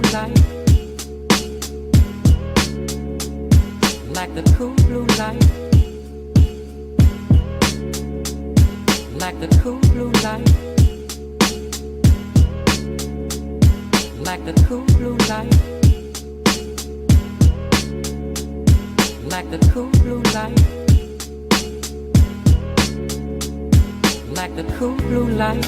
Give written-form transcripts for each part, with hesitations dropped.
blue light, like the cool blue light, like the cool blue light, like the cool blue light, like the cool blue light, like the cool blue light.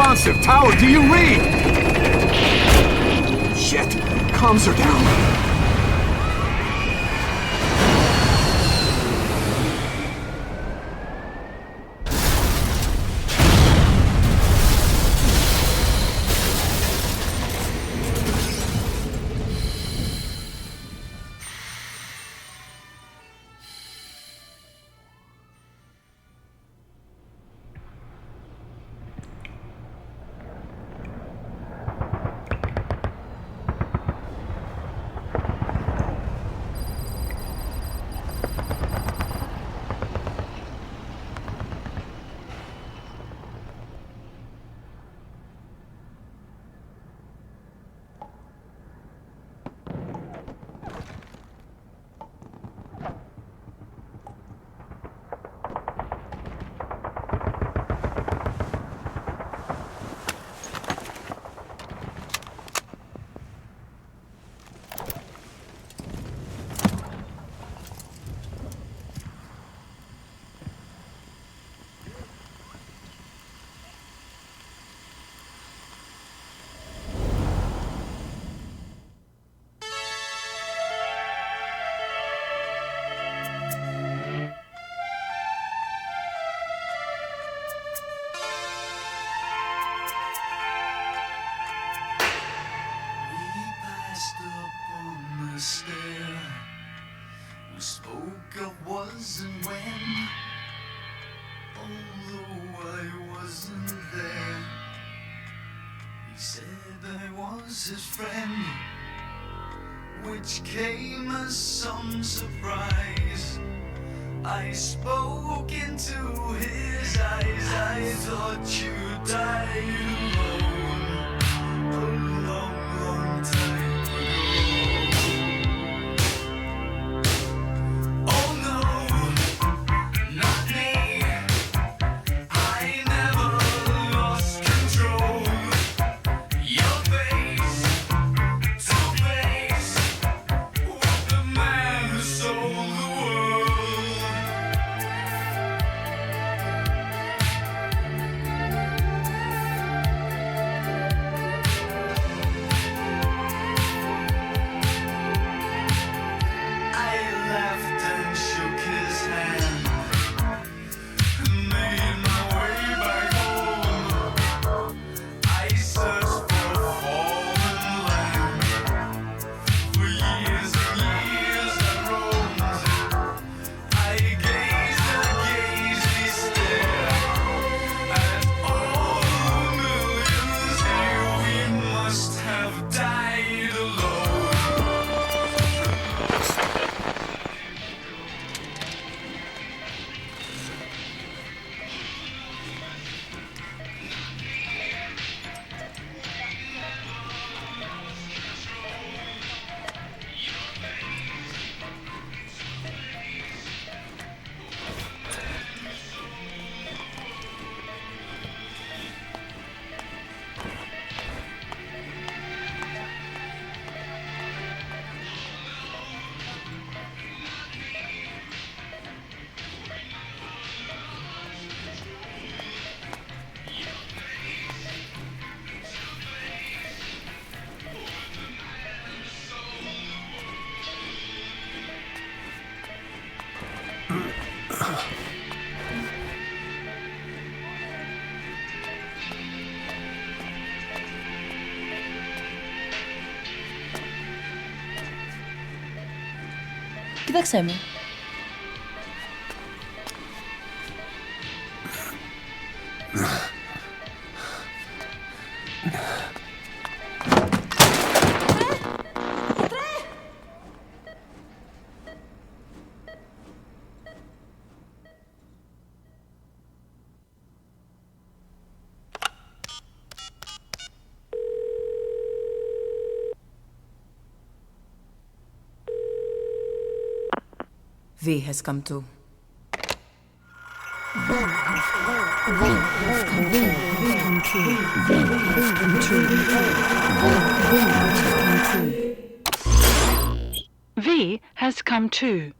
unresponsive. Tower, do you read? Shit. Comms are down. We spoke of was and when, although I wasn't there. He said I was his friend, which came as some surprise. I spoke into his eyes. I thought you died alone a long, long time ago. Oh no, not me. I never lost control. Your face to face with the man who sold the world. Κοίταξέ με. V has come to. V has come too.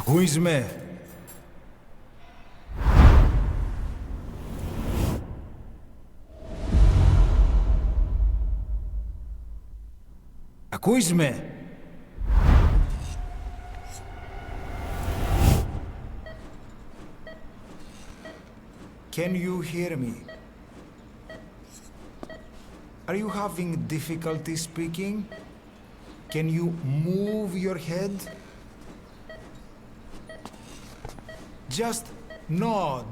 Ακούεις με? Ακούεις με? Can you hear me? Are you having difficulty speaking? Can you move your head? Just nod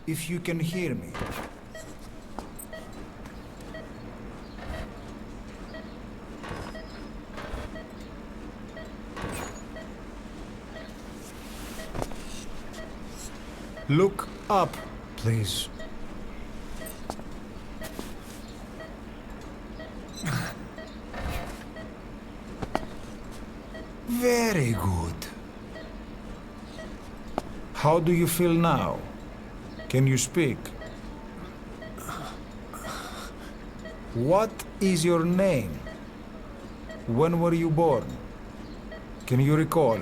if you can hear me. Look up, please. Very good. How do you feel now? Can you speak? What is your name? When were you born? Can you recall?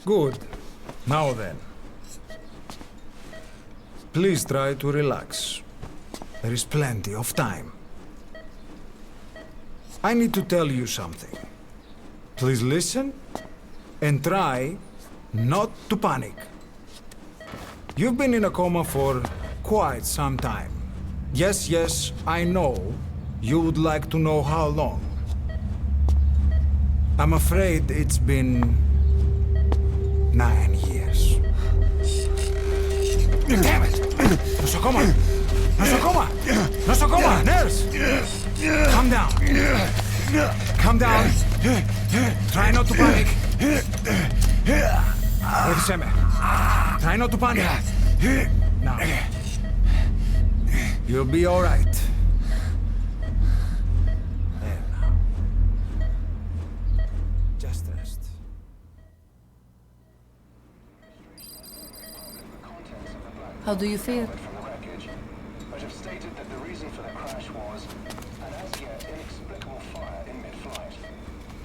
Good. Now then. Please try to relax. There is plenty of time. I need to tell you something. Please listen and try not to panic. You've been in a coma for quite some time. Yes, I know you would like to know how long. I'm afraid it's been 9 years. Damn it! Nosocoma! Nosocoma! Nosocoma! Nurse! Calm down. Calm down. Try not to panic. Ρωτήσέ. Try not to panic. Now. You'll be all right. There now. Just rest. How do you feel? From the wreckage, but have stated that the reason for the crash was an as yet inexplicable fire in mid-flight.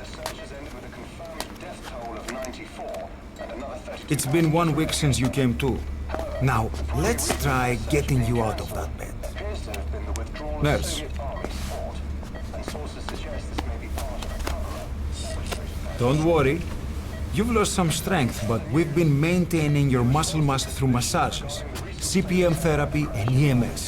The search has ended with a confirmed death toll of 94 and another 32. It's been 1 week since you came to. Now, let's try getting you out of that bed. Appears to have been the withdrawal Nurse. of Soviet Army support, and sources suggest this may be part of a cover-up. Don't worry. You've lost some strength, but we've been maintaining your muscle mass through massages, CPM therapy, and EMS.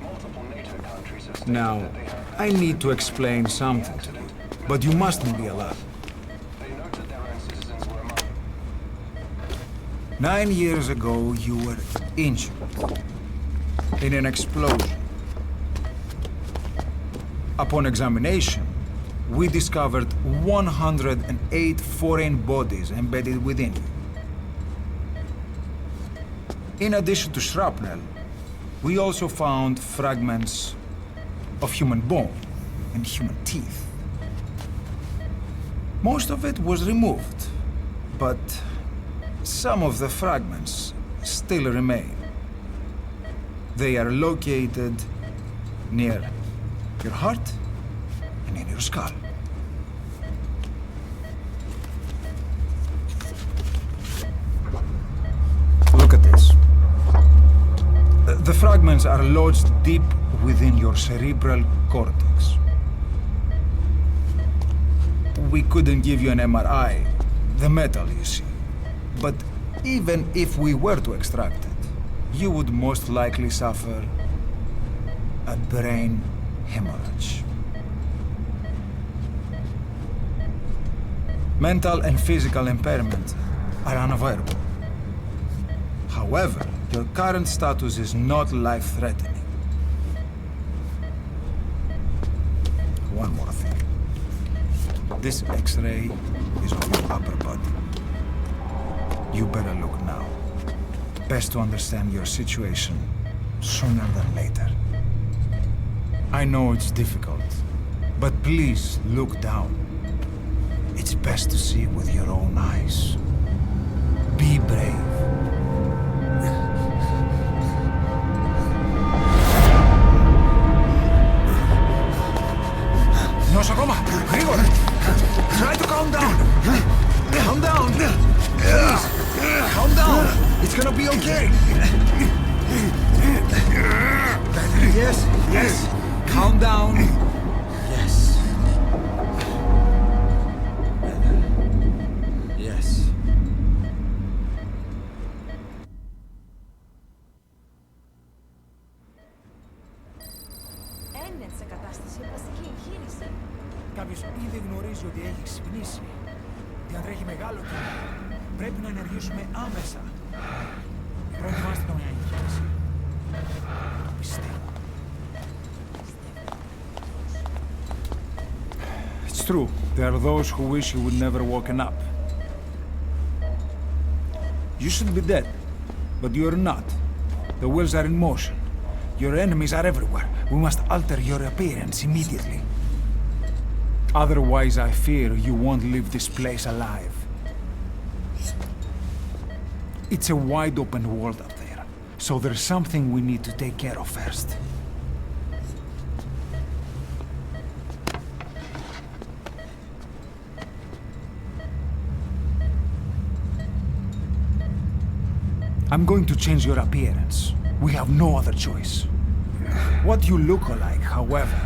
Multiple NATO countries have stated Now, that they have. I need to explain something to you, but you mustn't be alarmed. They noted their own citizens were among 9 years ago, you were injured in an explosion. Upon examination, we discovered 108 foreign bodies embedded within you. In addition to shrapnel, we also found fragments of human bone and human teeth. Most of it was removed, but some of the fragments still remain. They are located near your heart and in your skull. Look at this. The fragments are lodged deep within your cerebral cortex. We couldn't give you an MRI, the metal, you see. But even if we were to extract it, you would most likely suffer a brain hemorrhage. Mental and physical impairment are unavoidable. However, your current status is not life-threatening. One more thing. This X-ray is of your upper body. You better look now. Best to understand your situation sooner than later. I know it's difficult, but please look down. It's best to see with your own eyes. Be brave. Nosocoma! Grigor! Try to calm down! Calm down! Please! Calm down! It's gonna be okay! Yes! Calm down! Yes. Yes. Έννεν σε κατάσταση βασική εγχείρηση. Κάποιος ήδη γνωρίζει ότι έχει ξυπνήσει. Διατρέχει μεγάλο κίνδυνο. Πρέπει να ενεργήσουμε άμεσα. Προετοιμάστε μια εγχείρηση. Το πιστεύω. It's true. There are those who wish you would never woken up. You should be dead, but you're not. The wheels are in motion. Your enemies are everywhere. We must alter your appearance immediately. Otherwise, I fear you won't leave this place alive. It's a wide open world up there, so there's something we need to take care of first. I'm going to change your appearance. We have no other choice. What you look like, however...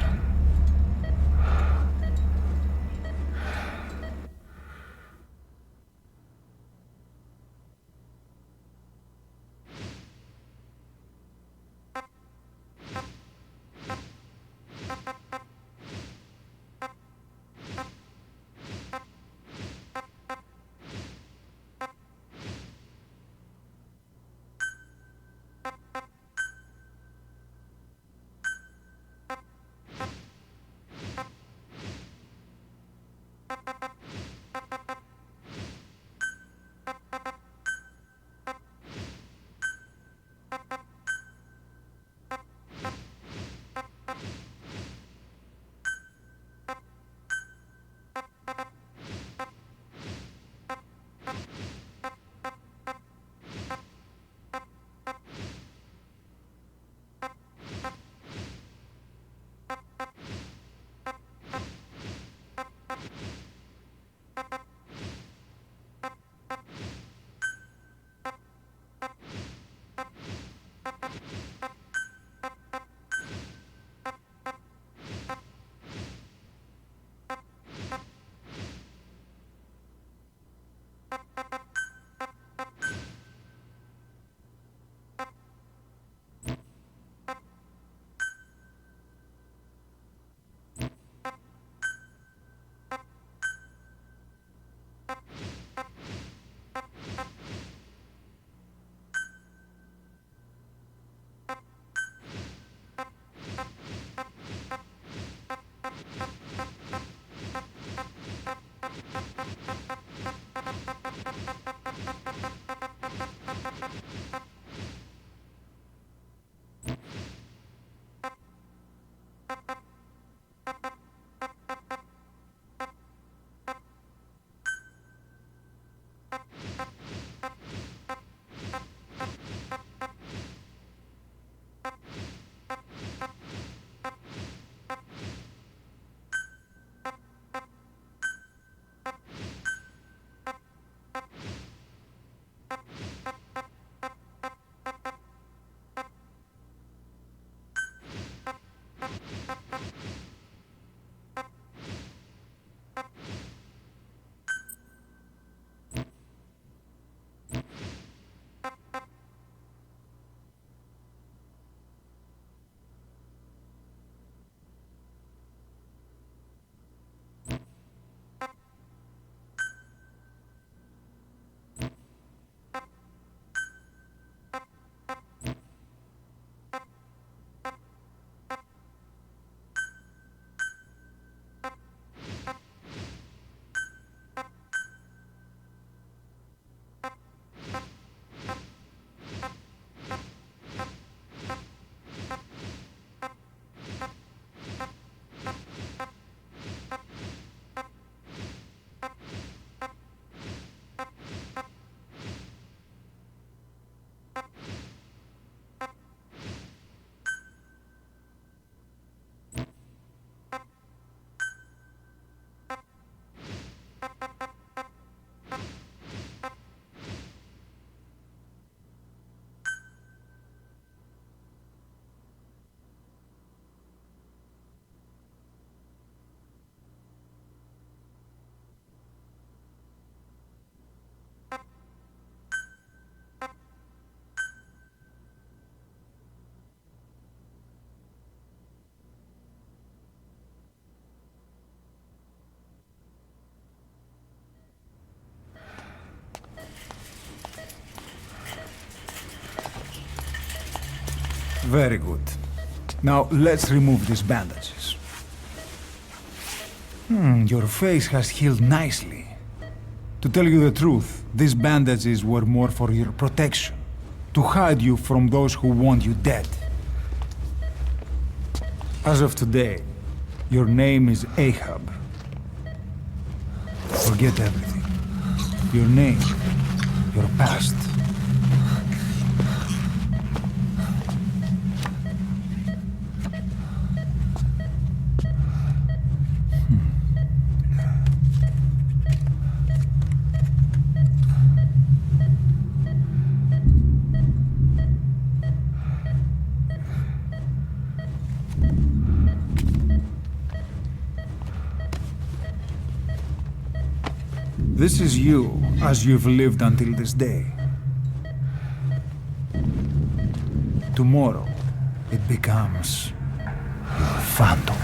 Very good. Now, let's remove these bandages. Your face has healed nicely. To tell you the truth, these bandages were more for your protection, to hide you from those who want you dead. As of today, your name is Ahab. Forget everything. Your name, your past. This is you, as you've lived until this day. Tomorrow, it becomes your phantom.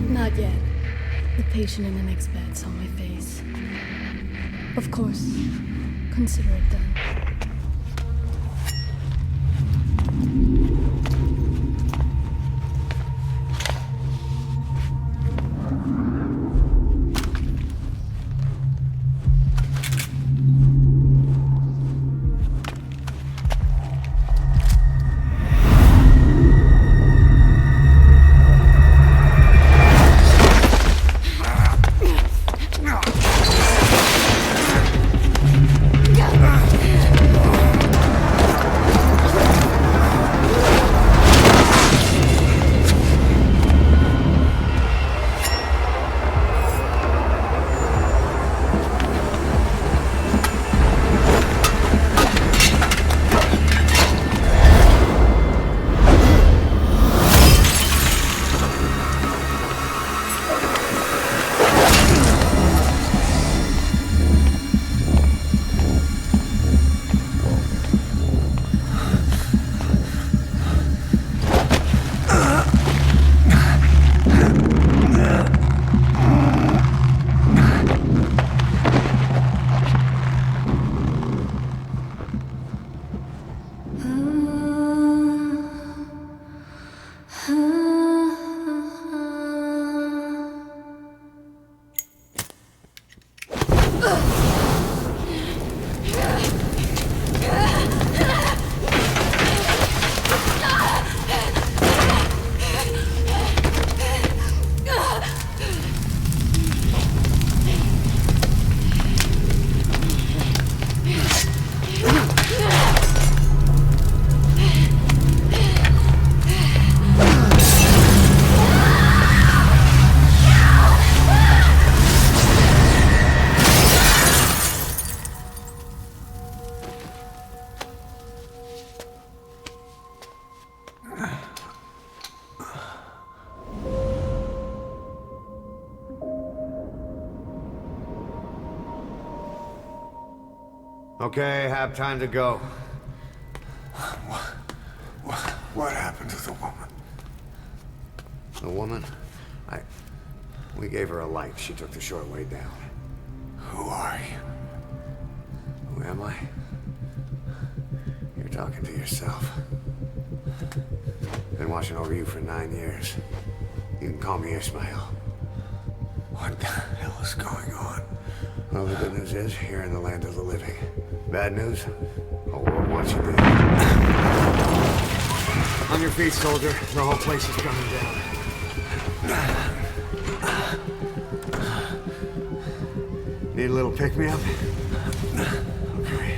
Not yet. The patient in the next bed saw my face. Of course, consider it done. Okay, have time to go. What happened to the woman? The woman? We gave her a light. She took the short way down. Who are you? Who am I? You're talking to yourself. Been watching over you for 9 years. You can call me Ishmael. What the hell is going on? Well, the good news is, you're in the land of the living. Bad news? Whole world wants you dead. On your feet, soldier. The whole place is coming down. Need a little pick-me-up? Okay.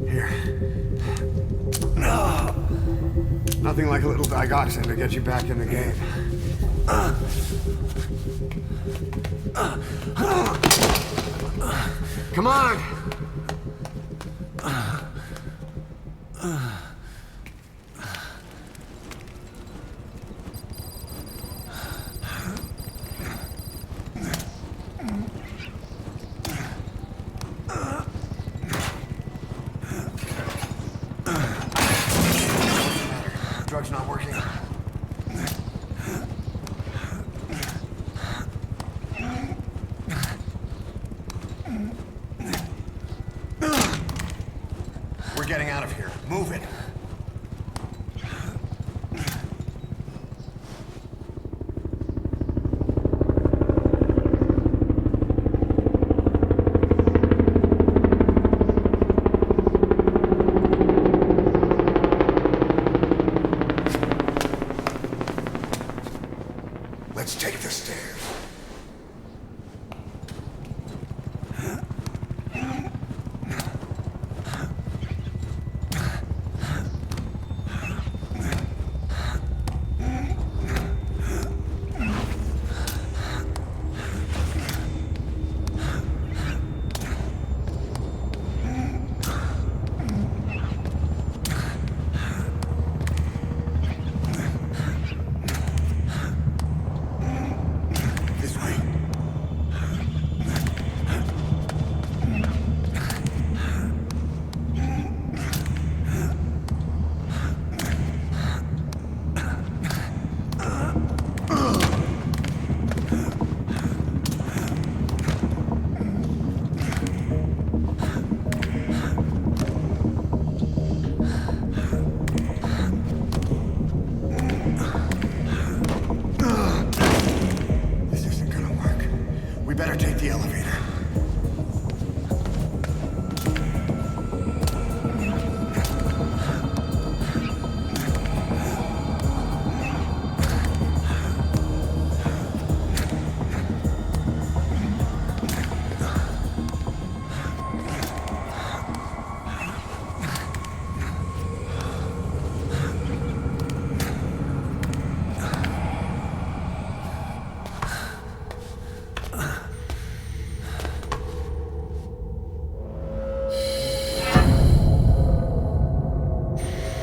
Here. Nothing like a little digoxin to get you back in the game. Come on! Drug's not working. We're getting out of here. Move it. We better take the elevator.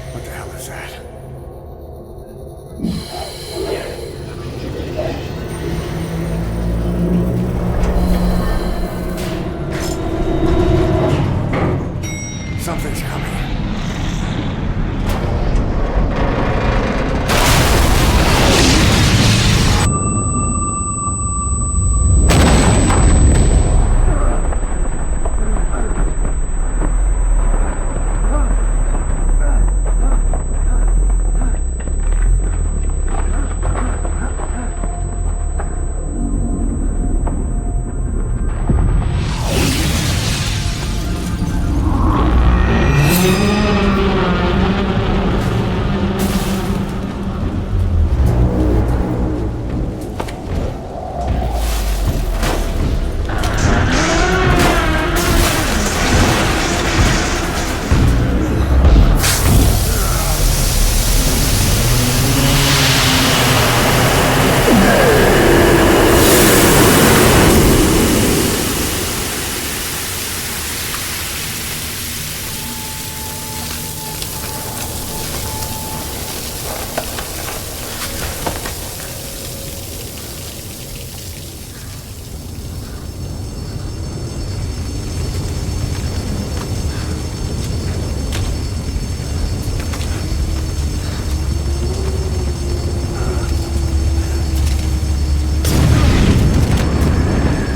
What the hell is that? Something's coming.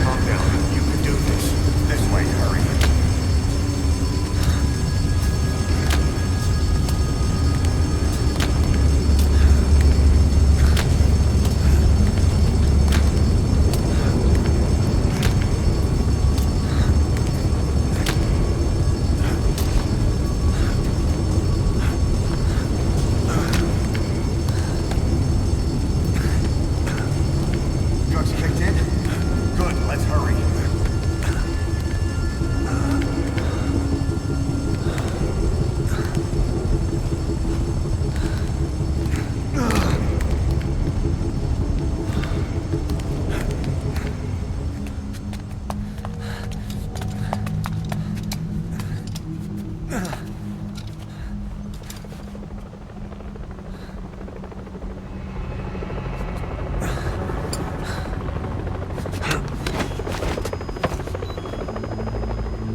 Calm down. You can do this. This way, hurry. Drugs kicked in? Good, let's hurry.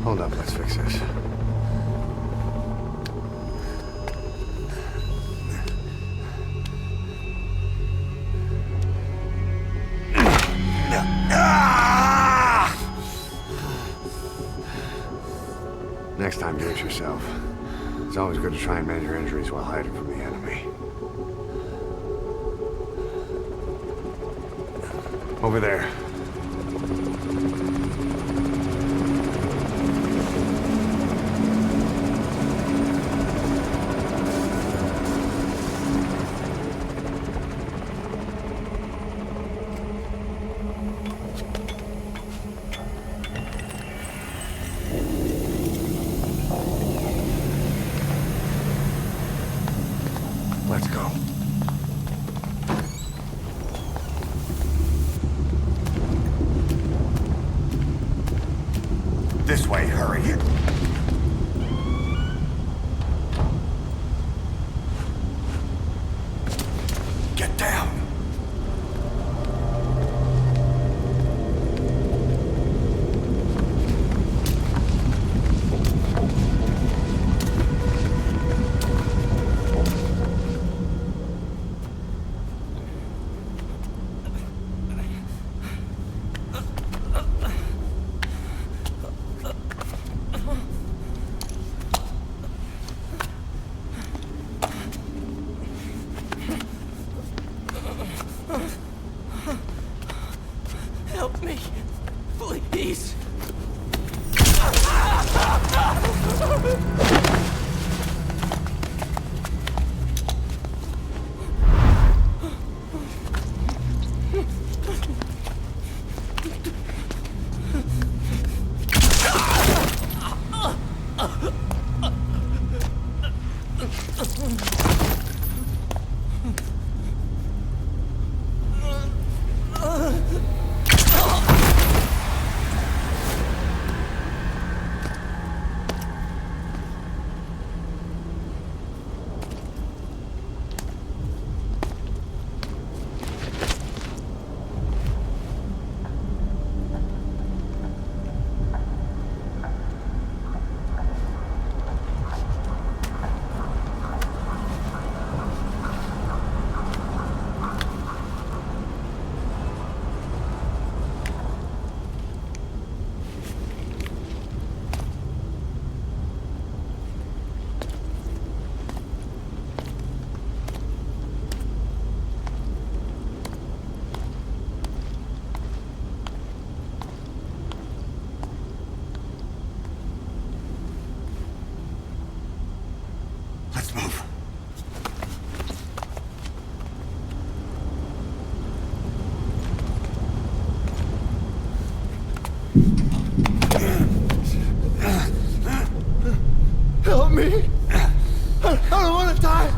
Hold up, let's fix this. Next time, brace yourself. It's always good to try and mend your injuries while hiding from the enemy. Over there. Let's go. This way, hurry. Get down. Help me. Please. Let's move. Help me! I don't want to die!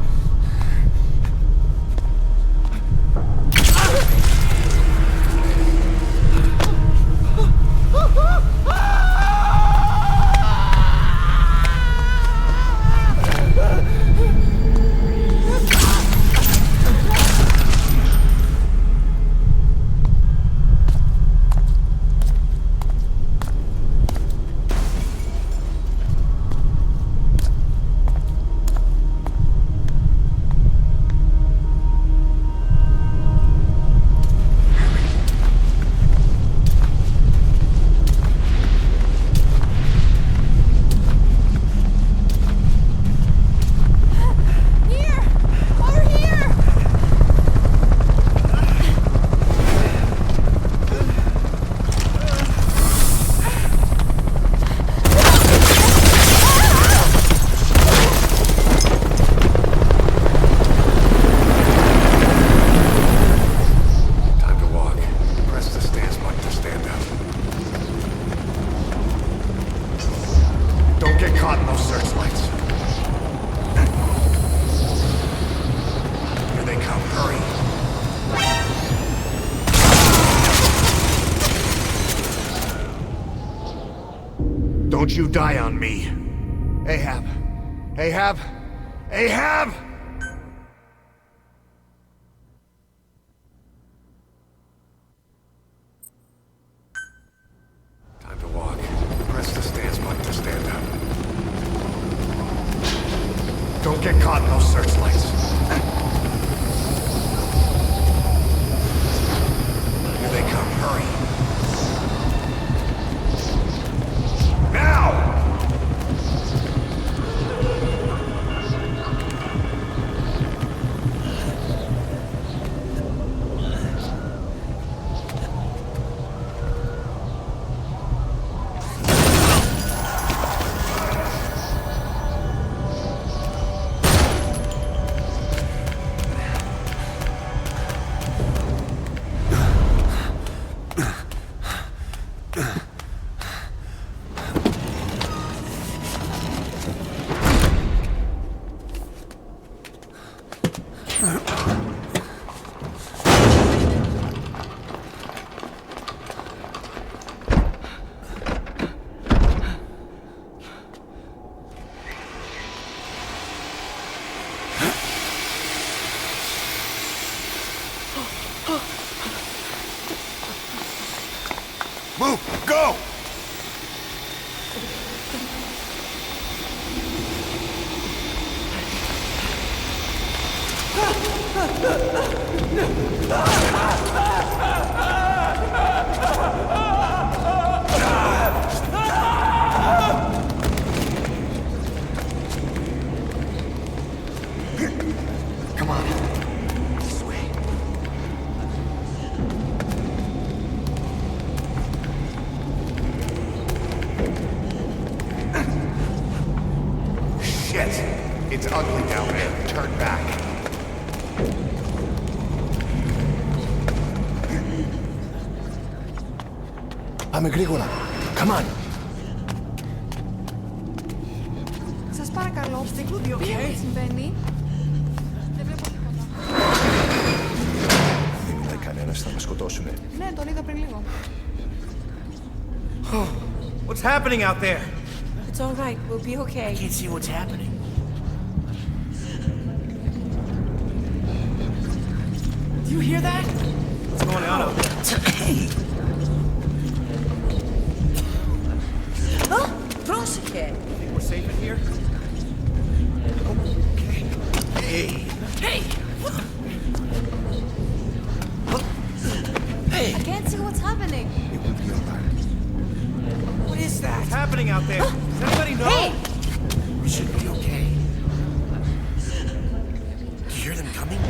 Don't you die on me. Ahab. Ahab. Ahab! Time to walk. Press the stance button to stand up. Don't get caught in those searchlights. Here they come. Hurry. Now! Move! Go! Come on. This way. Πάμε γρήγορα. Come on. Σας παρακαλώ, Think we'll be okay. Τι συμβαίνει? Δεν βλέπω τίποτα. Δεν μιλάει κανένας, θα με σκοτώσουνε. Ναι, τον είδα πριν λίγο. What's happening out there? It's all right, we'll be okay. I can't see what's happening. Do you hear that? What's going on out there? Πρόσεχε! Think we're safe in here? Okay. Hey! Hey! Hey! I can't see what's happening. It will be alright. What is that? What's happening out there? Does anybody know? Hey! We should be okay. Do you hear them coming?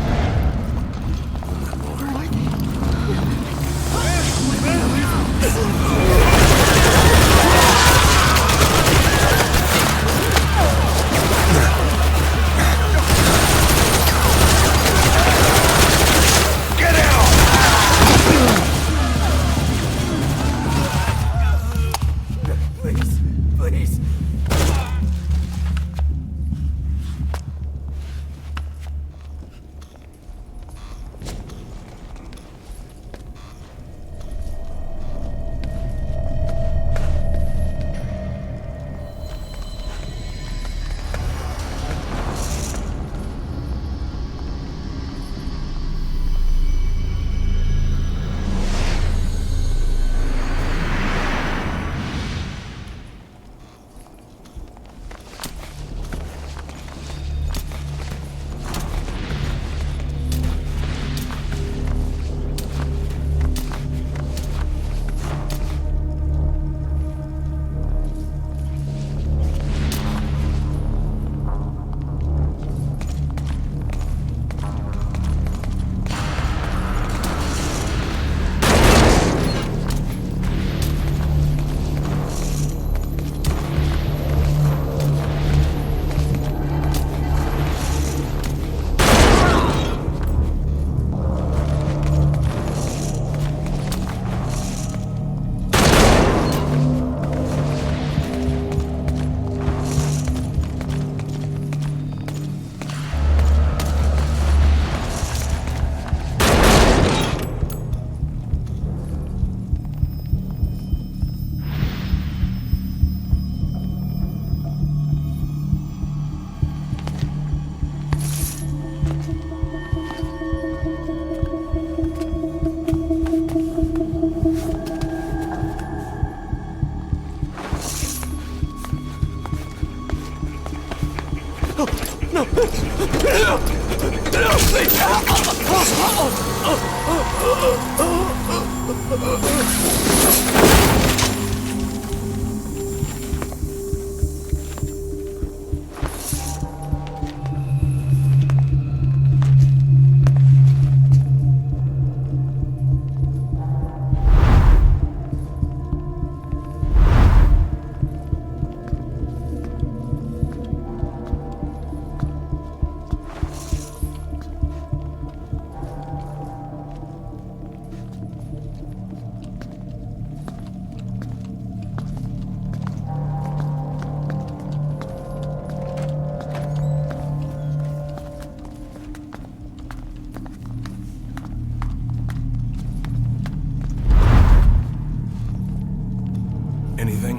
Anything?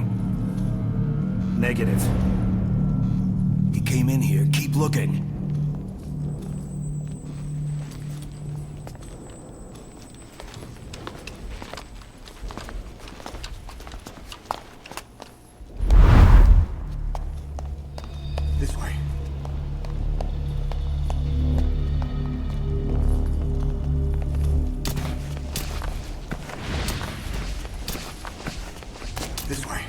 Negative. He came in here. Keep looking. This way. This way.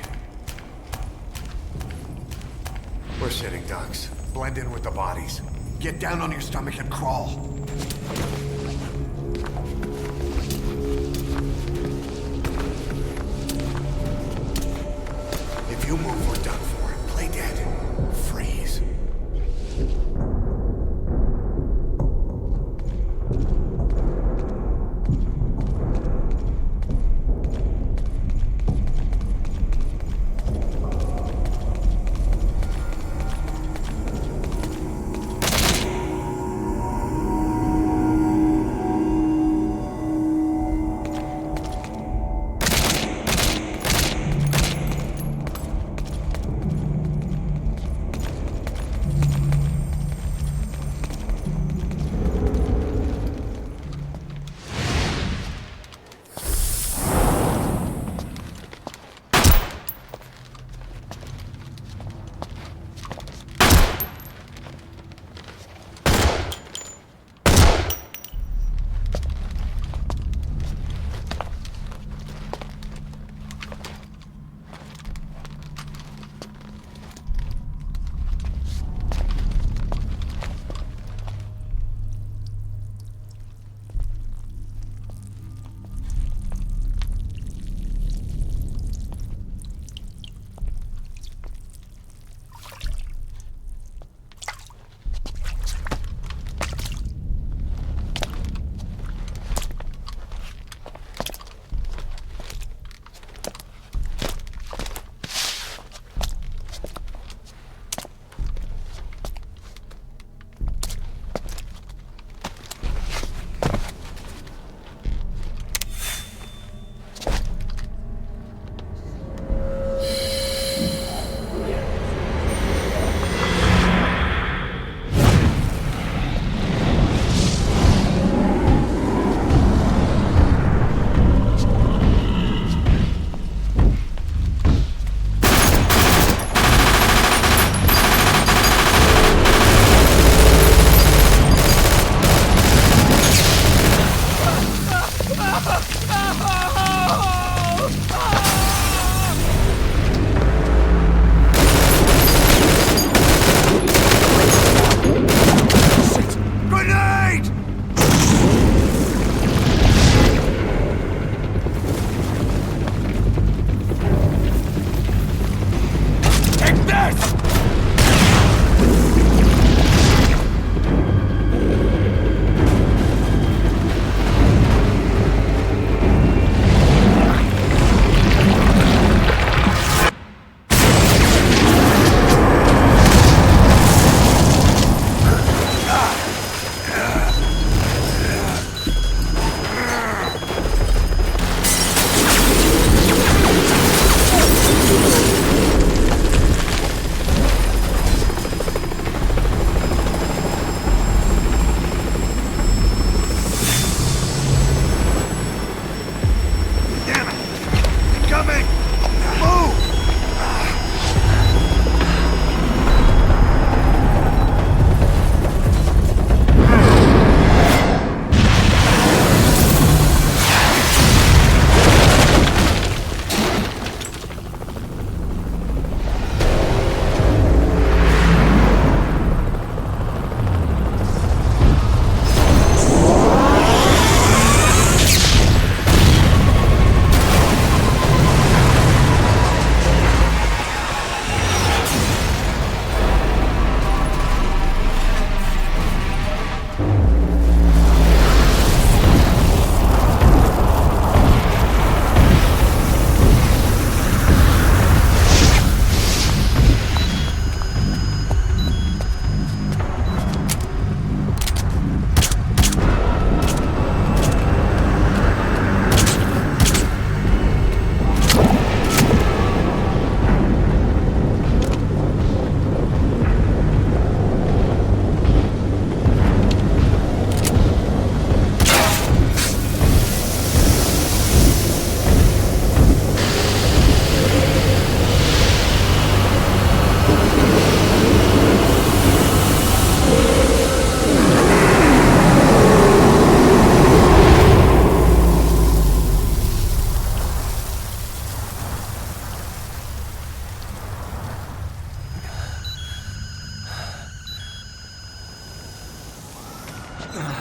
We're sitting ducks. Blend in with the bodies. Get down on your stomach and crawl. If you move, we're done for. Play dead. Freeze.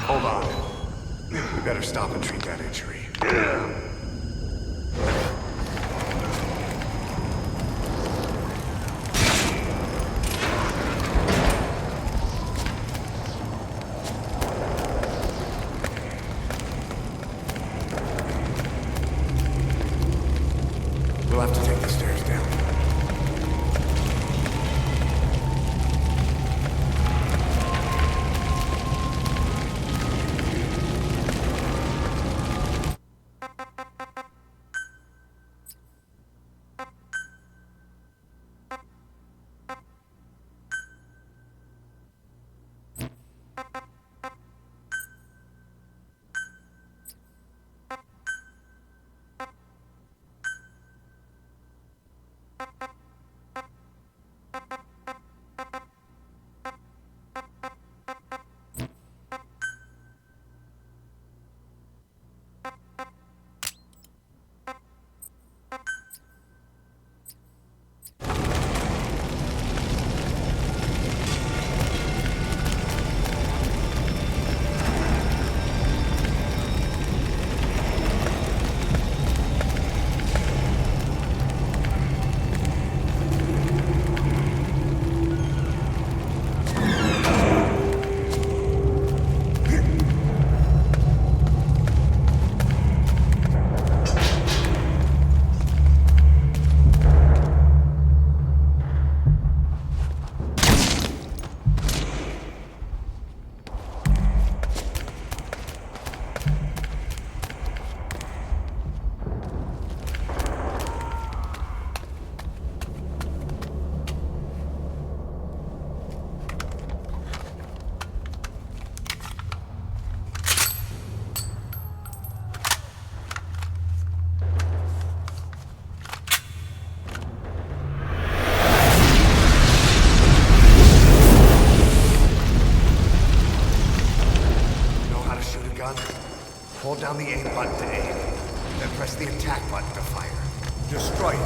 Hold on. We better stop and treat that injury. We'll have to take the stairs down. Hold down the aim button to aim, then press the attack button to fire. Destroy it.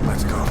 Let's go.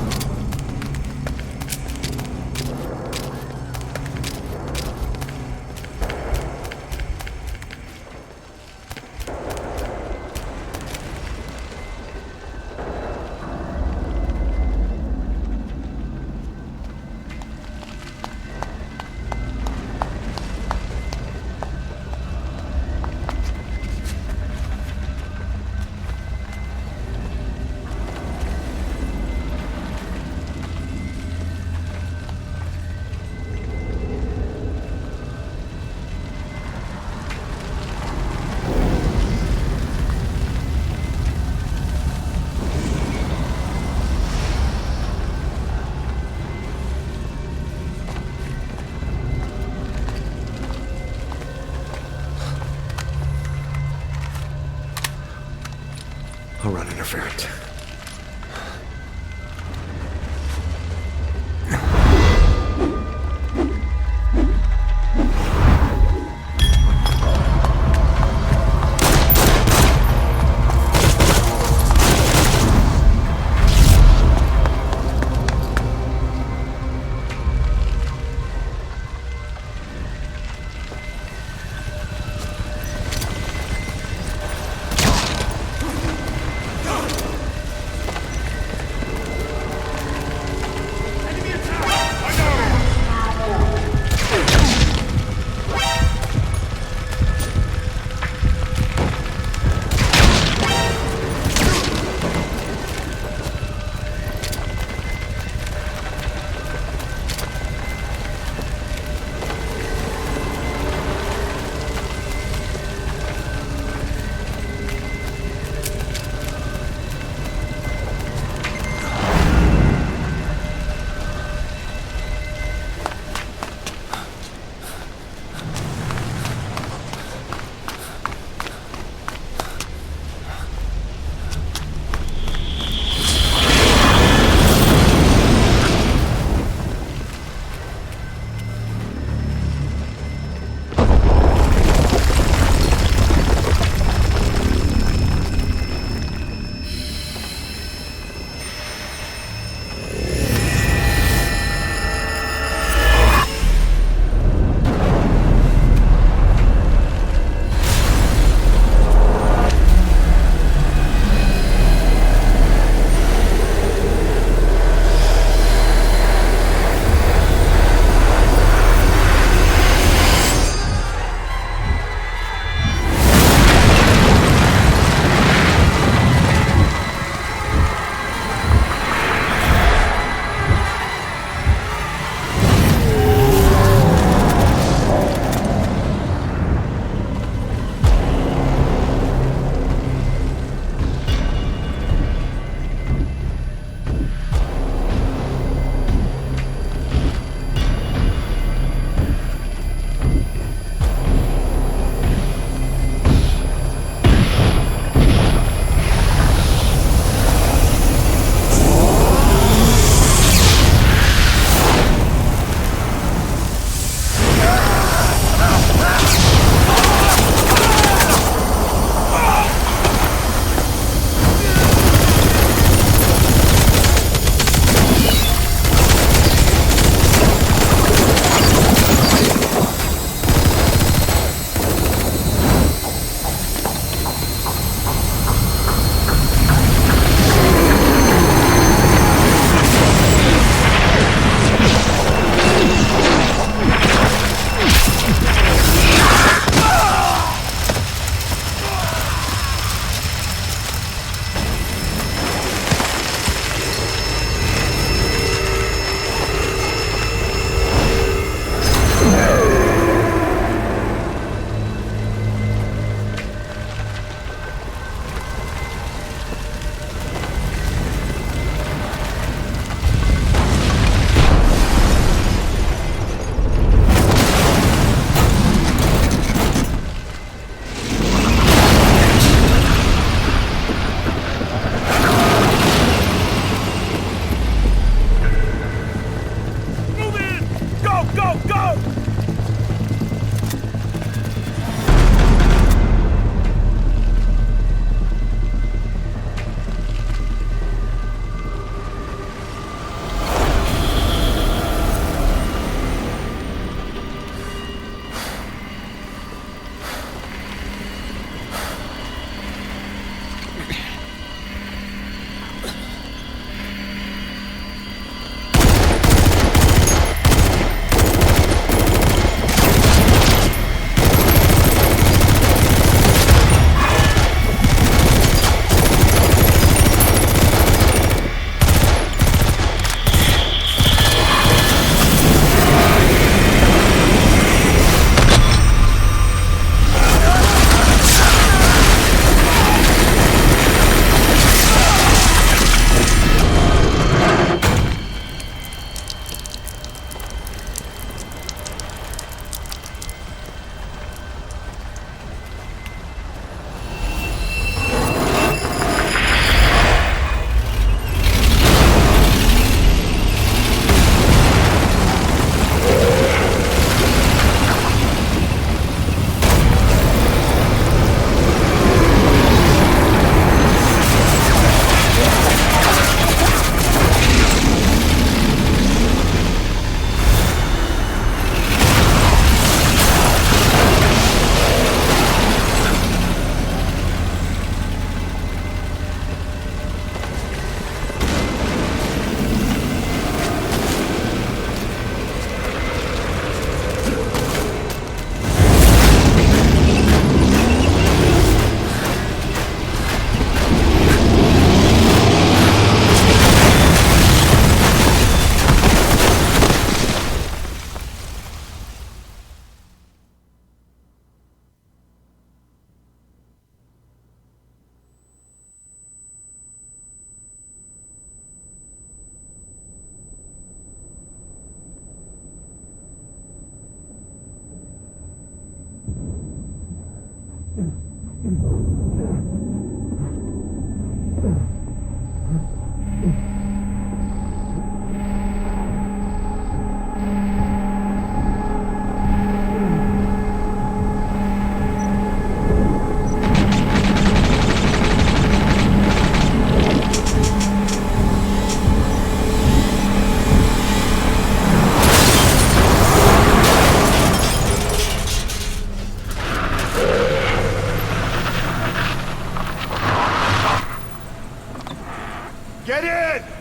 Get in!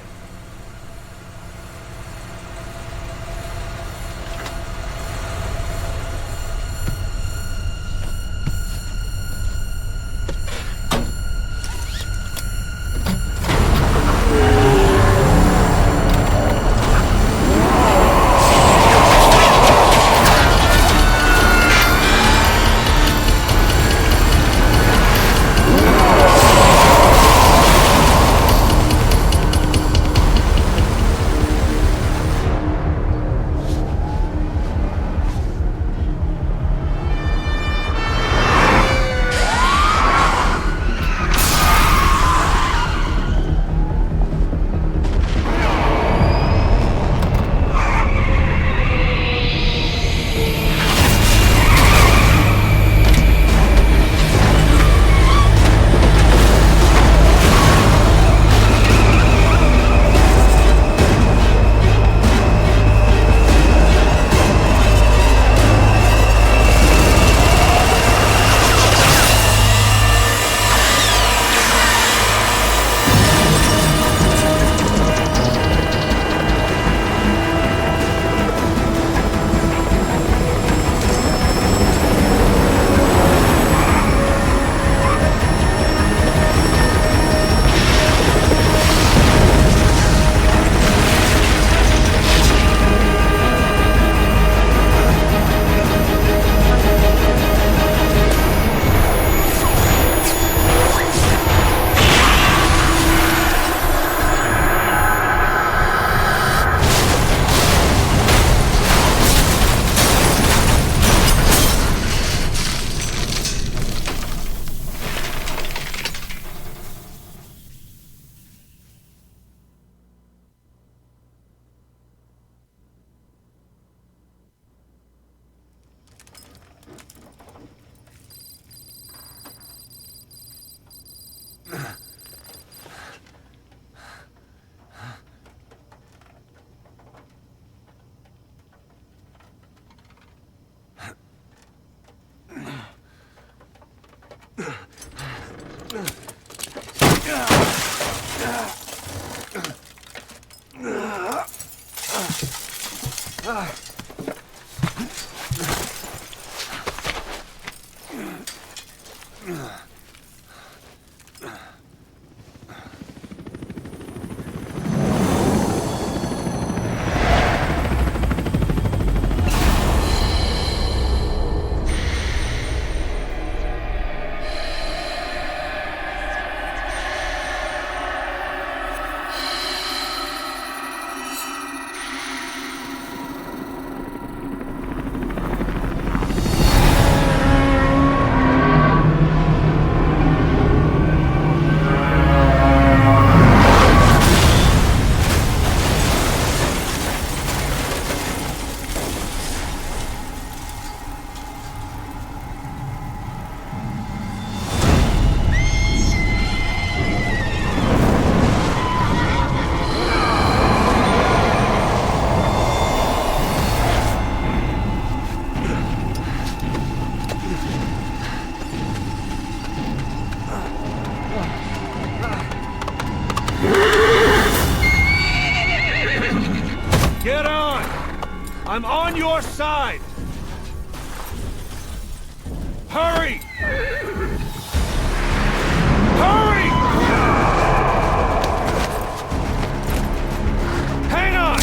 I'm on your side! Hurry! Hurry! Hang on!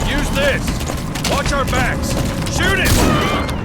Use this! Watch our backs! Shoot it!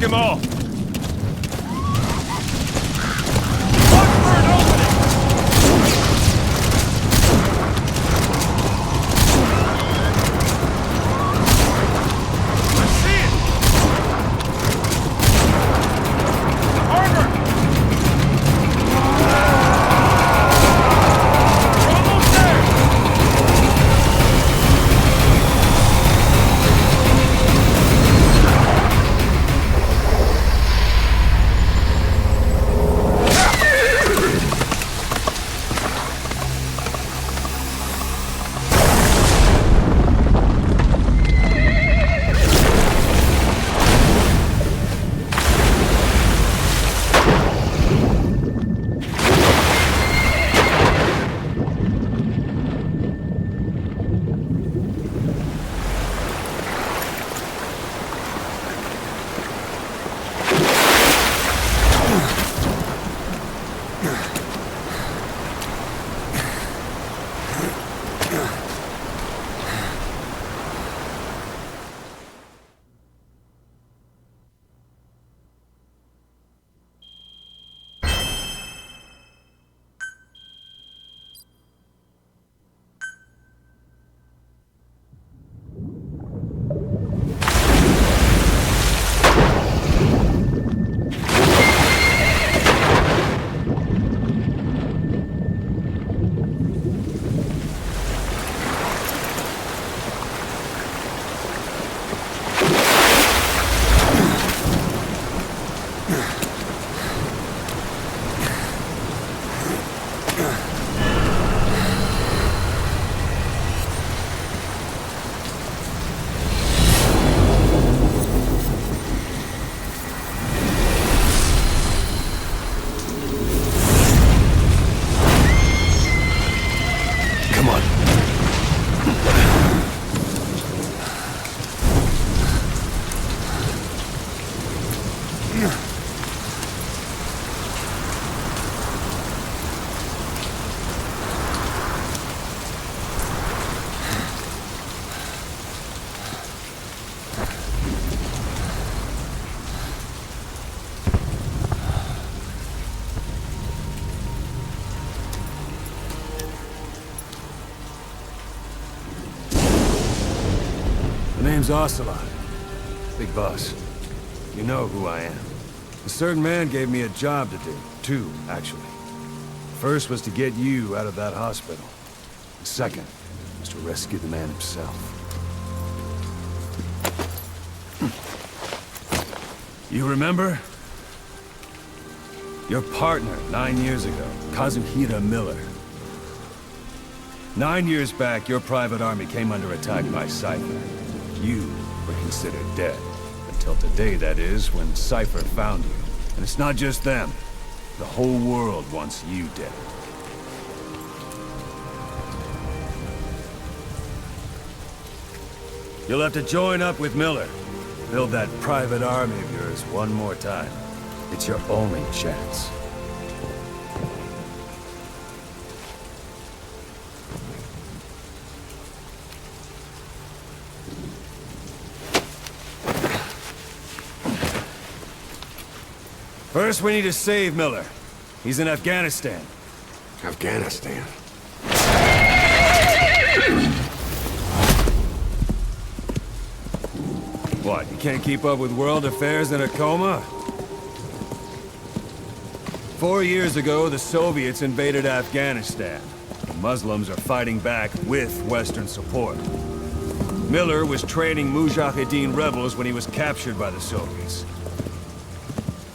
him off! Watch for an opening! I see it! The harbor! We're almost there! Name's Ocelot. Big boss. You know who I am. A certain man gave me a job to do. Two, actually. First was to get you out of that hospital. The second was to rescue the man himself. You remember? Your partner 9 years ago, Kazuhira Miller. 9 years back, your private army came under attack by Cypher. You were considered dead. Until today, that is, when Cypher found you. And it's not just them. The whole world wants you dead. You'll have to join up with Miller. Build that private army of yours one more time. It's your only chance. First, we need to save Miller. He's in Afghanistan. Afghanistan? What, you can't keep up with world affairs in a coma? 4 years ago, the Soviets invaded Afghanistan. The Muslims are fighting back with Western support. Miller was training Mujahideen rebels when he was captured by the Soviets.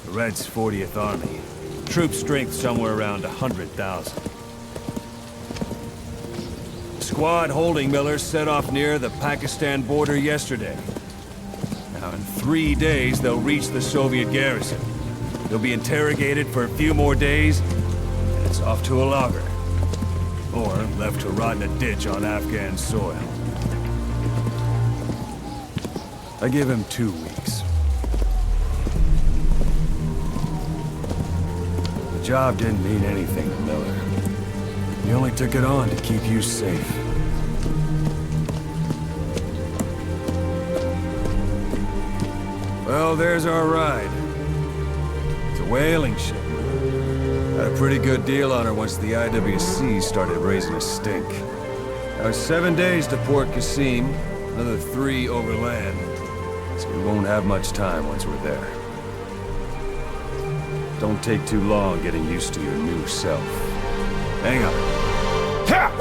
The Red's 40th Army. Troop strength somewhere around 100,000. The squad holding Miller set off near the Pakistan border yesterday. Now, in 3 days, they'll reach the Soviet garrison. They'll be interrogated for a few more days, and it's off to a lager. Or left to rot in a ditch on Afghan soil. I give him 2 weeks. The job didn't mean anything to Miller. He only took it on to keep you safe. Well, there's our ride. It's a whaling ship. Had a pretty good deal on her once the IWC started raising a stink. Now 7 days to Port Qasim, another 3 overland. So we won't have much time once we're there. Don't take too long getting used to your new self. Hang on. Ha!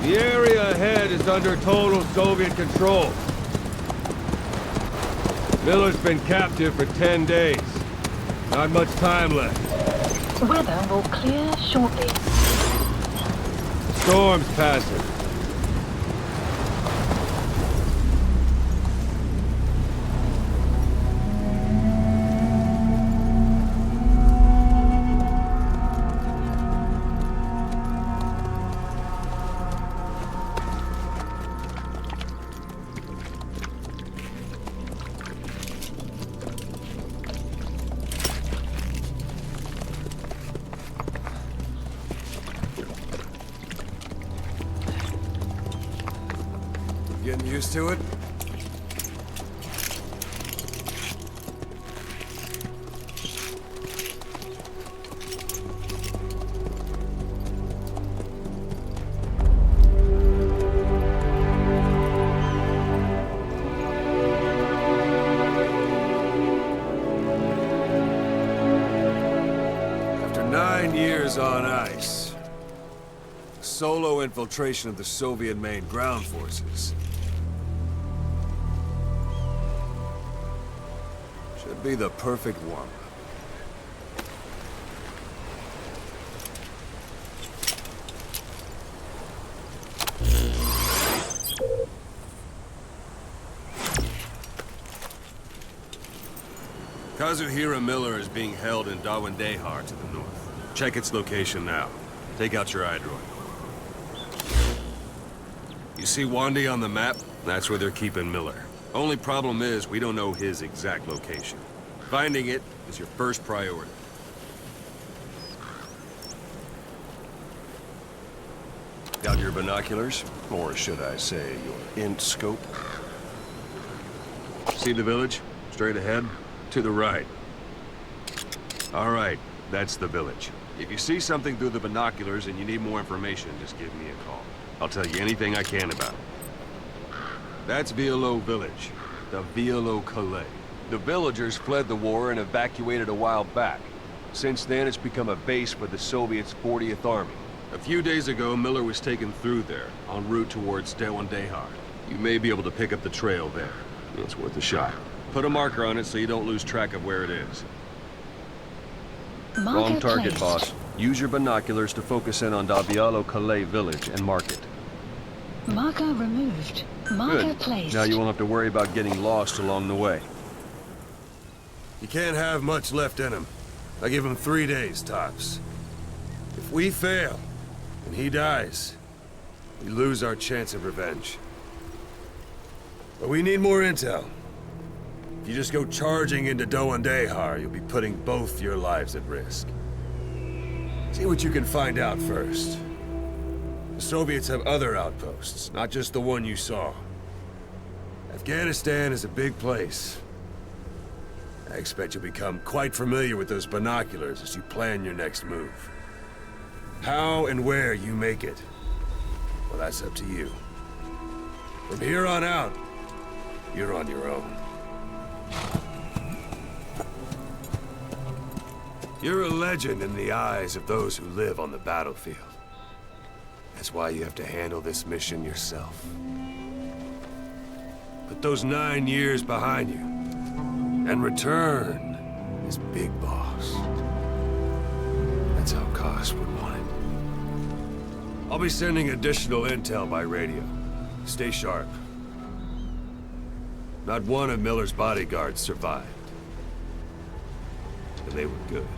The area ahead is under total Soviet control. Miller's been captive for 10 days. Not much time left. Weather will clear shortly. Storm's passing. Getting used to it? After 9 years on ice, solo infiltration of the Soviet main ground forces should be the perfect warm-up. Kazuhira Miller is being held in Dawandehar to the north. Check its location now. Take out your iDroid. You see Wandi on the map? That's where they're keeping Miller. Only problem is, we don't know his exact location. Finding it is your first priority. Got your binoculars? Or should I say, your int scope? See the village? Straight ahead? To the right. All right, that's the village. If you see something through the binoculars and you need more information, just give me a call. I'll tell you anything I can about it. That's Violo Village, the Violo Calais. The villagers fled the war and evacuated a while back. Since then, it's become a base for the Soviets' 40th Army. A few days ago, Miller was taken through there, en route towards Dawandehar. You may be able to pick up the trail there. It's worth a shot. Put a marker on it so you don't lose track of where it is. Wrong target, boss. Use your binoculars to focus in on Violo Calais village and mark it. Marker removed. Marker Good. placed. Now you won't have to worry about getting lost along the way. You can't have much left in him. I give him 3 days, tops. If we fail, and he dies, we lose our chance of revenge. But we need more intel. If you just go charging into Dawandehar, you'll be putting both your lives at risk. See what you can find out first. The Soviets have other outposts, not just the one you saw. Afghanistan is a big place. I expect you'll become quite familiar with those binoculars as you plan your next move. How and where you make it, well, that's up to you. From here on out, you're on your own. You're a legend in the eyes of those who live on the battlefield. That's why you have to handle this mission yourself. Put those 9 years behind you, and return as Big Boss. That's how Koss would want it. I'll be sending additional intel by radio. Stay sharp. Not one of Miller's bodyguards survived. And they were good.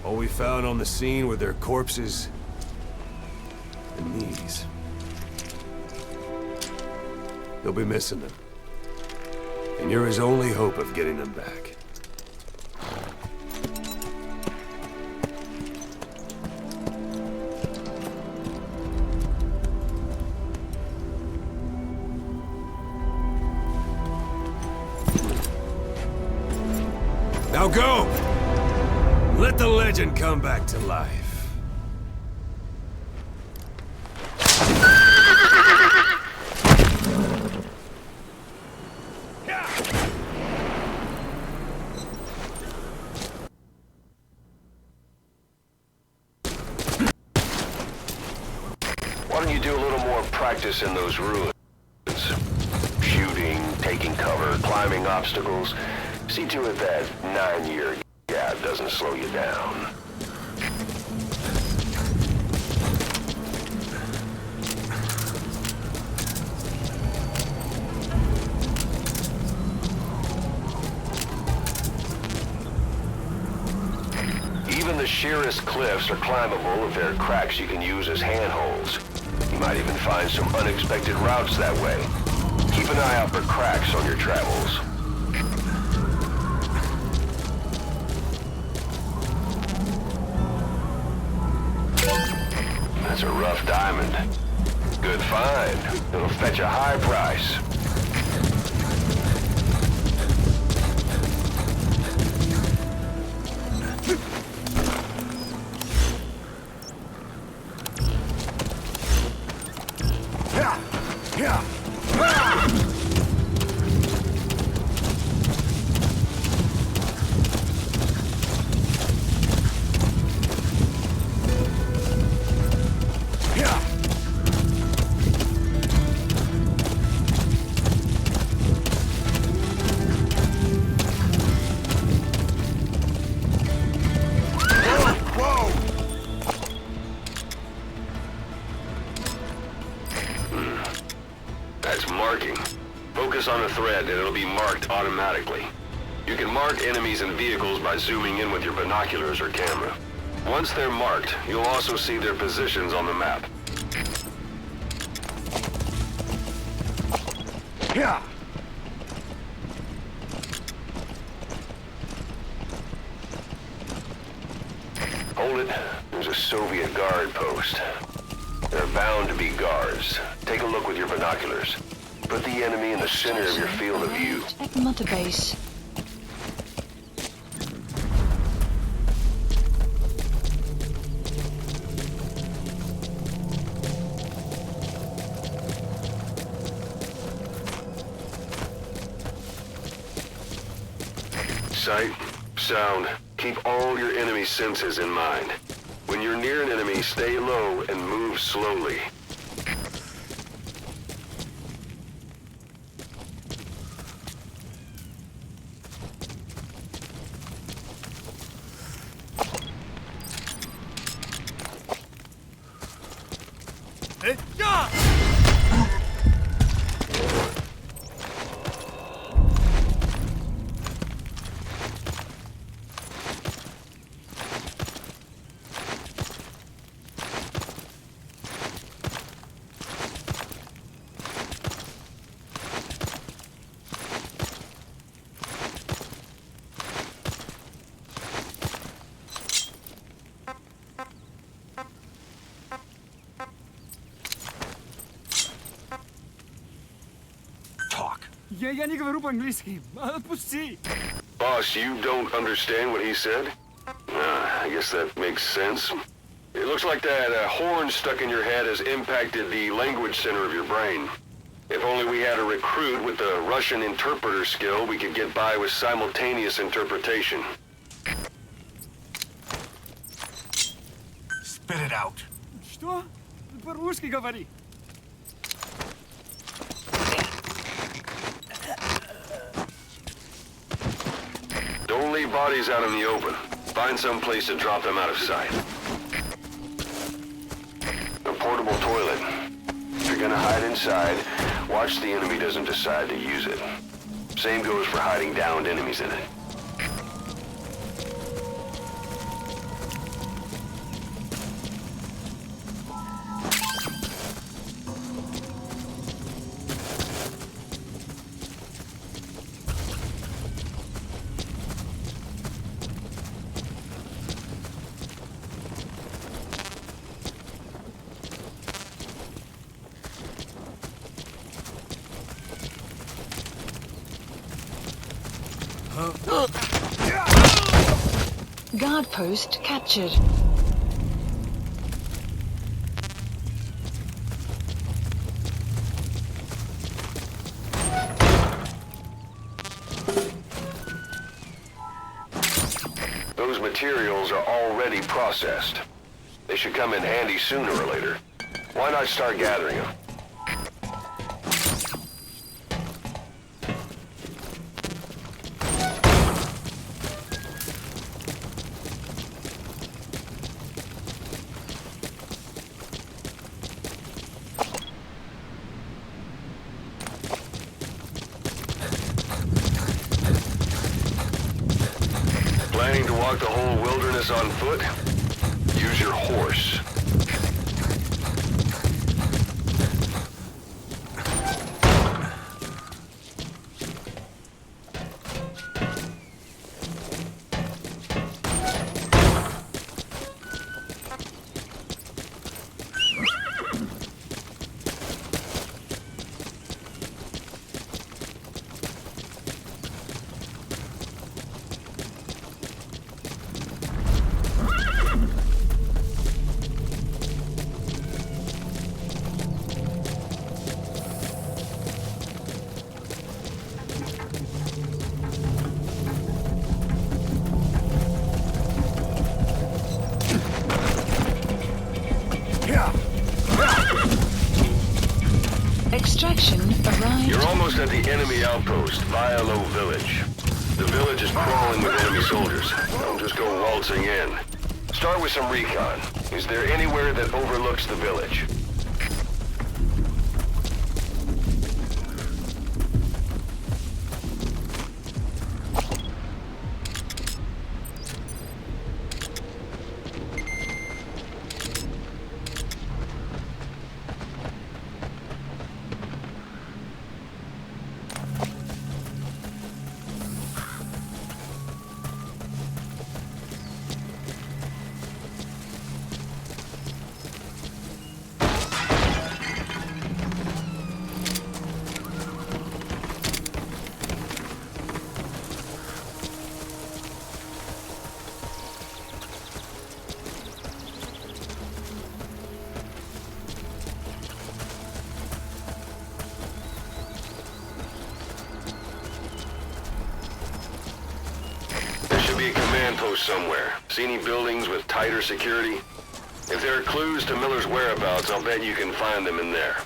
All we found on the scene were their corpses and knees. You'll be missing them. And you're his only hope of getting them back. Now go! Let the legend come back to life. Why don't you do a little more practice in those ruins? Shooting, taking cover, climbing obstacles. See to it that 9-year gap doesn't slow you down. Even the sheerest cliffs are climbable if there are cracks you can use as handholds. You might even find some unexpected routes that way. Keep an eye out for cracks on your travels. That's a rough diamond. Good find. It'll fetch a high price. That's marking. Focus on the thread and it'll be marked automatically. You can mark enemies and vehicles by zooming in with your binoculars or camera. Once they're marked, you'll also see their positions on the map. Yeah. Hold it. There's a Soviet guard post. There are bound to be guards. Take a look with your binoculars. Put the enemy in the center of your field of view. At Mother Base. Sight, sound, keep all your enemy senses in mind. When you're near an enemy, stay low and move slowly. Я не говорю по-английски. Отпусти. Boss, you don't understand what he said? I guess that makes sense. It looks like that horn stuck in your head has impacted the language center of your brain. If only we had a recruit with the Russian interpreter skill, we could get by with simultaneous interpretation. Spit it out. Что? По-русски говори. Don't leave bodies out in the open. Find some place to drop them out of sight. A portable toilet. If you're gonna hide inside, watch the enemy doesn't decide to use it. Same goes for hiding downed enemies in it. Guard post captured. Those materials are already processed. They should come in handy sooner or later. Why not start gathering them? Planning to walk the whole wilderness on foot? Use your horse. Extraction arrived. You're almost at the enemy outpost, Vialo Village. The village is crawling with enemy soldiers. Don't just go waltzing in. Start with some recon. Is there anywhere that overlooks the village? command post somewhere. See any buildings with tighter security? If there are clues to Miller's whereabouts, I'll bet you can find them in there.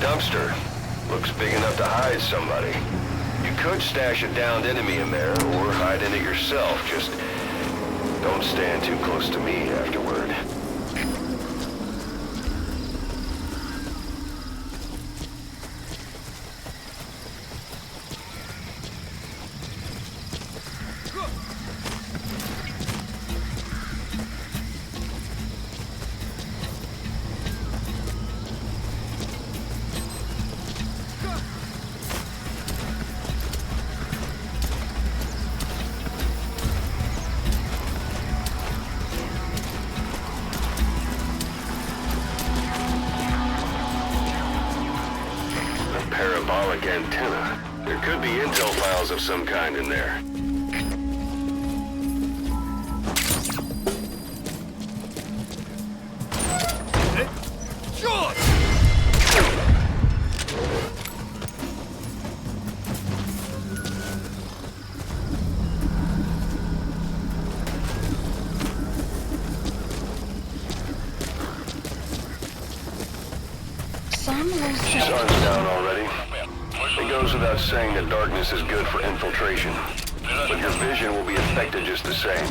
Dumpster. Looks big enough to hide somebody. You could stash a downed enemy in there, or hide in it yourself. Just don't stand too close to me afterward. Parabolic antenna. There could be intel files of some kind in there. Sun's down already. It goes without saying that darkness is good for infiltration. But your vision will be affected just the same.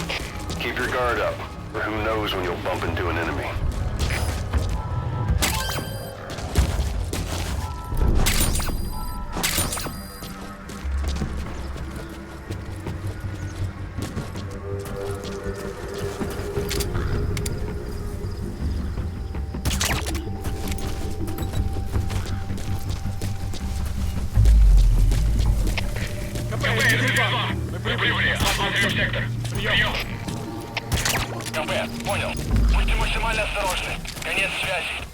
Keep your guard up, or who knows when you'll bump into an enemy. Понял. Будьте максимально осторожны. Конец связи.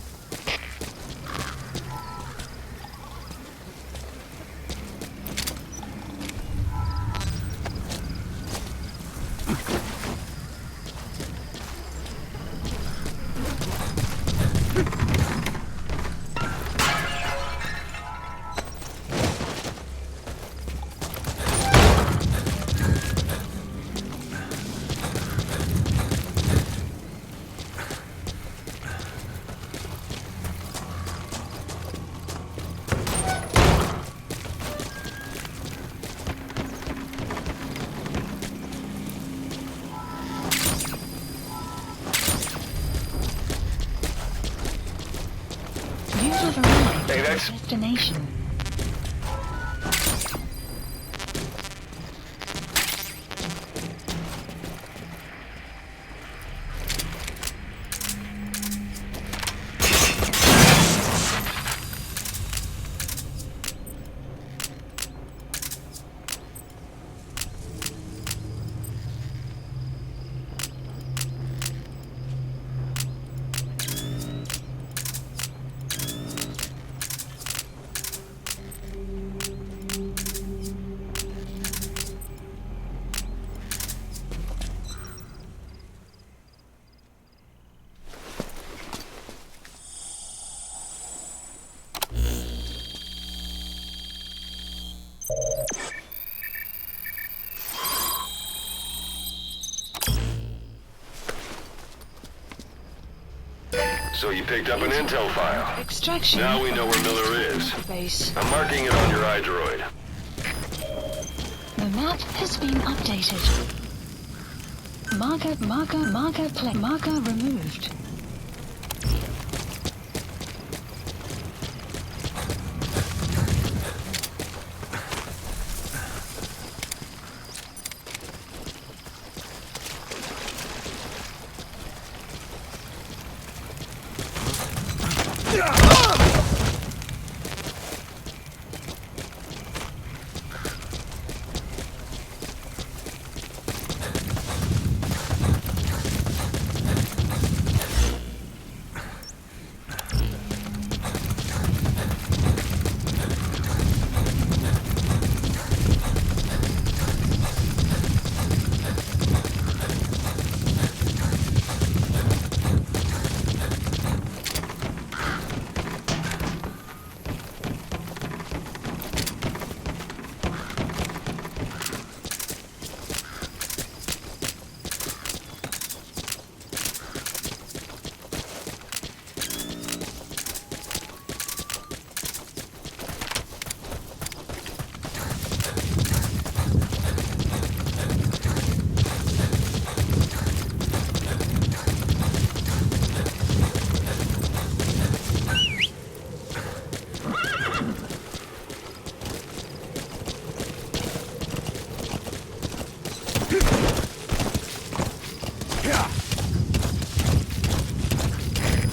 have arrived Hey, at that's... destination. So you picked up an intel file. Extraction. Now we know where Miller is. Base. I'm marking it on your iDroid. The map has been updated. Marker removed.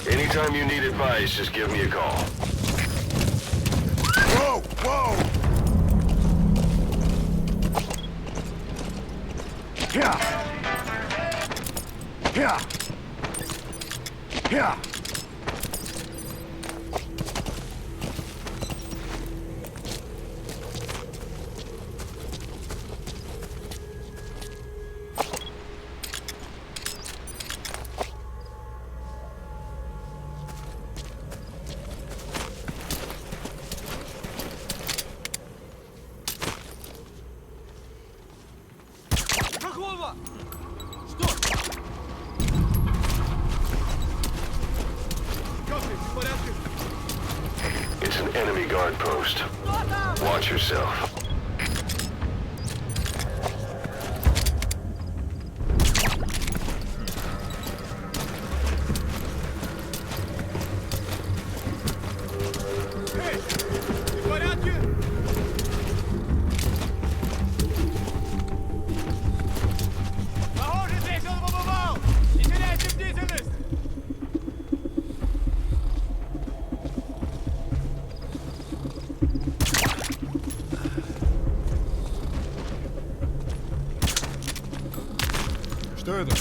Anytime you need advice, just give me a call. Whoa! Whoa! Yeah! Yeah! Yeah! It's an enemy guard post. Watch yourself. Что это?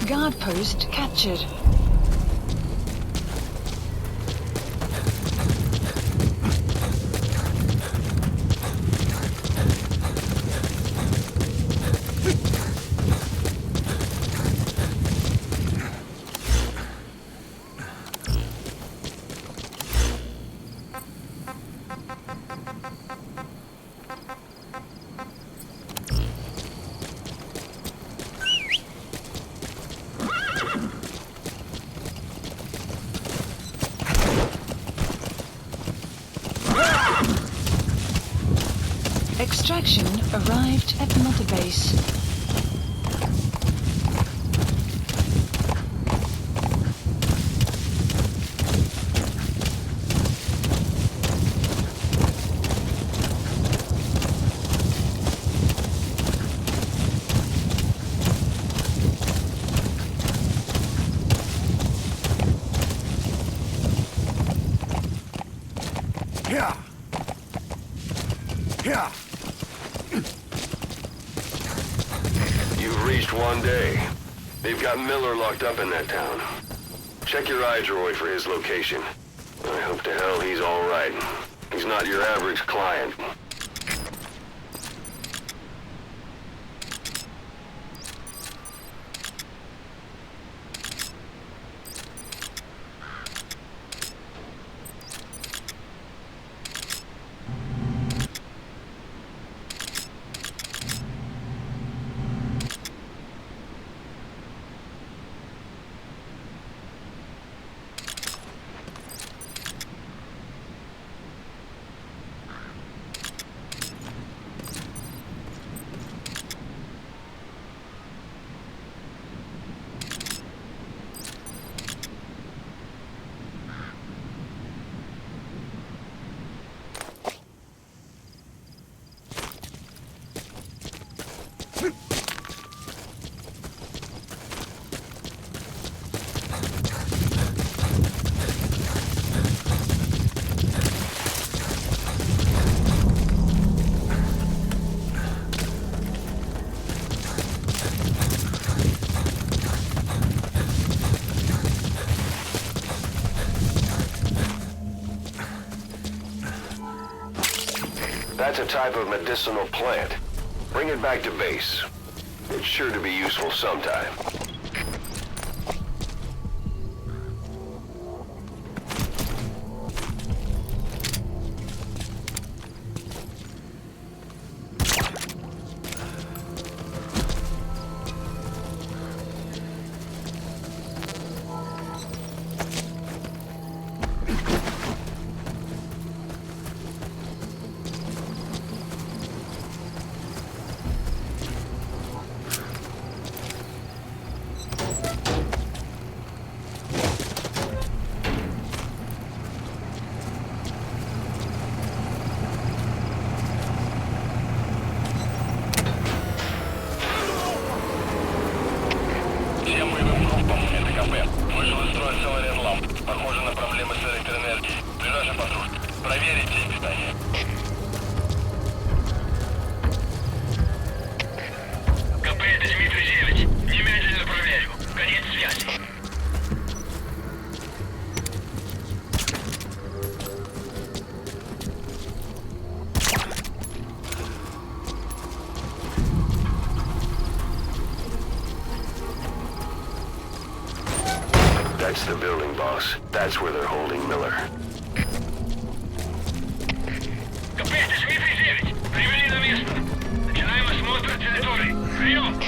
Guard post captured. Extraction arrived at Mother Base. Yeah. Yeah. You've reached one day. They've got Miller locked up in that town. Check your iDroid for his location. I hope to hell he's all right. He's not your average client. That's a type of medicinal plant. Bring it back to base. It's sure to be useful sometime. That's the building, boss. That's where they're holding Miller. Привели на место. Начинаем осмотр территории. Прием!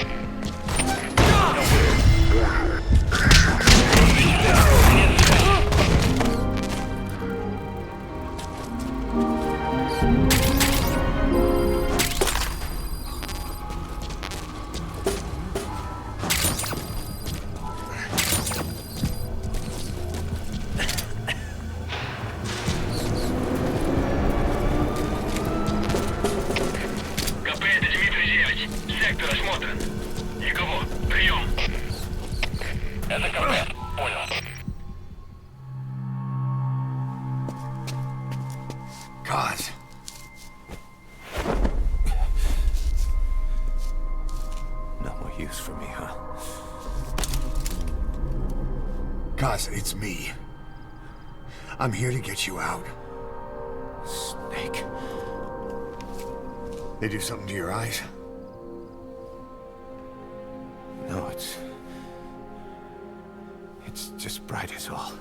Сектор осмотрен. Никого. Прием. Это КП. Понял. God. No more use for me, huh? Gaz, it's me. I'm here to get you out. Snake. They do something to your eyes? No, it's just bright as all.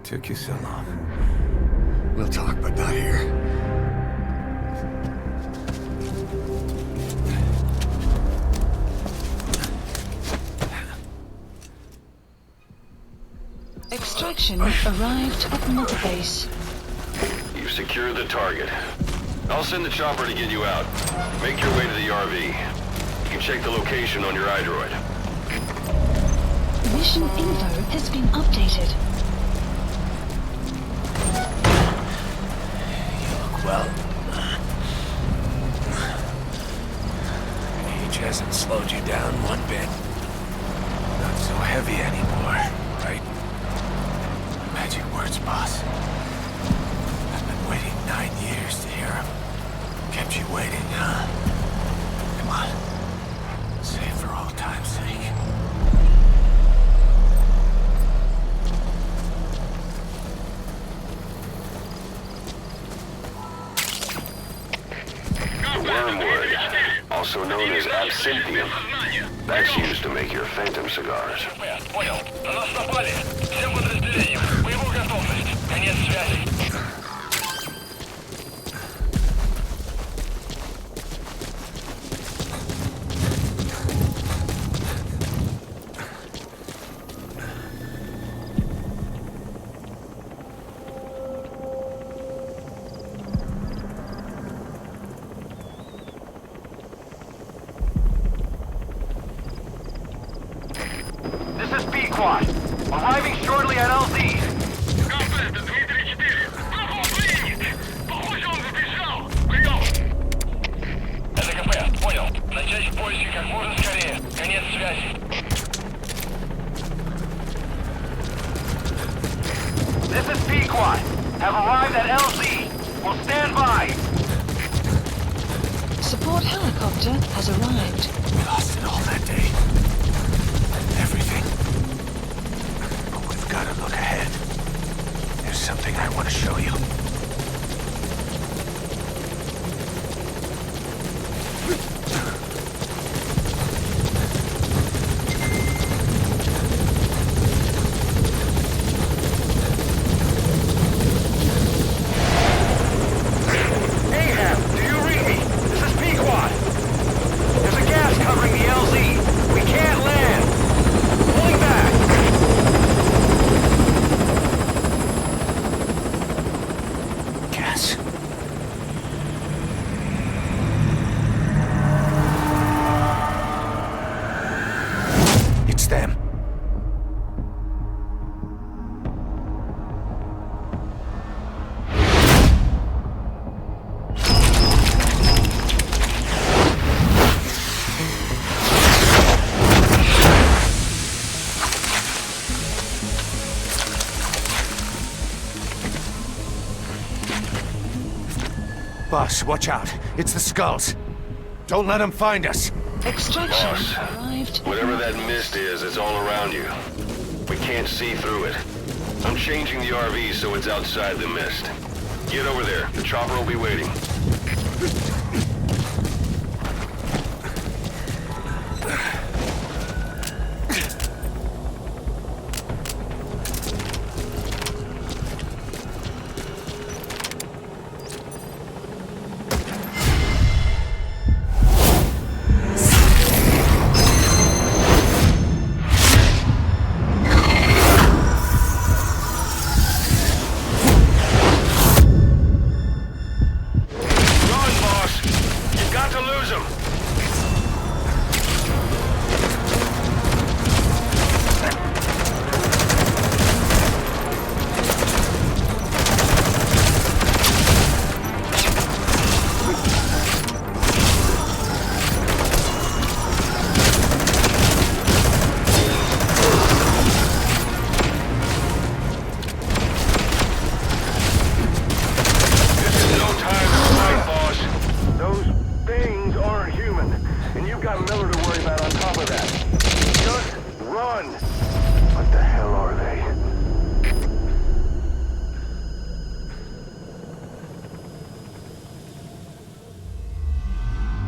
took you so long? We'll talk, but not here. Extraction arrived at Mother Base. You've secured the target. I'll send the chopper to get you out. Make your way to the RV. You can check the location on your iDroid. Mission info has been updated. You look well. Age hasn't slowed you down one bit. Not so heavy anymore, right? Magic words, boss. I've been waiting 9 years to hear them. Kept you waiting, huh? Come on. Say it for old time's sake. Wormwood, also known as absinthium. That's used to make your phantom cigars. Понял. На нас напали. Всем подразделениям. Боевую готовность. Конец связи. Arriving shortly at LZ. Комплект, Дмитрий 4. Ого, пленник! Похоже, он сбежал. Прием! Это КП, понял. Начать поиски как можно скорее. Конец связи. This is Pequod. Have arrived at LZ. Will stand by. Support helicopter has arrived. We lost it all that day. Everything. But we've got to look ahead. There's something I want to show you. Boss, watch out. It's the skulls. Don't let them find us. Extraction Boss, arrived. whatever that mist is, it's all around you. We can't see through it. I'm changing the RV so it's outside the mist. Get over there. The chopper will be waiting.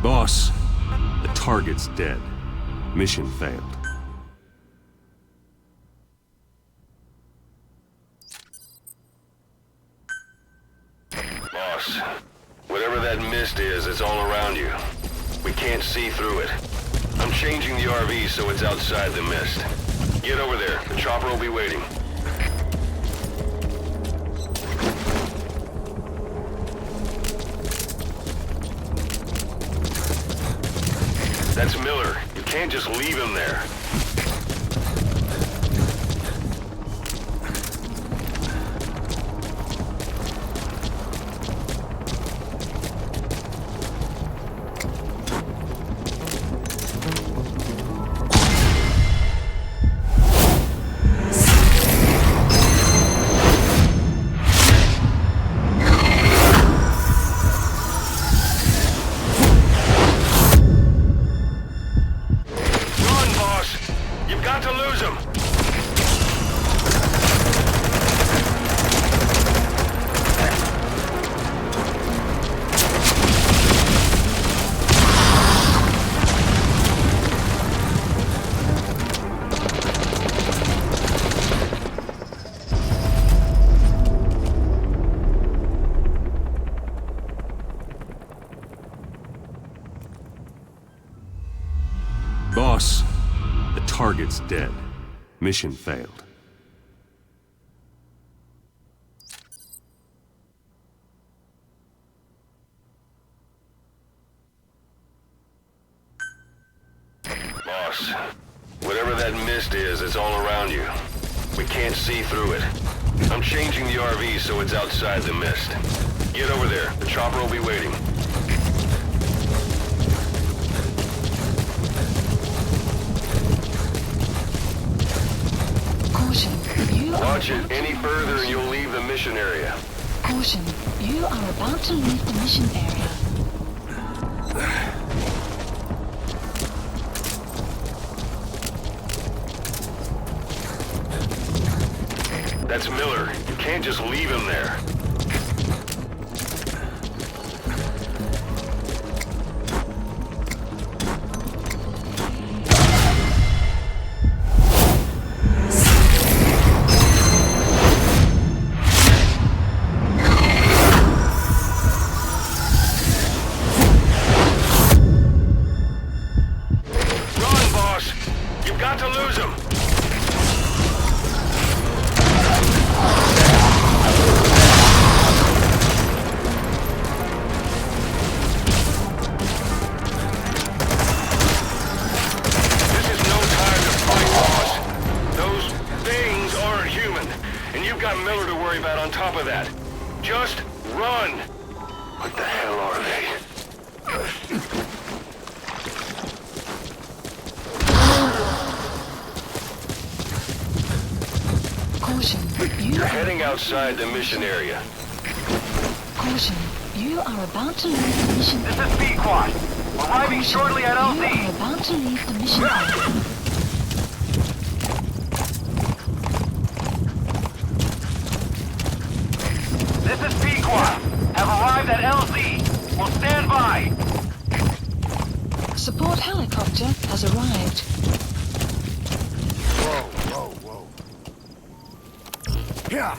Boss, the target's dead. Mission failed. Boss, whatever that mist is, it's all around you. We can't see through it. I'm changing the RV so it's outside the mist. Get over there. The chopper will be waiting. That's Miller. You can't just leave him there. Boss, the target's dead. Mission failed. Boss, whatever that mist is, it's all around you. We can't see through it. I'm changing the RV so it's outside the mist. Get over there. The chopper will be waiting. Watch it any further and you'll leave the mission area. Caution, you are about to leave the mission area. That's Miller. You can't just leave him there. Miller to worry about on top of that. Just run! What the hell are they? Caution, You're heading outside the mission area. Caution, you are about to leave the mission area. This is Pequod. Arriving shortly at LZ. You are about to leave the mission area. This is Pequod. Have arrived at LZ. Will stand by. Support helicopter has arrived. Whoa. Yeah.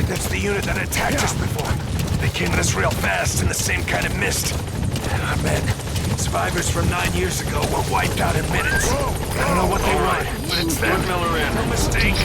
That's the unit that attacked us before. They came at us real fast in the same kind of mist. Ah, man, survivors from 9 years ago were wiped out in minutes. I don't know what they want, but it's them. Miller in. No mistake.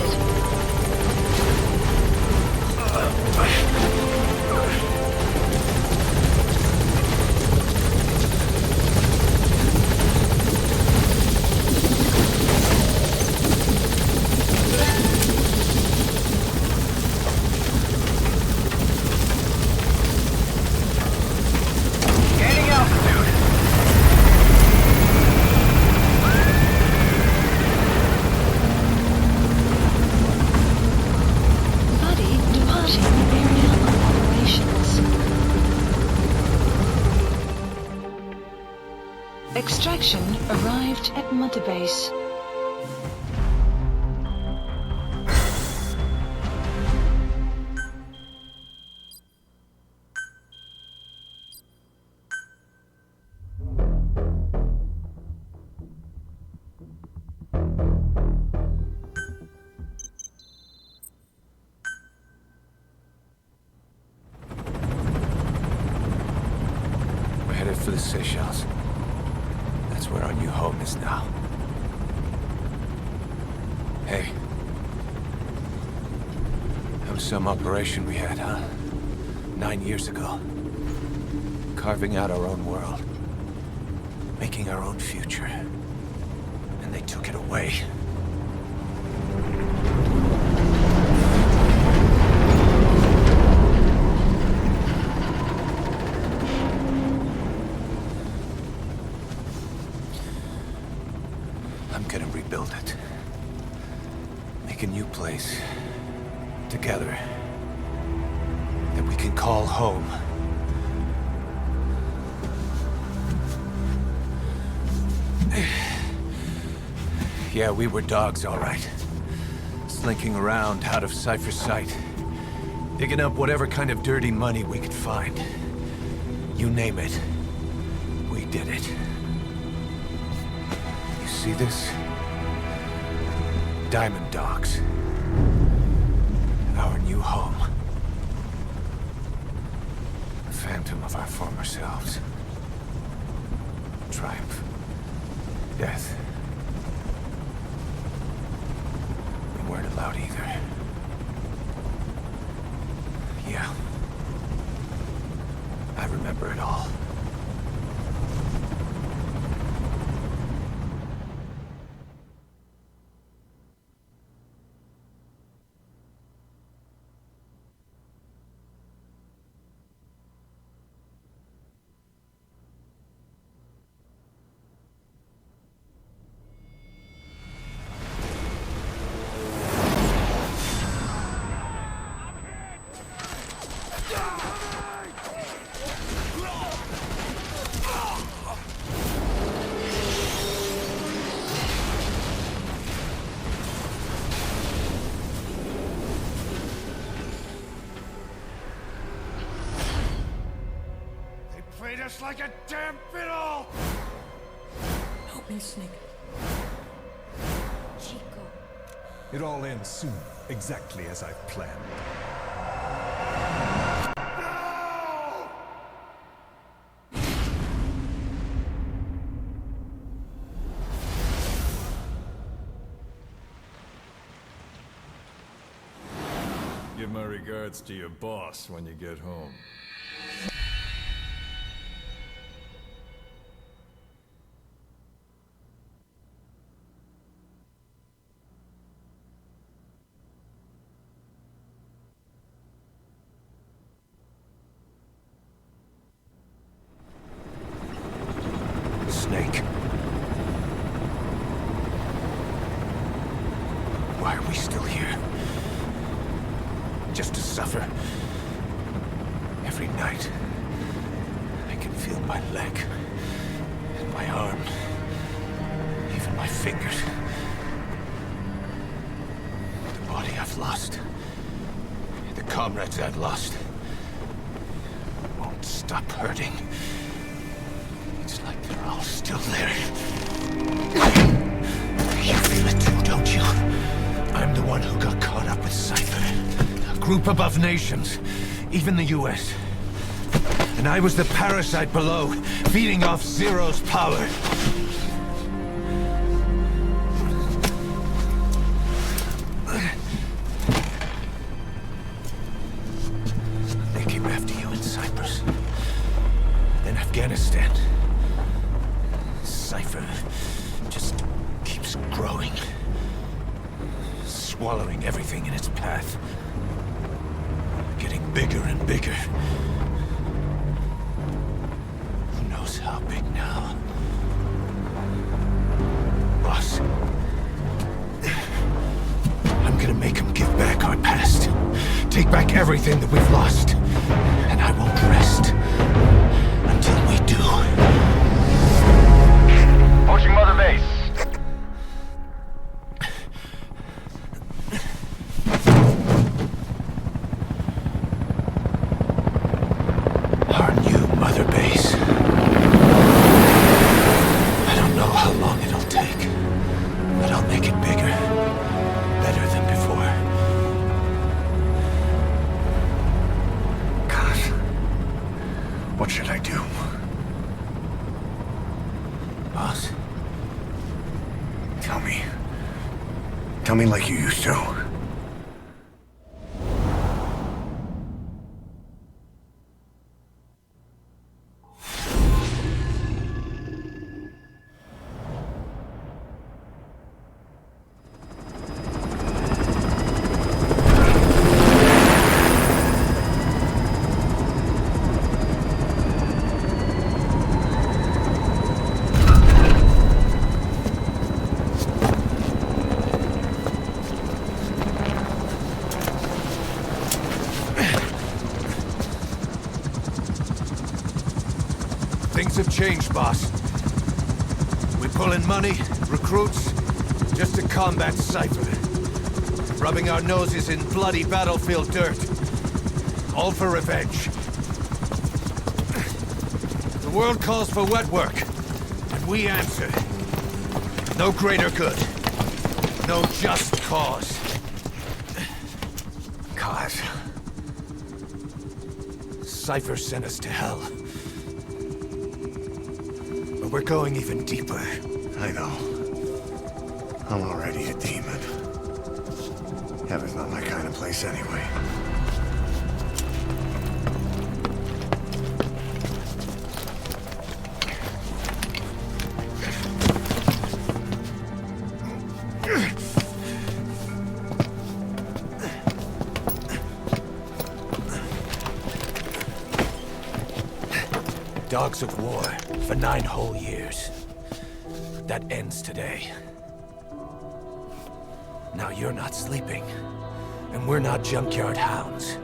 arrived at Mother Base. We're headed for the Seychelles. That's where our new home is now. Hey. That was some operation we had, huh? 9 years ago. Carving out our own world. Making our own future. And they took it away. I'm gonna rebuild it. Make a new place. Together. That we can call home. Yeah, we were dogs, all right. Slinking around out of Cypher's sight. Digging up whatever kind of dirty money we could find. You name it. We did it. You see this? Diamond Dogs. Our new home. A phantom of our former selves. Triumph. Death. We weren't allowed either. Yeah. I remember it all. Treat us like a damn fiddle! Help me, Snake. Chico. It all ends soon, exactly as I've planned. Give my regards to your boss when you get home. Snake. Why are we still here? Just to suffer. Every night, I can feel my leg, and my arm, even my fingers. The body I've lost, the comrades I've lost, won't stop hurting. It's like they're all still there. You feel it too, don't you? I'm the one who got caught up with Cypher. A group above nations, even the US. And I was the parasite below, feeding off Zero's power. They came after you in Cyprus. Then Afghanistan. Cypher just keeps growing. Swallowing everything in its path. Getting bigger and bigger. Who knows how big now? Boss. I'm gonna make him give back our past. Take back everything that we've lost. And I won't rest until we do. Approaching Mother Base. make, but I'll make it bigger. Better than before. Gosh. What should I do? Boss? Tell me. Tell me like you used to. Things have changed, boss. We pull in money, recruits, just to combat Cypher. Rubbing our noses in bloody battlefield dirt. All for revenge. The world calls for wet work, and we answer. No greater good. No just cause. Cause? Cypher sent us to hell. But we're going even deeper. I know. I'm already a demon. Heaven's not my kind of place anyway. Dogs of war for 9 whole years. That ends today. Now you're not sleeping, and we're not junkyard hounds.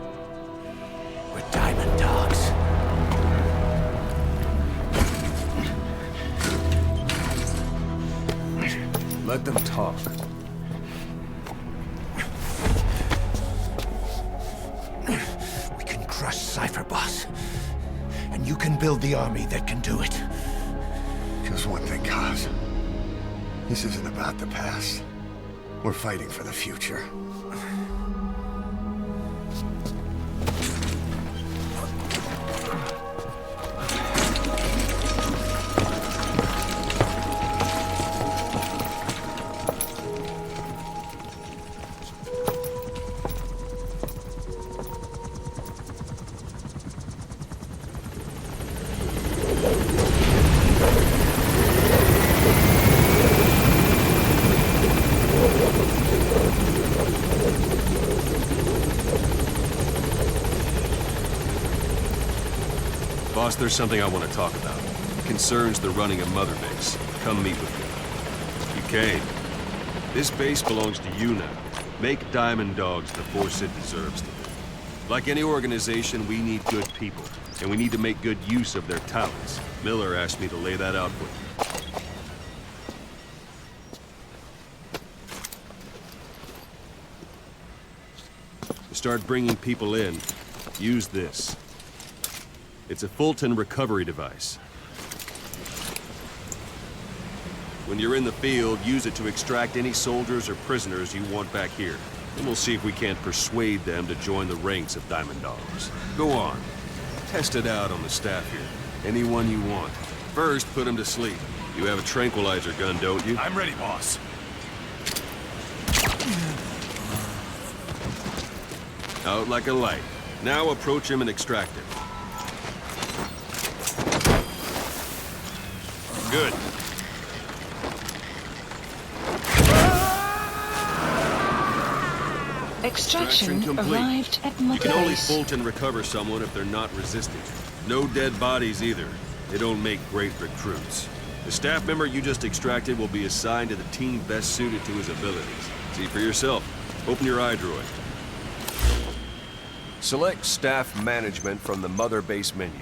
We're diamond dogs. Let them talk. We can crush Cypher, boss. And you can build the army that can do it. Just one thing, Kaz. This isn't about the past. We're fighting for the future. Boss, there's something I want to talk about. It concerns the running of Mother Base. Come meet with me. You came. This base belongs to you now. Make Diamond Dogs the force it deserves to be. Like any organization, we need good people, and we need to make good use of their talents. Miller asked me to lay that out for you. To start bringing people in, use this. It's a Fulton recovery device. When you're in the field, use it to extract any soldiers or prisoners you want back here. And we'll see if we can't persuade them to join the ranks of Diamond Dogs. Go on. Test it out on the staff here. Anyone you want. First, put them to sleep. You have a tranquilizer gun, don't you? I'm ready, boss. Out like a light. Now approach him and extract him. Good. Extraction complete. arrived at You Mother can only Base. Fulton recover someone if they're not resisting. No dead bodies either. They don't make great recruits. The staff member you just extracted will be assigned to the team best suited to his abilities. See for yourself. Open your iDroid. Select Staff Management from the Mother Base menu.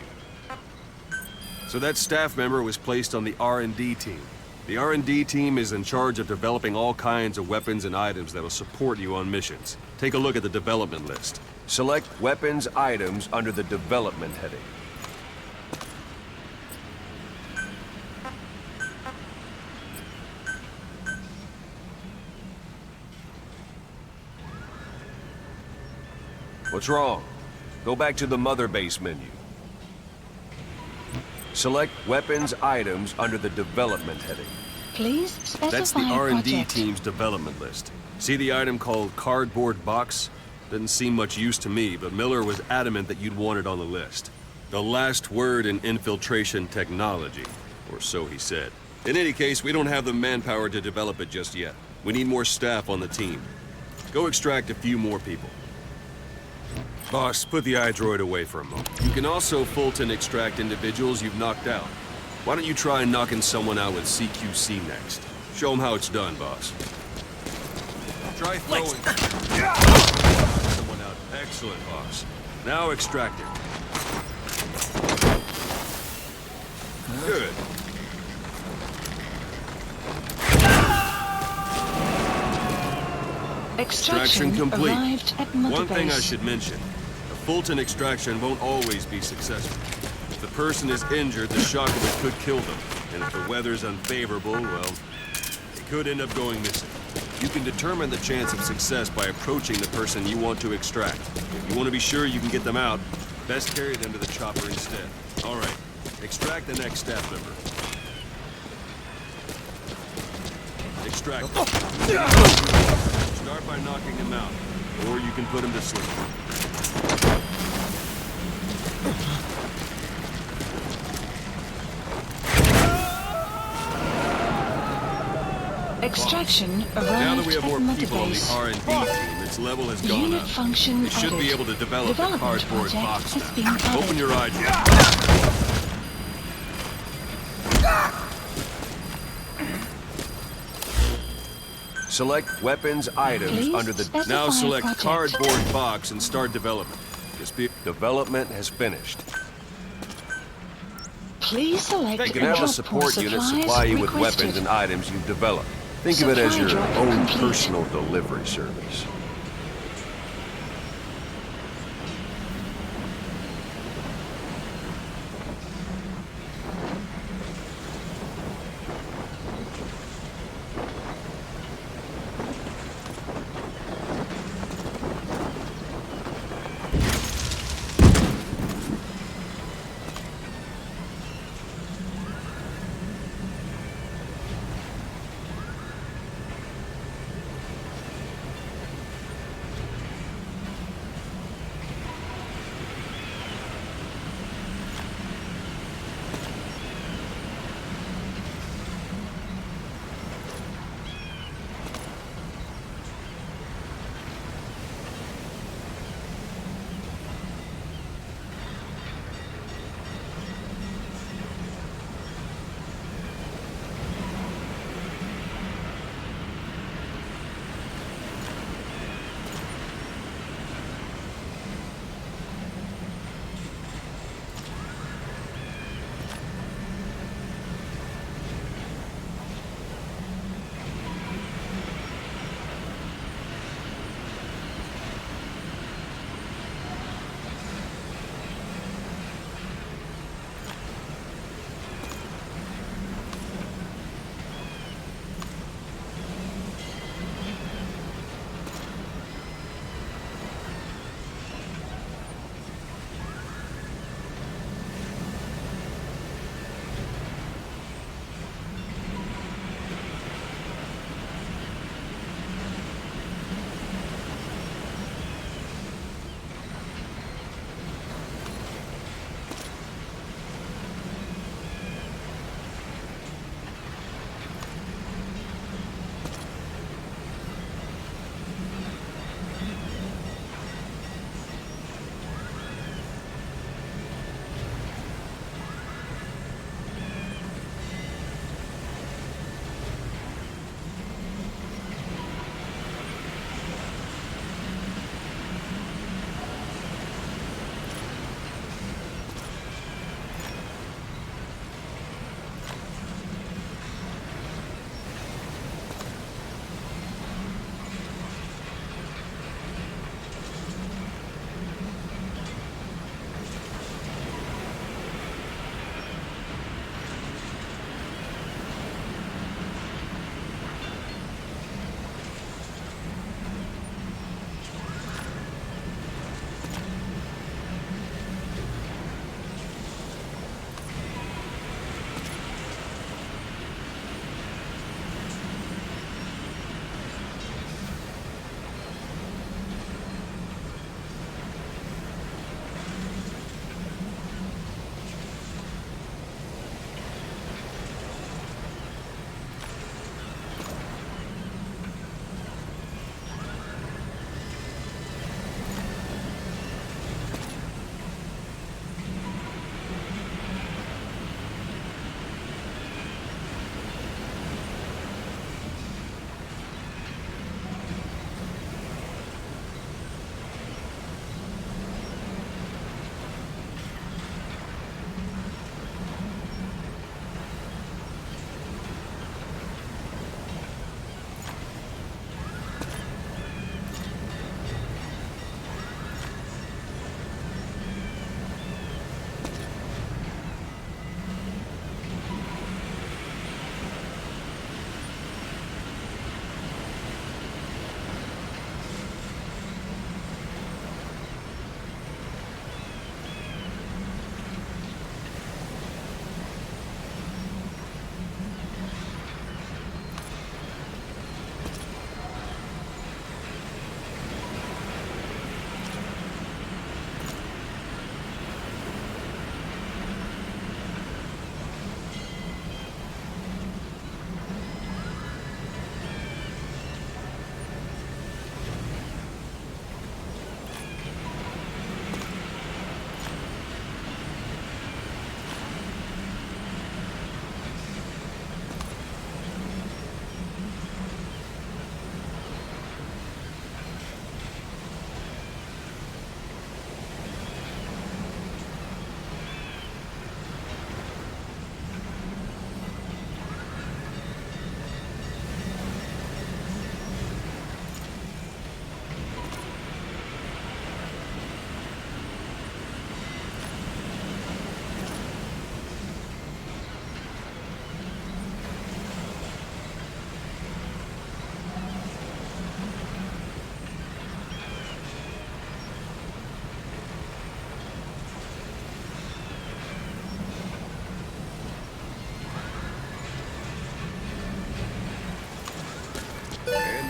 So that staff member was placed on the R&D team. The R&D team is in charge of developing all kinds of weapons and items that'll support you on missions. Take a look at the development list. Select Weapons Items under the Development heading. What's wrong? Go back to the Mother Base menu. Select Weapons Items under the Development heading. Please specify That's the R&D project. team's development list. See the item called Cardboard Box? Didn't seem much use to me, but Miller was adamant that you'd want it on the list. The last word in infiltration technology, or so he said. In any case, we don't have the manpower to develop it just yet. We need more staff on the team. Go extract a few more people. Boss, put the iDroid away for a moment. You can also Fulton extract individuals you've knocked out. Why don't you try knocking someone out with CQC next? Show them how it's done, boss. Try throwing someone out. Excellent, boss. Now extract it. Good. Extraction complete. Arrived at Mother One thing I Base. should mention. A Fulton extraction won't always be successful. If the person is injured, the shock of it could kill them. And if the weather's unfavorable, well, they could end up going missing. You can determine the chance of success by approaching the person you want to extract. If you want to be sure you can get them out, best carry them to the chopper instead. All right, extract the next staff member. Extract them. Start by knocking him out, or you can put him to sleep. Extraction Now arrived that we have at more Mother people on the Base. R&D team, its level has gone Unit up. function We should be added. able to develop the Development cardboard project box has been now. added. Open your eyes. Select Weapons Items Please under the... specify Now select project. Cardboard Box and start development. Development has finished. Please select You can have a support unit supply you with weapons and items you've developed. Think of it as your Supply drop own complete. personal delivery service.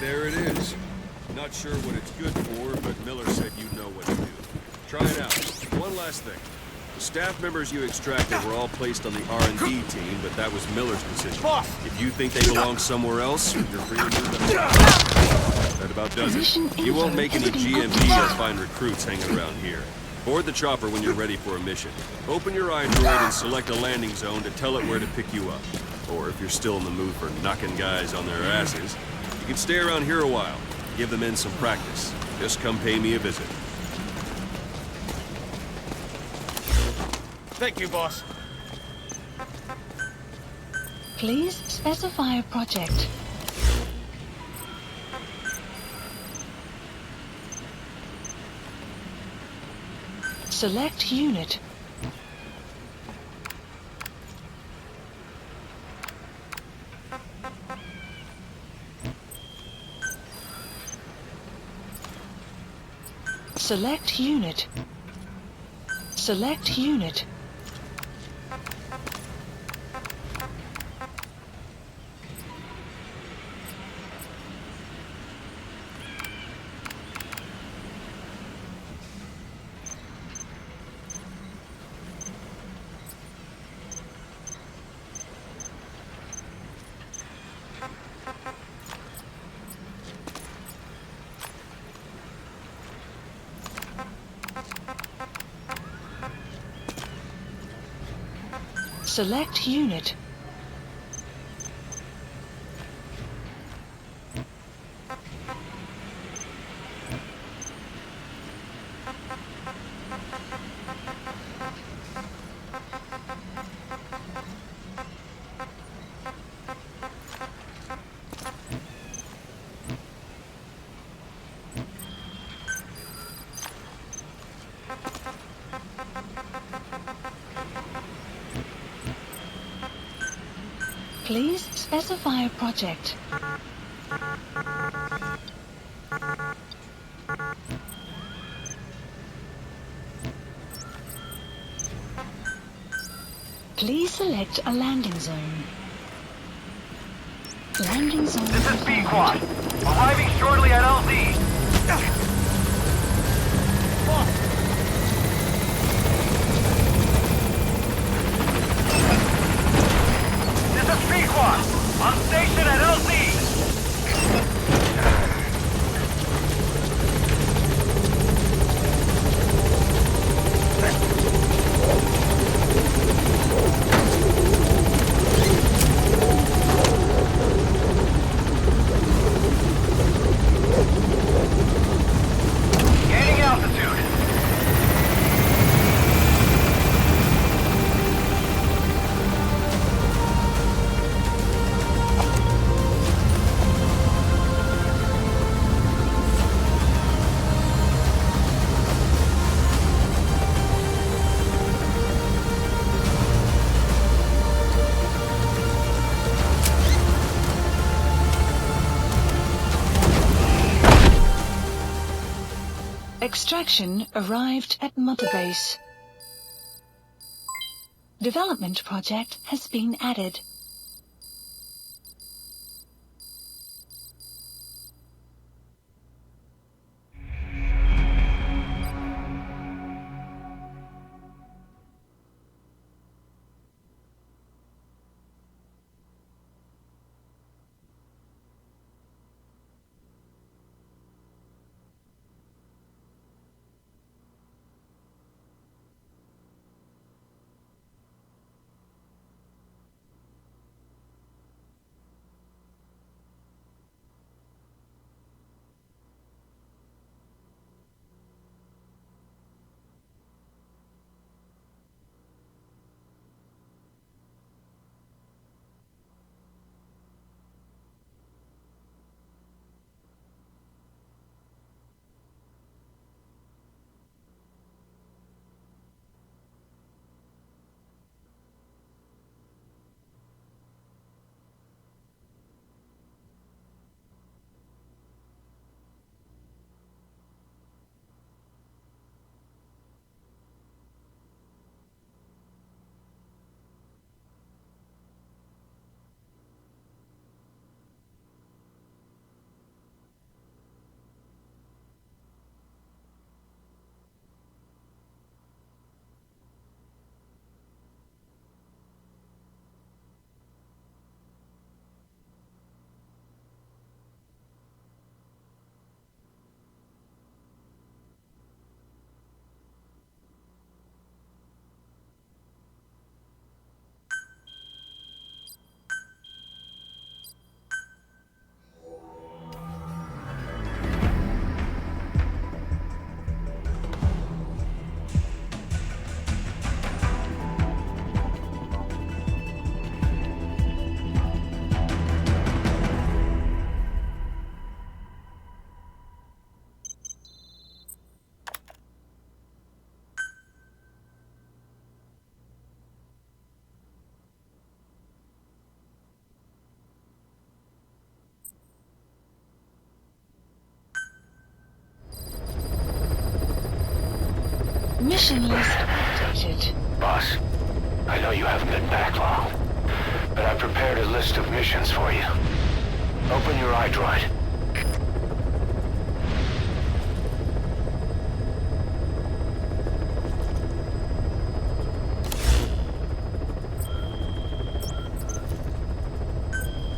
there it is. Not sure what it's good for, but Miller said you know what to do. Try it out. One last thing. The staff members you extracted were all placed on the R&D team, but that was Miller's decision. If you think they belong somewhere else, you're free to move them. That about does it. You won't make any GMP or fine recruits hanging around here. Board the chopper when you're ready for a mission. Open your iDroid and select a landing zone to tell it where to pick you up. Or if you're still in the mood for knocking guys on their asses, you can stay around here a while. Give the men some practice. Just come pay me a visit. Thank you, boss. Please specify a project. Select unit. Select unit. Select unit. Select unit. Please specify a project. Please select a landing zone. Landing zone. This is B-Quad. Arriving shortly at LZ. Squad, on station at LZ. Gaining altitude. Extraction arrived at Mother Base. Development project has been added. mission list updated. Boss, I know you haven't been back long, but I prepared a list of missions for you. Open your iDroid.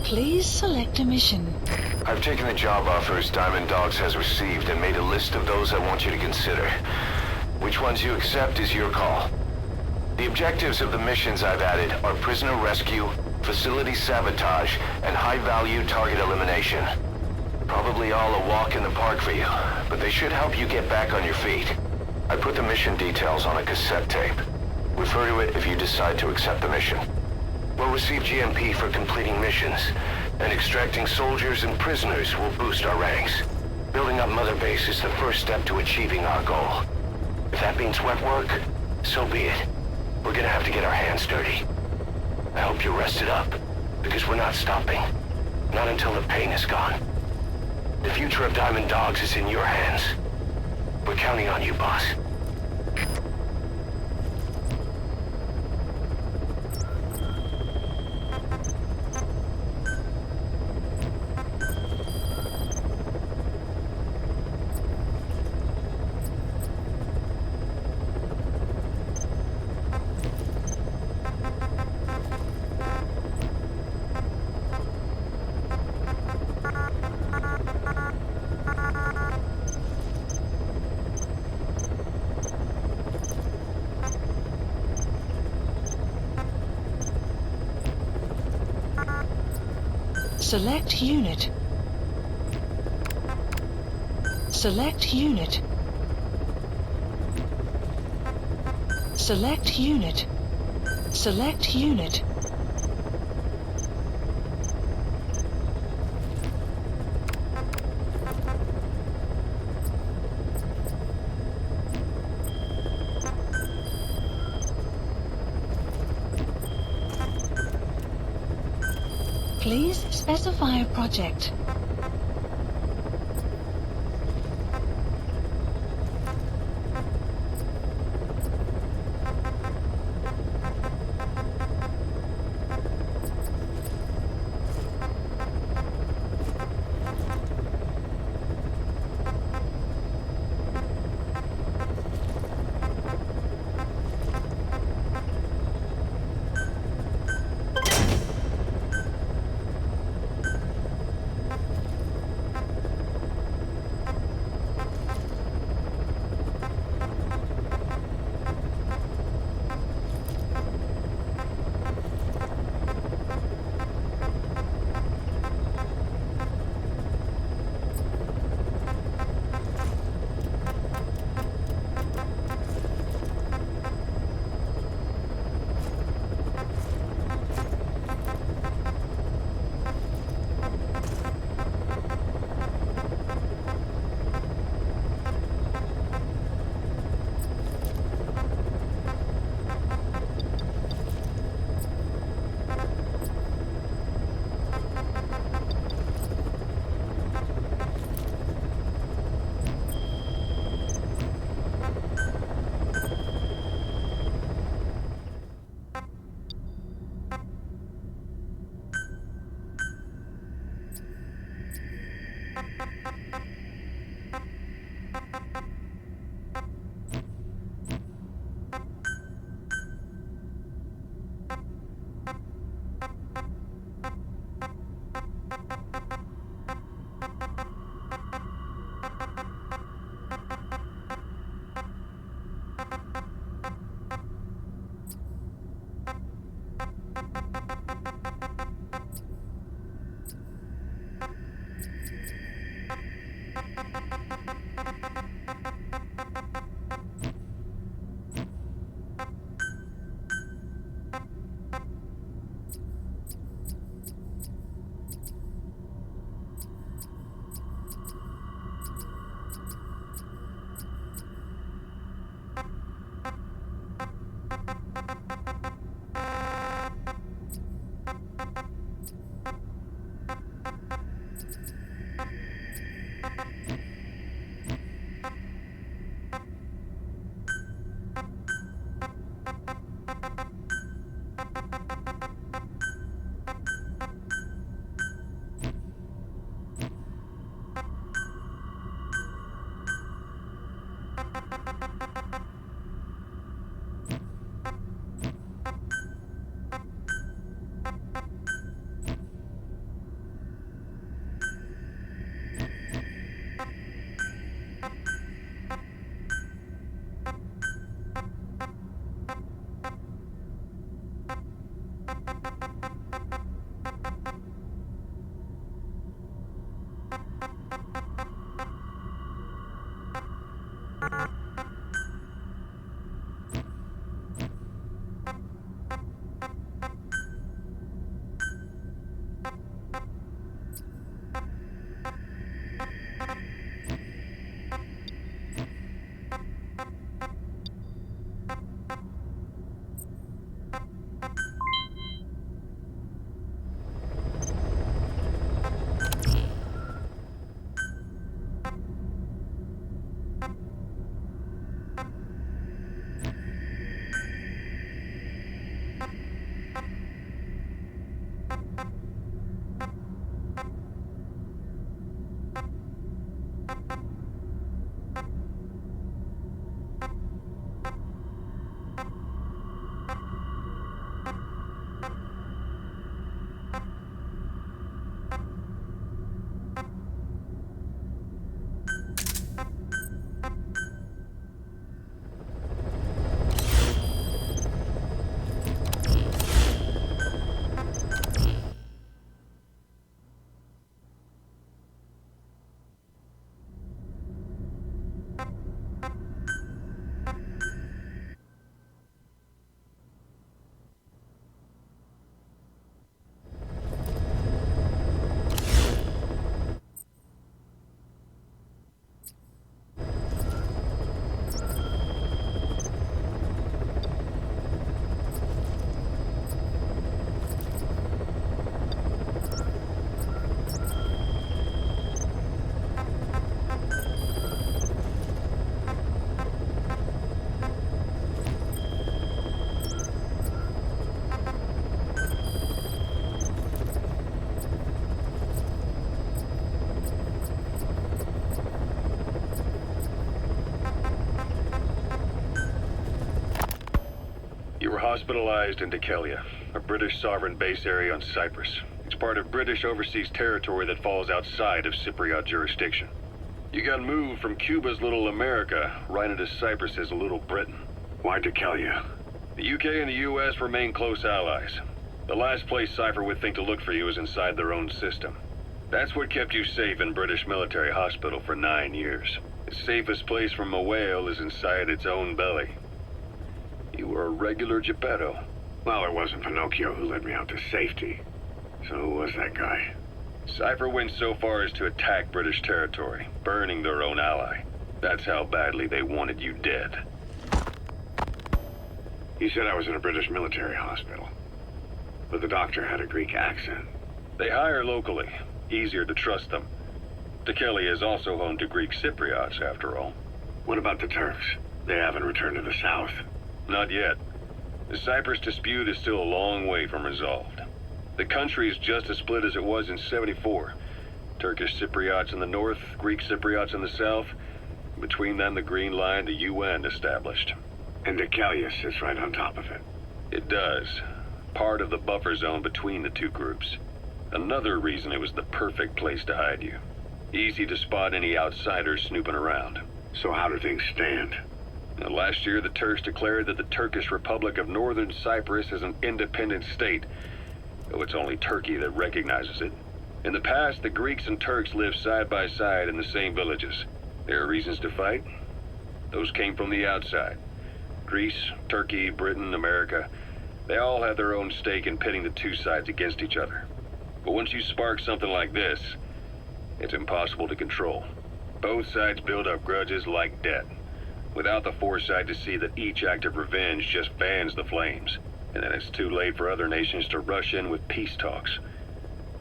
Please select a mission. I've taken the job offers Diamond Dogs has received and made a list of those I want you to consider. Which ones you accept is your call. The objectives of the missions I've added are prisoner rescue, facility sabotage, and high-value target elimination. Probably all a walk in the park for you, but they should help you get back on your feet. I put the mission details on a cassette tape. Refer to it if you decide to accept the mission. We'll receive GMP for completing missions, and extracting soldiers and prisoners will boost our ranks. Building up Mother Base is the first step to achieving our goal. If that means wet work, so be it. We're gonna have to get our hands dirty. I hope you're rested up, because we're not stopping. Not until the pain is gone. The future of Diamond Dogs is in your hands. We're counting on you, boss. Select unit. Select unit. Select unit. Select unit. Please specify a project. hospitalized in Dikelia, a British sovereign base area on Cyprus. It's part of British overseas territory that falls outside of Cypriot jurisdiction. You got moved from Cuba's Little America right into Cyprus's Little Britain. Why Dikelia? The UK and the US remain close allies. The last place Cypher would think to look for you is inside their own system. That's what kept you safe in British military hospital for 9 years. The safest place from a whale is inside its own belly. You were a regular Geppetto. Well, it wasn't Pinocchio who led me out to safety. So who was that guy? Cypher went so far as to attack British territory, burning their own ally. That's how badly they wanted you dead. He said I was in a British military hospital. But the doctor had a Greek accent. They hire locally. Easier to trust them. Dikelia is also home to Greek Cypriots, after all. What about the Turks? They haven't returned to the south. Not yet. The Cyprus dispute is still a long way from resolved. The country is just as split as it was in '74. Turkish Cypriots in the north, Greek Cypriots in the south. Between them, the Green Line, the UN established. And Dikelia sits right on top of it. It does. Part of the buffer zone between the two groups. Another reason it was the perfect place to hide you. Easy to spot any outsiders snooping around. So how do things stand? Now, last year, the Turks declared that the Turkish Republic of Northern Cyprus is an independent state, though it's only Turkey that recognizes it. In the past, the Greeks and Turks lived side by side in the same villages. There are reasons to fight. Those came from the outside. Greece, Turkey, Britain, America, they all have their own stake in pitting the two sides against each other. But once you spark something like this, it's impossible to control. Both sides build up grudges like debt, without the foresight to see that each act of revenge just fans the flames, and then it's too late for other nations to rush in with peace talks.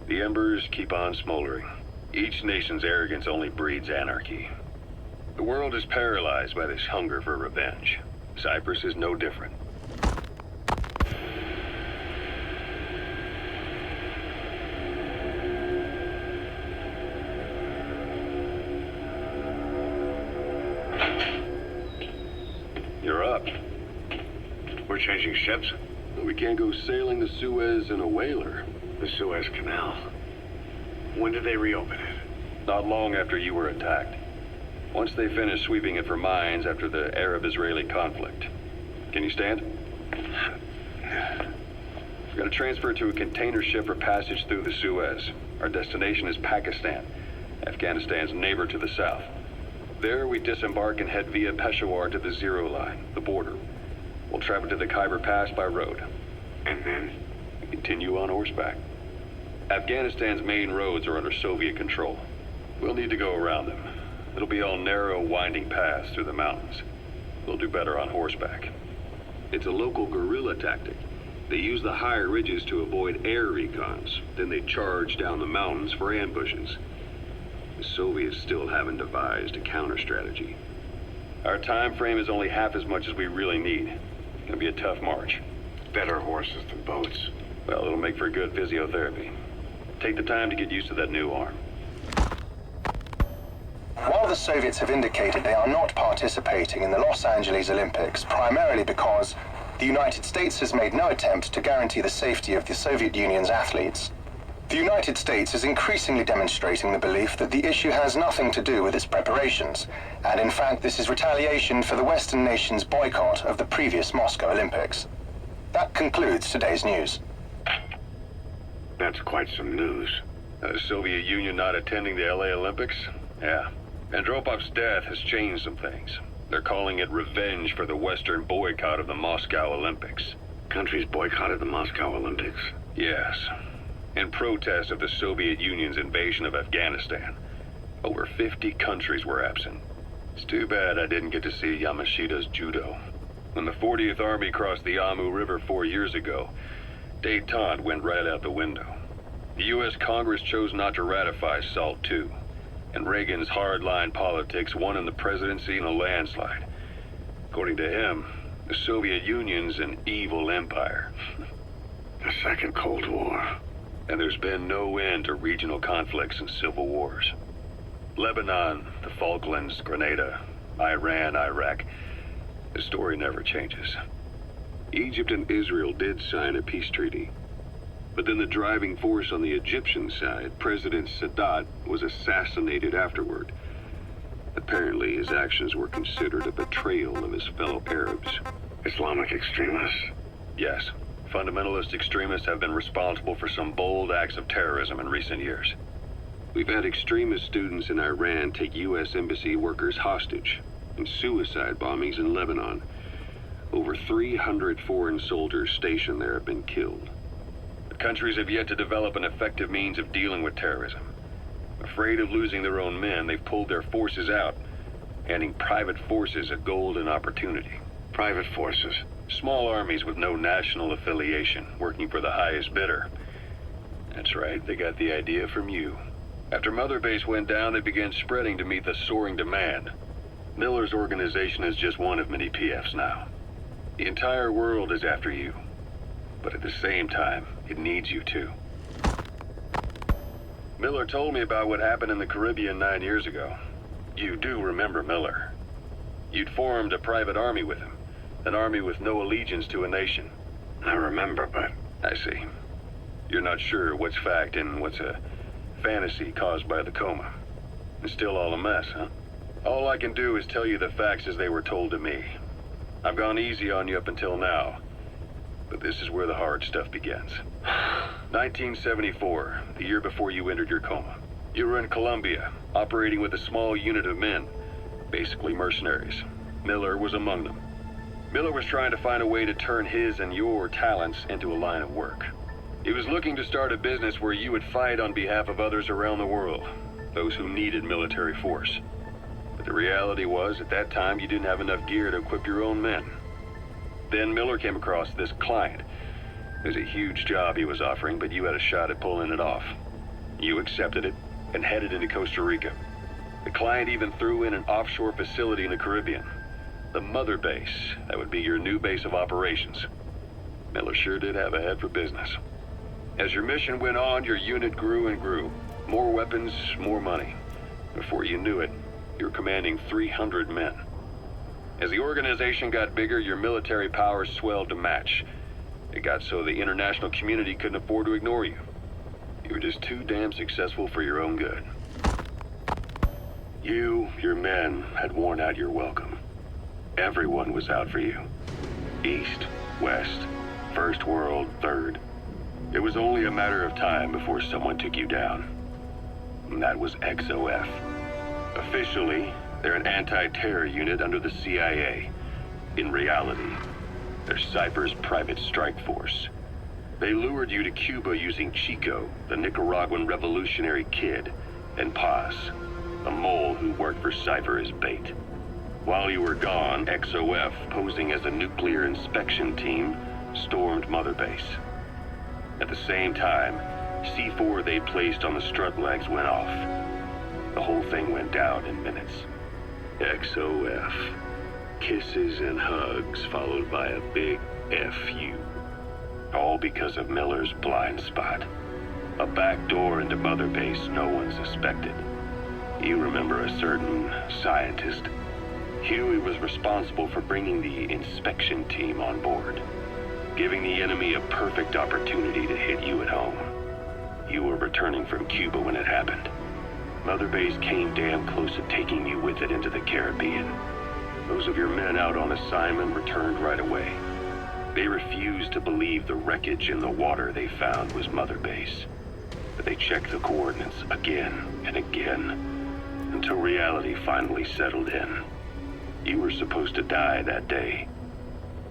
The embers keep on smoldering. Each nation's arrogance only breeds anarchy. The world is paralyzed by this hunger for revenge. Cyprus is no different. You're up. We're changing ships? We can't go sailing the Suez in a whaler. The Suez Canal. When did they reopen it? Not long after you were attacked. Once they finished sweeping it for mines after the Arab-Israeli conflict. Can you stand? We've got to transfer to a container ship for passage through the Suez. Our destination is Pakistan, Afghanistan's neighbor to the south. There, we disembark and head via Peshawar to the Zero Line, the border. We'll travel to the Khyber Pass by road. And then? We continue on horseback. Afghanistan's main roads are under Soviet control. We'll need to go around them. It'll be all narrow, winding paths through the mountains. We'll do better on horseback. It's a local guerrilla tactic. They use the higher ridges to avoid air recons. Then they charge down the mountains for ambushes. The Soviets still haven't devised a counter-strategy. Our time frame is only half as much as we really need. It's gonna be a tough march. Better horses than boats. Well, it'll make for good physiotherapy. Take the time to get used to that new arm. While the Soviets have indicated they are not participating in the Los Angeles Olympics, primarily because the United States has made no attempt to guarantee the safety of the Soviet Union's athletes, the United States is increasingly demonstrating the belief that the issue has nothing to do with its preparations, and in fact this is retaliation for the Western nations' boycott of the previous Moscow Olympics. That concludes today's news. That's quite some news. The Soviet Union not attending the LA Olympics? Yeah. Andropov's death has changed some things. They're calling it revenge for the Western boycott of the Moscow Olympics. Countries boycotted the Moscow Olympics? Yes. In protest of the Soviet Union's invasion of Afghanistan. Over 50 countries were absent. It's too bad I didn't get to see Yamashita's judo. When the 40th Army crossed the Amu River 4 years ago, détente went right out the window. The U.S. Congress chose not to ratify SALT II. And Reagan's hardline politics won him the presidency in a landslide. According to him, the Soviet Union's an evil empire. The Second Cold War. And there's been no end to regional conflicts and civil wars. Lebanon, the Falklands, Grenada, Iran, Iraq. The story never changes. Egypt and Israel did sign a peace treaty. But then the driving force on the Egyptian side, President Sadat, was assassinated afterward. Apparently, his actions were considered a betrayal of his fellow Arabs. Islamic extremists? Yes. Fundamentalist extremists have been responsible for some bold acts of terrorism in recent years. We've had extremist students in Iran take U.S. embassy workers hostage, and suicide bombings in Lebanon. Over 300 foreign soldiers stationed there have been killed. The countries have yet to develop an effective means of dealing with terrorism. Afraid of losing their own men, they've pulled their forces out, handing private forces a golden opportunity. Private forces? Small armies with no national affiliation, working for the highest bidder. That's right, they got the idea from you. After Mother Base went down, they began spreading to meet the soaring demand. Miller's organization is just one of many PFs now. The entire world is after you. But at the same time, it needs you too. Miller told me about what happened in the Caribbean 9 years ago. You do remember Miller. You'd formed a private army with him. An army with no allegiance to a nation. I remember, but... I see. You're not sure what's fact and what's a fantasy caused by the coma. It's still all a mess, huh? All I can do is tell you the facts as they were told to me. I've gone easy on you up until now, but this is where the hard stuff begins. 1974, the year before you entered your coma. You were in Colombia, operating with a small unit of men, basically mercenaries. Miller was among them. Miller was trying to find a way to turn his and your talents into a line of work. He was looking to start a business where you would fight on behalf of others around the world, those who needed military force. But the reality was, at that time, you didn't have enough gear to equip your own men. Then Miller came across this client. It was a huge job he was offering, but you had a shot at pulling it off. You accepted it and headed into Costa Rica. The client even threw in an offshore facility in the Caribbean. The Mother Base, that would be your new base of operations. Miller sure did have a head for business. As your mission went on, your unit grew and grew. More weapons, more money. Before you knew it, you were commanding 300 men. As the organization got bigger, your military powers swelled to match. It got so the international community couldn't afford to ignore you. You were just too damn successful for your own good. You, your men, had worn out your welcome. Everyone was out for you. East, West, First World, Third. It was only a matter of time before someone took you down. And that was XOF. Officially, they're an anti-terror unit under the CIA. In reality, they're Cypher's private strike force. They lured you to Cuba using Chico, the Nicaraguan revolutionary kid, and Paz, a mole who worked for Cypher as bait. While you were gone, XOF, posing as a nuclear inspection team, stormed Mother Base. At the same time, C4 they placed on the strut legs went off. The whole thing went down in minutes. XOF. Kisses and hugs followed by a big FU. All because of Miller's blind spot. A back door into Mother Base no one suspected. You remember a certain scientist. Huey was responsible for bringing the inspection team on board, giving the enemy a perfect opportunity to hit you at home. You were returning from Cuba when it happened. Mother Base came damn close to taking you with it into the Caribbean. Those of your men out on assignment returned right away. They refused to believe the wreckage in the water they found was Mother Base. But they checked the coordinates again and again, until reality finally settled in. You were supposed to die that day.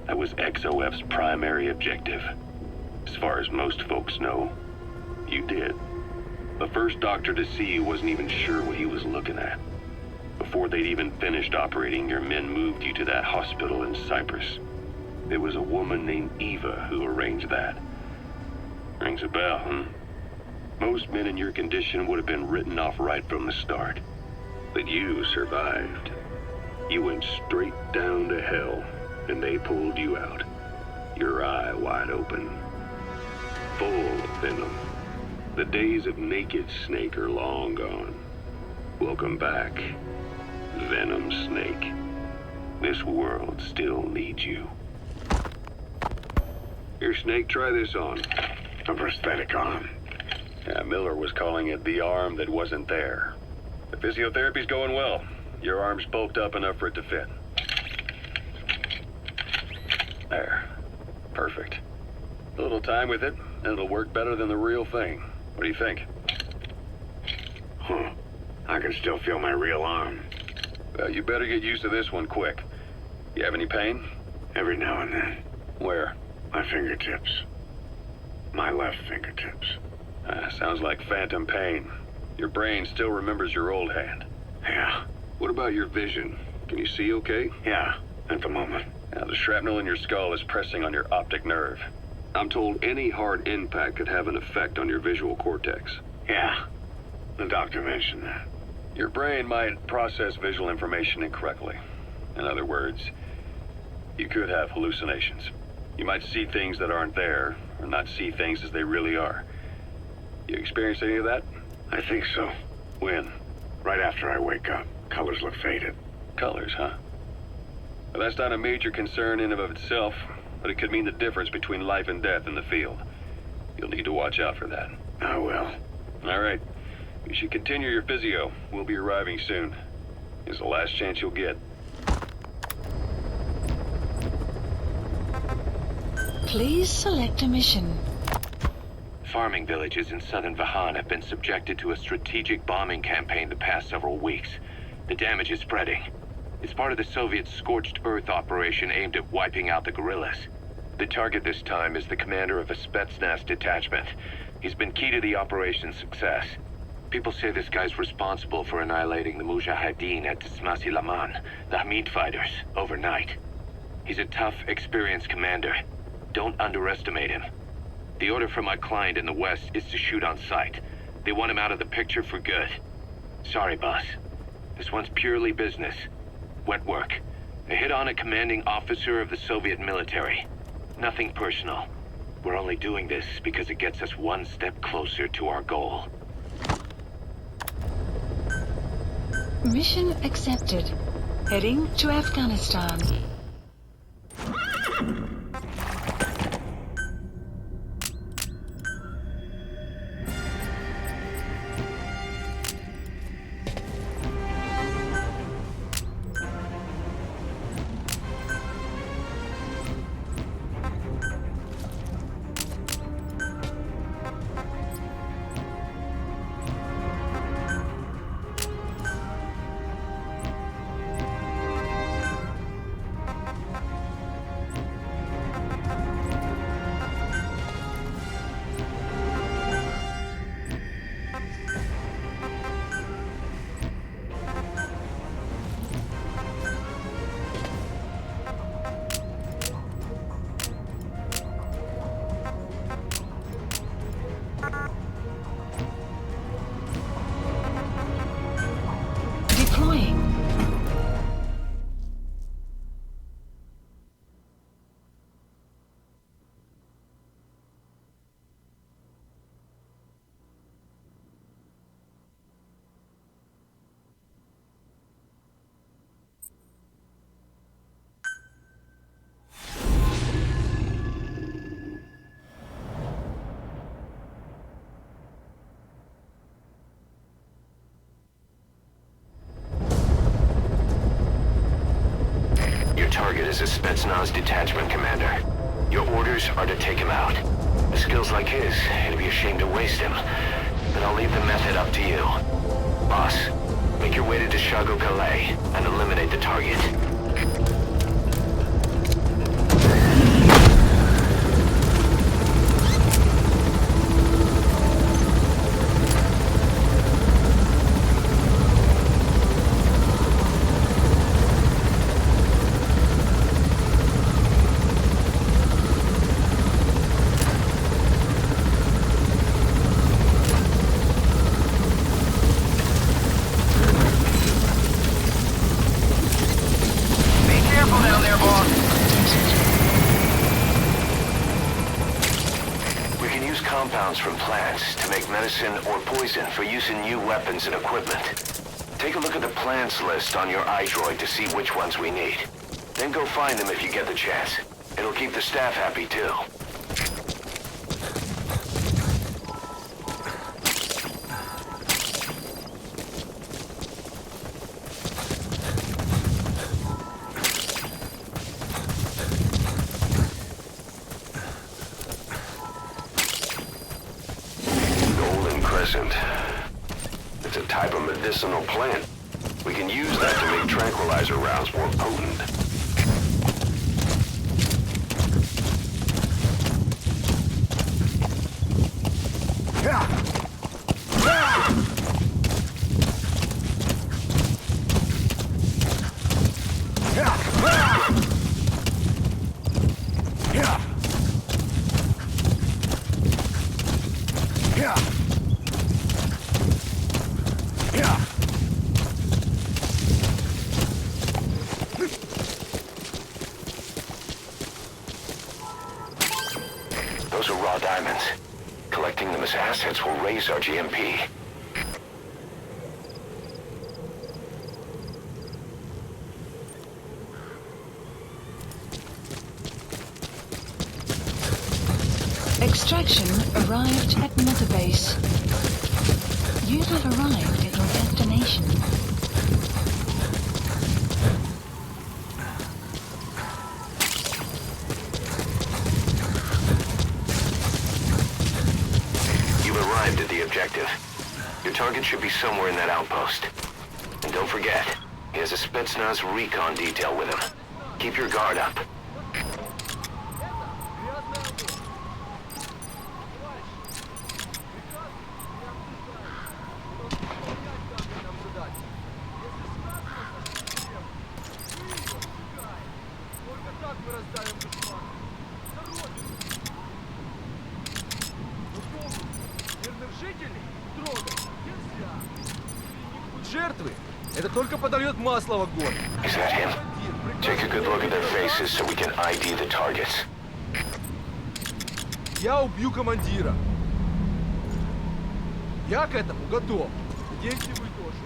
That was XOF's primary objective. As far as most folks know, you did. The first doctor to see you wasn't even sure what he was looking at. Before they'd even finished operating, your men moved you to that hospital in Cyprus. There was a woman named Eva who arranged that. Rings a bell, huh? Most men in your condition would have been written off right from the start. But you survived. You went straight down to hell, and they pulled you out. Your eye wide open. Full of venom. The days of Naked Snake are long gone. Welcome back, Venom Snake. This world still needs you. Here, Snake, try this on. A prosthetic arm. Yeah, Miller was calling it the arm that wasn't there. The physiotherapy's going well. Your arm's bulked up enough for it to fit. There. Perfect. A little time with it, and it'll work better than the real thing. What do you think? Huh. I can still feel my real arm. Well, you better get used to this one quick. You have any pain? Every now and then. Where? My fingertips. My left fingertips. Sounds like phantom pain. Your brain still remembers your old hand. Yeah. What about your vision? Can you see okay? Yeah, at the moment. Now, the shrapnel in your skull is pressing on your optic nerve. I'm told any hard impact could have an effect on your visual cortex. Yeah, the doctor mentioned that. Your brain might process visual information incorrectly. In other words, you could have hallucinations. You might see things that aren't there, or not see things as they really are. You experience any of that? I think so. When? Right after I wake up. Colors look faded. Colors, huh? Well, that's not a major concern in and of itself, but it could mean the difference between life and death in the field. You'll need to watch out for that. I will. All right. You should continue your physio. We'll be arriving soon. It's the last chance you'll get. Please select a mission. Farming villages in southern Vahan have been subjected to a strategic bombing campaign the past several weeks. The damage is spreading. It's part of the Soviet Scorched Earth operation aimed at wiping out the guerrillas. The target this time is the commander of a Spetsnaz detachment. He's been key to the operation's success. People say this guy's responsible for annihilating the Mujahideen at Tismasi Laman, the Hamid fighters, overnight. He's a tough, experienced commander. Don't underestimate him. The order from my client in the west is to shoot on sight. They want him out of the picture for good. Sorry, boss. This one's purely business. Wet work. A hit on a commanding officer of the Soviet military. Nothing personal. We're only doing this because it gets us one step closer to our goal. Mission accepted. Heading to Afghanistan. Target is a Spetsnaz detachment commander. Your orders are to take him out. With skills like his, it'd be a shame to waste him. But I'll leave the method up to you. Boss, make your way to Deshago Calais and eliminate the target. From plants to make medicine or poison for use in new weapons and equipment. Take a look at the plants list on your iDroid to see which ones we need. Then go find them if you get the chance. It'll keep the staff happy too. medicinal plant. We can use that to make tranquilizer rounds more potent. Those are raw diamonds. Collecting them as assets will raise our GMP. Extraction arrived at Metabase. You have arrived at your destination. You've arrived at the objective. Your target should be somewhere in that outpost. And don't forget, he has a Spetsnaz recon detail with him. Keep your guard up. Жертвы! Это только подольет масло в огонь. Is that him? Take a good look at their faces so we can ID the targets. Я убью командира. Я к этому готов. Надеюсь, и вы тоже.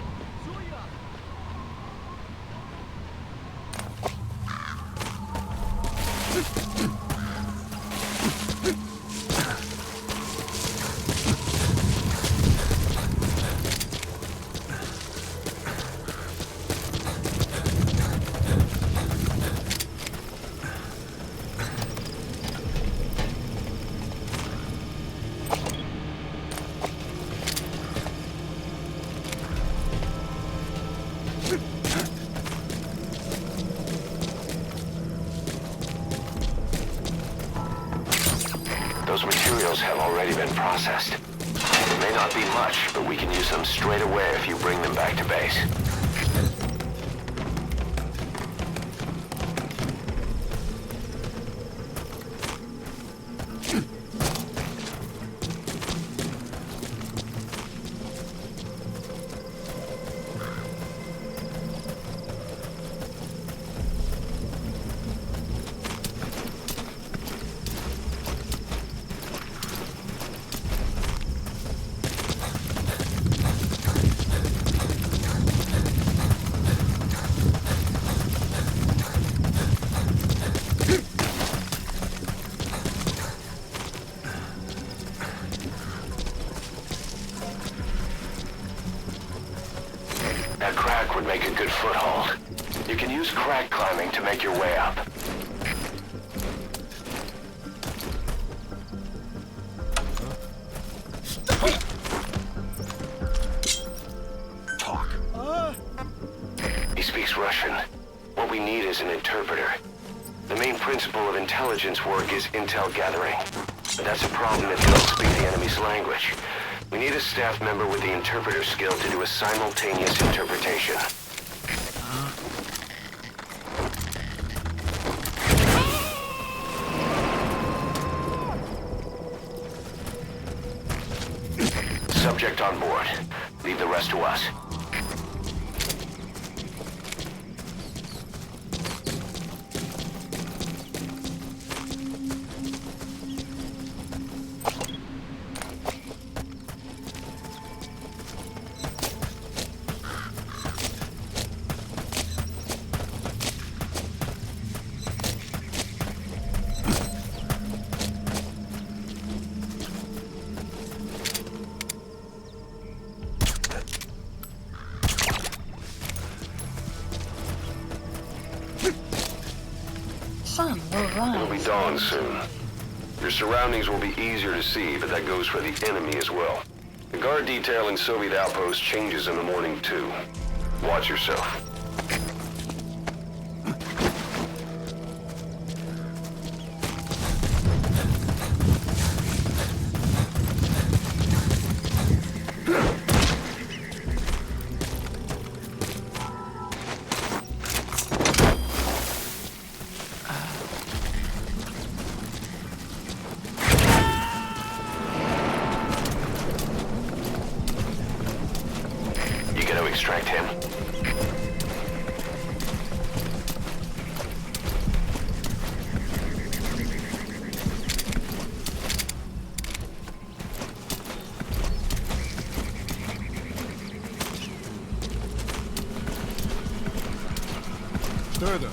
Все ясно. Those materials have already been processed. It may not be much, but we can use them straight away if you bring them back to base. That crack would make a good foothold. You can use crack climbing to make your way up. Talk. He speaks Russian. What we need is an interpreter. The main principle of intelligence work is intel gathering. But that's a problem if you don't speak the enemy's language. We need a staff member with the interpreter skill to do a simultaneous interpretation. Subject on board. Leave the rest to us. Sun will rise. It'll be dawn soon. Your surroundings will be easier to see, but that goes for the enemy as well. The guard detail in Soviet outpost changes in the morning, too. Watch yourself. Extract him. Further.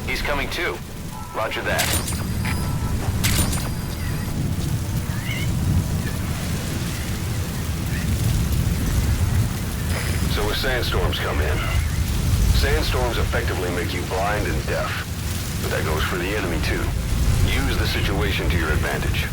He's coming too. Roger that. So when sandstorms come in, sandstorms effectively make you blind and deaf. But that goes for the enemy too. Use the situation to your advantage.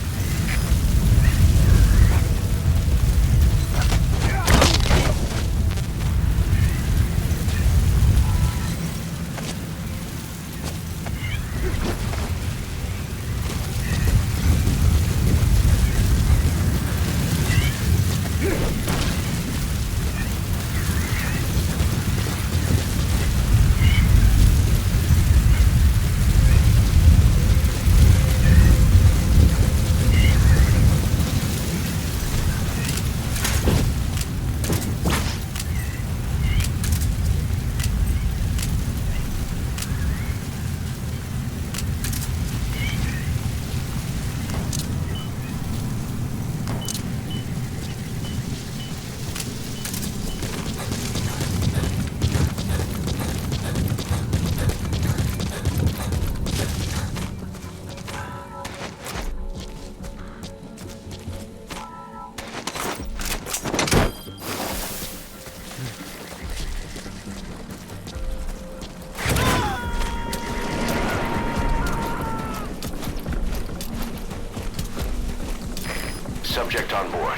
Subject on board.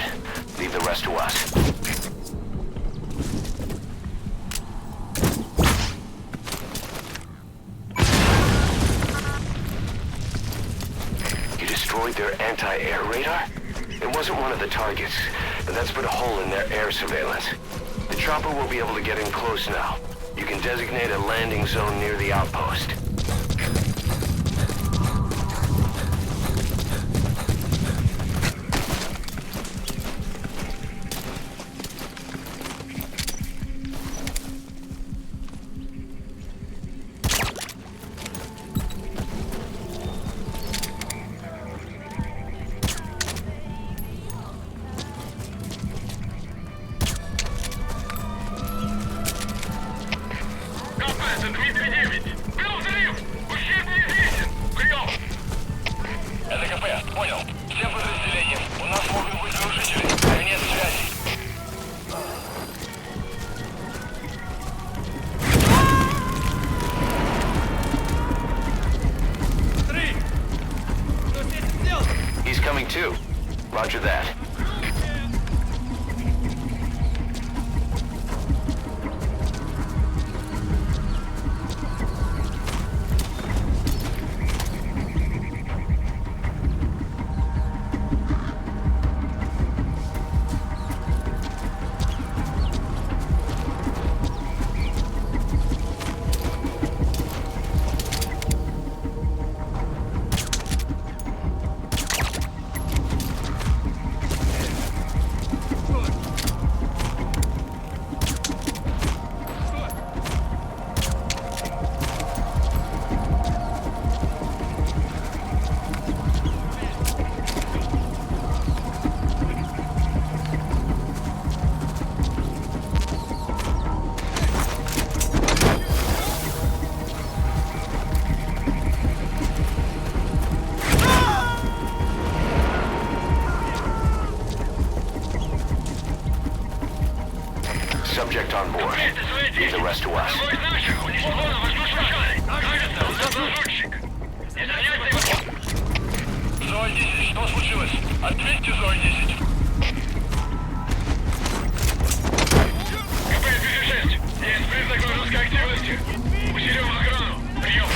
Leave the rest to us. You destroyed their anti-air radar? It wasn't one of the targets, but that's put a hole in their air surveillance. The chopper will be able to get in close now. You can designate a landing zone near the outpost. He's coming too. Roger that. subject on board. Leave the rest to us. Зоя 10, что случилось? Ответьте, Зоя 10. КП-206. Есть признак вражеской активности. Усилим охрану. Прием.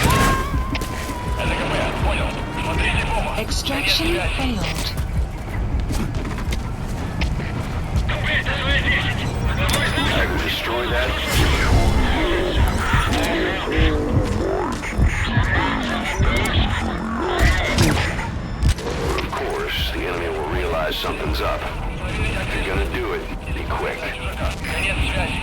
Это КП, понял. Смотрите в оба. Extraction failed. КП, это Зоя 10. I can destroy that. Of course, the enemy will realize something's up. If you're gonna do it, be quick. Конец связи.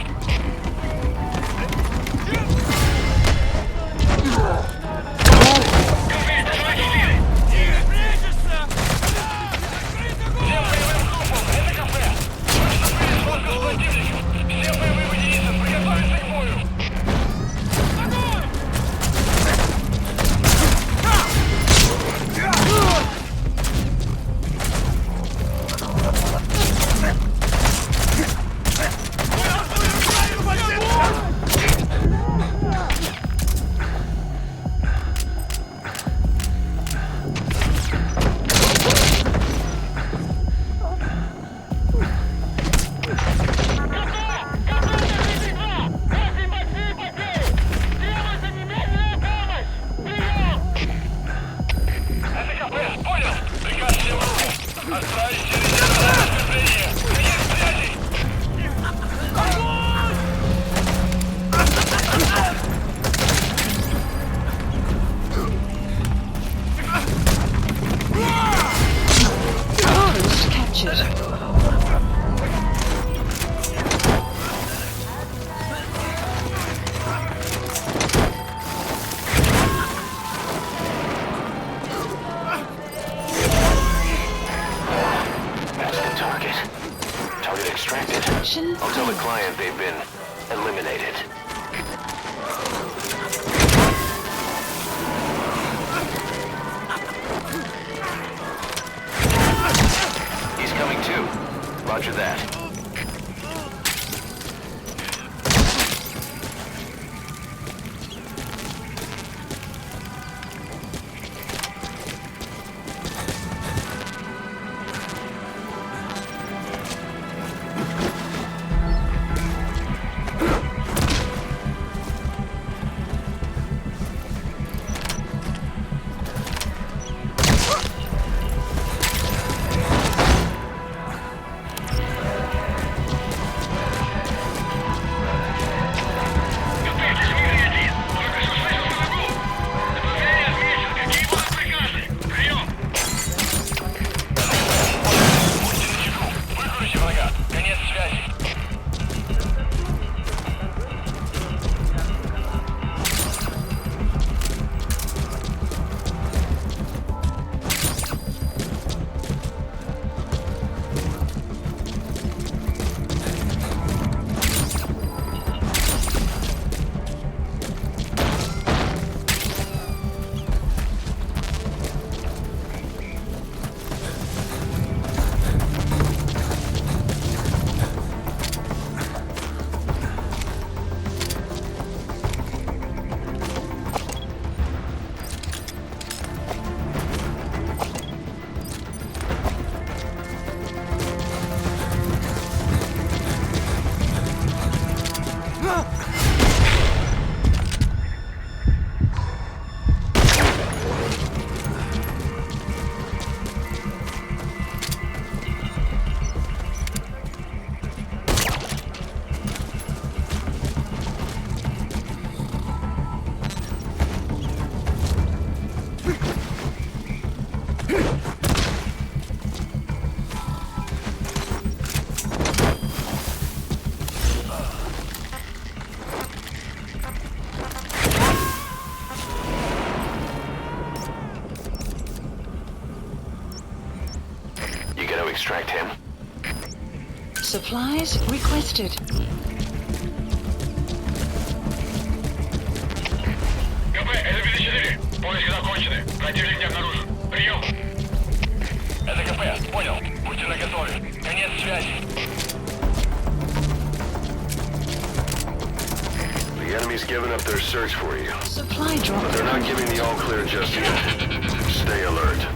I'll tell the client they've been eliminated. He's coming too. Roger that. Extract him. Supplies requested. КП, это 54. Поиски закончены. Противник не обнаружен. Прием. Это КП. Понял. Будьте наготове. Конец связи. The enemy's given up their search for you. Supply drop. But they're not giving the all clear just yet. Stay alert.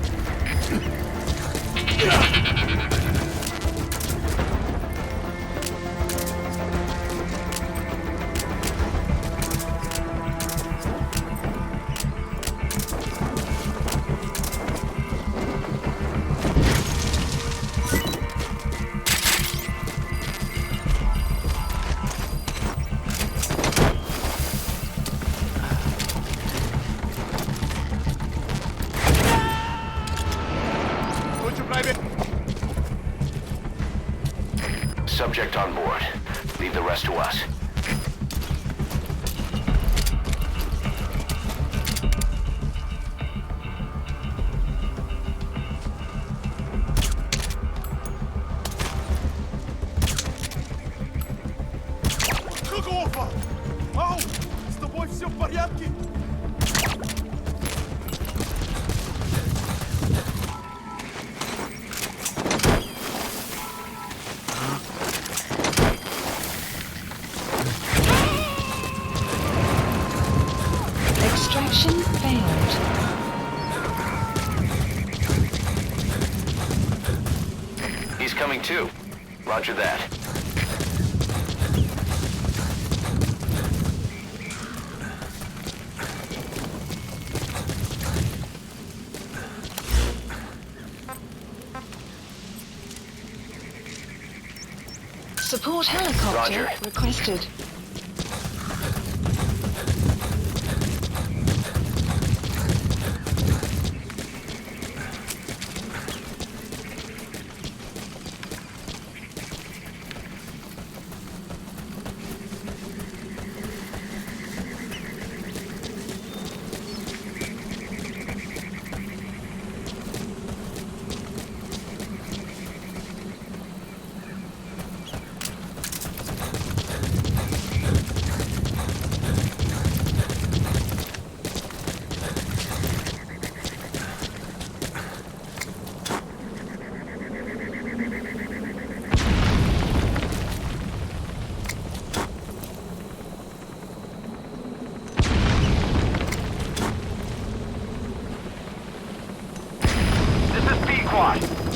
Subject on board. Leave the rest to us. Какого? Ау! С тобой все в порядке? Extraction failed. He's coming too. Roger that. Support helicopter Roger. requested.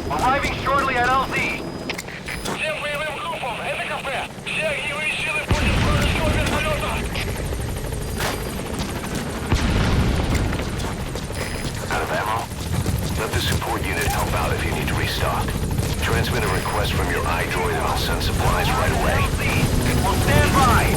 Arriving shortly at LZ. Всем боевым группам, это кафе. Все огневые силы против вражеского вертолета. Out of ammo? Let the support unit help out if you need to restock. Transmit a request from your iDroid and I'll send supplies right away. LZ, we'll stand by.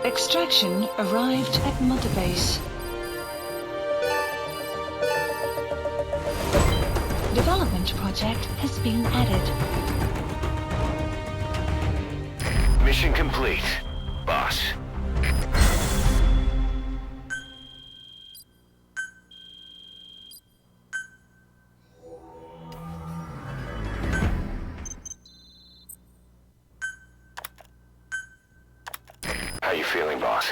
Extraction arrived at Mother Base. Development project has been added. Mission complete, boss. How you feeling, boss?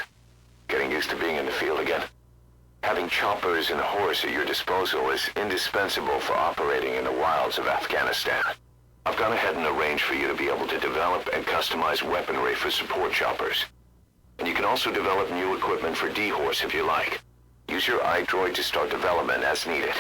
Getting used to being in the field again? Having choppers and a horse at your disposal is indispensable for operating in the wilds of Afghanistan. I've gone ahead and arranged for you to be able to develop and customize weaponry for support choppers. And you can also develop new equipment for D-Horse if you like. Use your iDroid to start development as needed.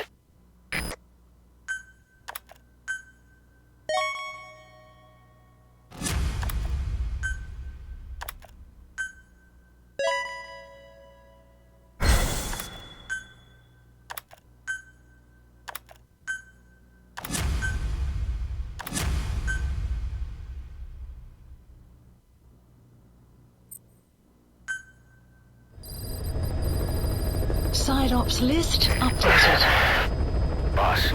Side ops list updated. Boss,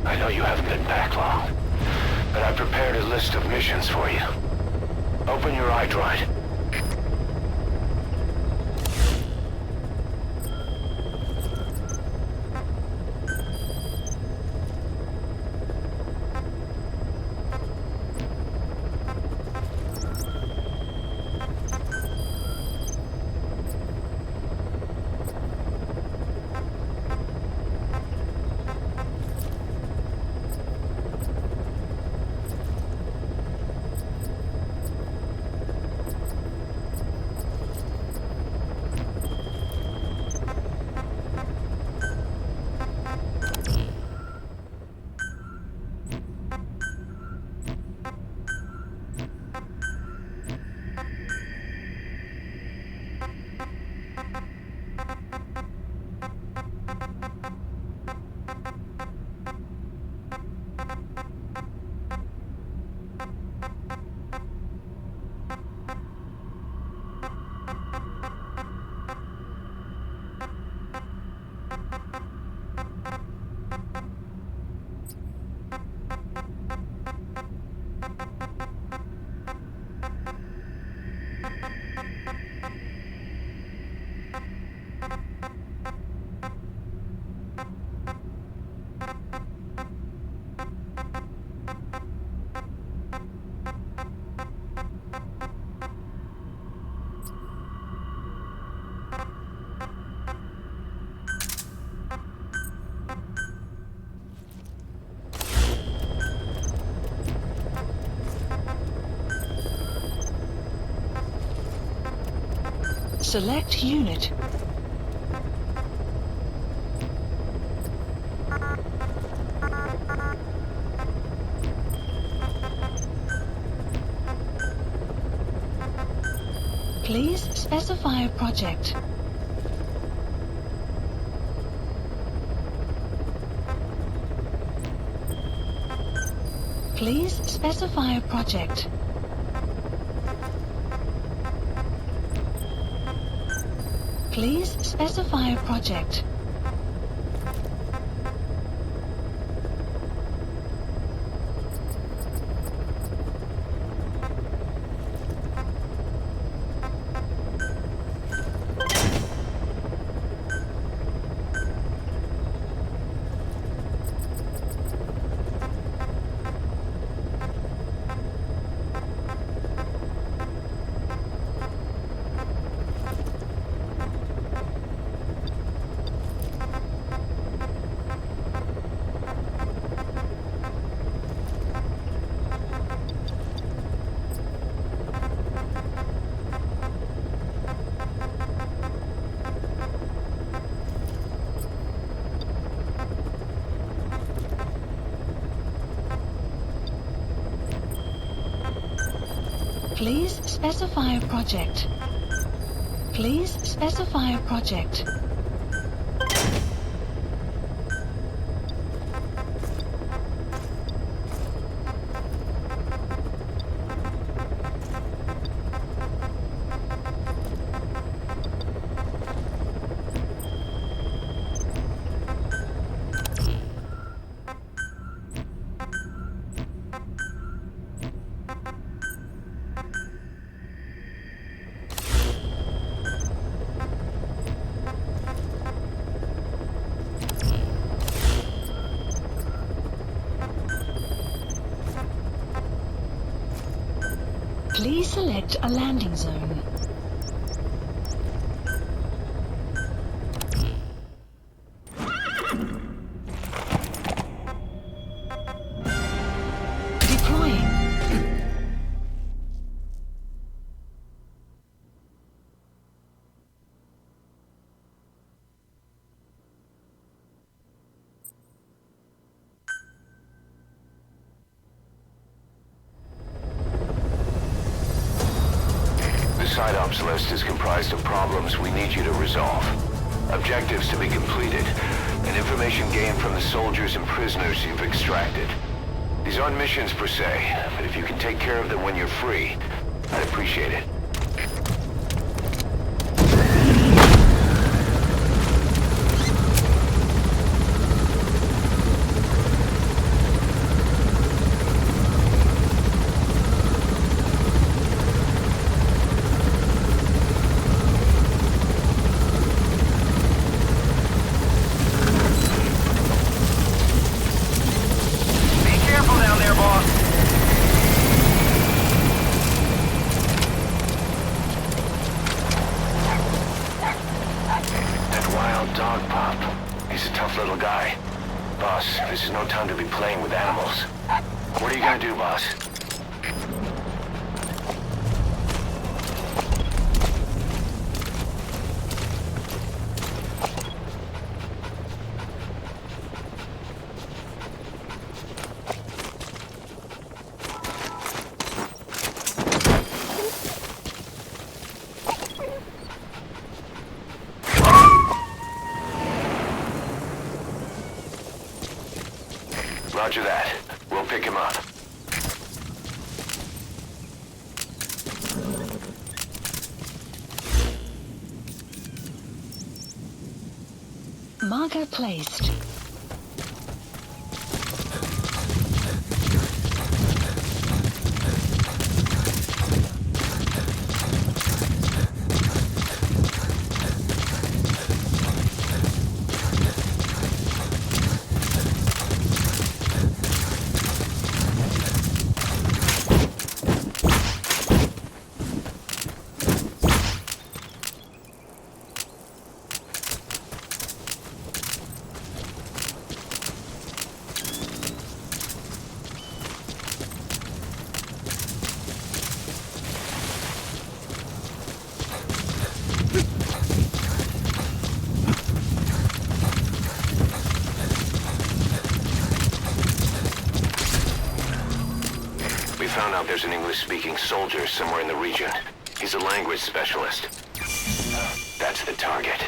I know you haven't been back long, but I prepared a list of missions for you. Open your iDroid. Select unit. Please specify a project. Please specify a project. Please specify a project. Please specify a project. Please specify a project. Please select a landing zone. Deploying. Side ops list is comprised of problems we need you to resolve. Objectives to be completed, and information gained from the soldiers and prisoners you've extracted. These aren't missions per se, but if you can take care of them when you're free, I'd appreciate it. This is no time to be playing with animals. What are you gonna do, boss? Roger that. We'll pick him up. Marker placed. found out there's an English-speaking soldier somewhere in the region. He's a language specialist. That's the target.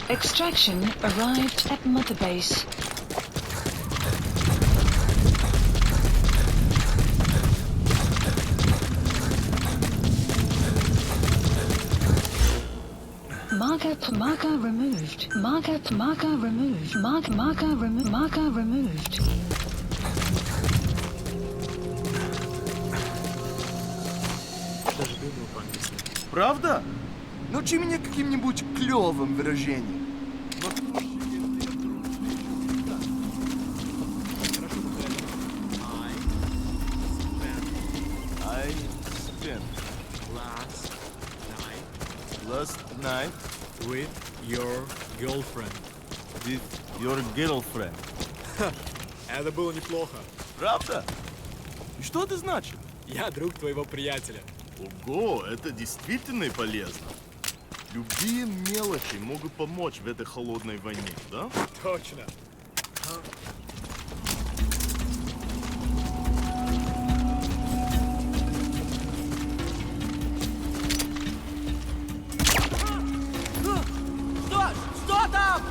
Extraction arrived at Mother Base. Marker removed. Marker removed. Marker removed. Правда? Научи меня каким-нибудь клёвым выражением. I spent last night with your girlfriend. With your girlfriend. Это было неплохо. Правда? И что это значит? Я друг твоего приятеля. Ого, это действительно полезно. Любые мелочи могут помочь в этой холодной войне, да? Точно. Что там?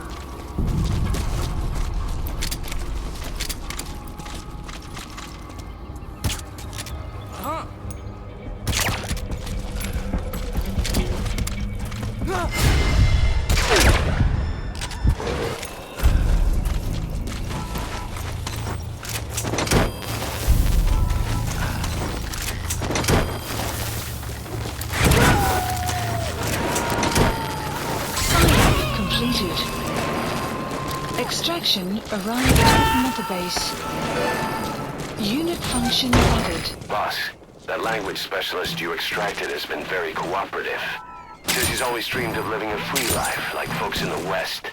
Extraction arrived at Mother Base. Unit function added. Boss, that language specialist you extracted has been very cooperative. Says he's always dreamed of living a free life, like folks in the West.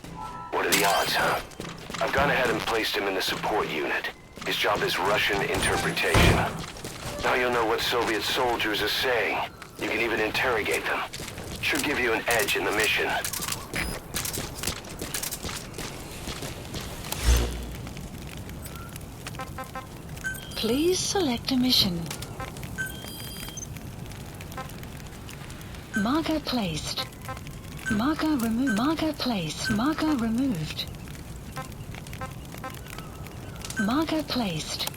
What are the odds, huh? I've gone ahead and placed him in the support unit. His job is Russian interpretation. Now you'll know what Soviet soldiers are saying. You can even interrogate them. Should give you an edge in the mission. Please select a mission. Marker placed. Marker removed. Marker placed. Marker removed. Marker placed.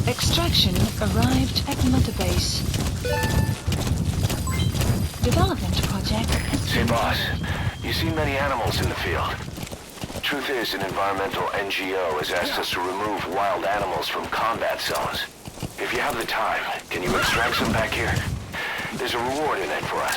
Extraction arrived at Mother Base. Development project. Say, boss, you see many animals in the field. Truth is, an environmental NGO has asked us to remove wild animals from combat zones. If you have the time, can you extract some back here? There's a reward in it for us.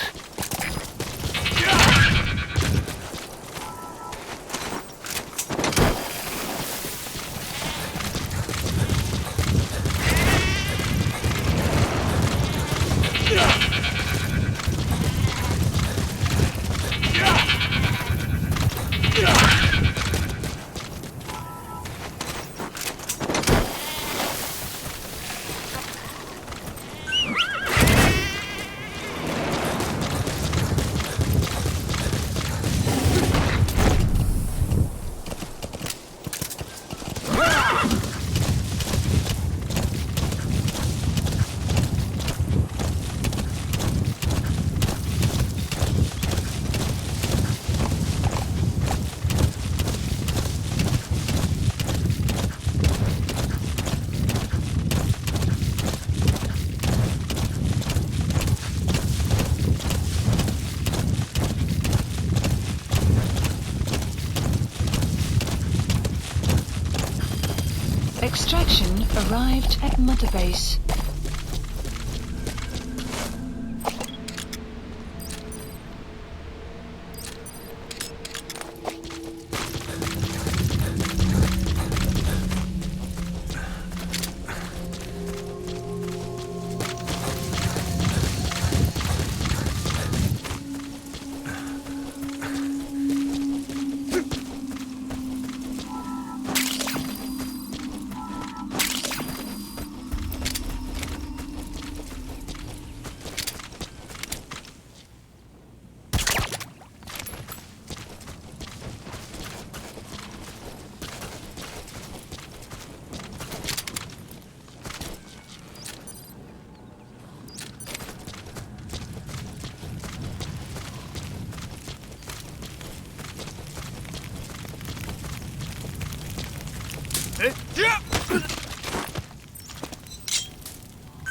Extraction arrived at Mother Base.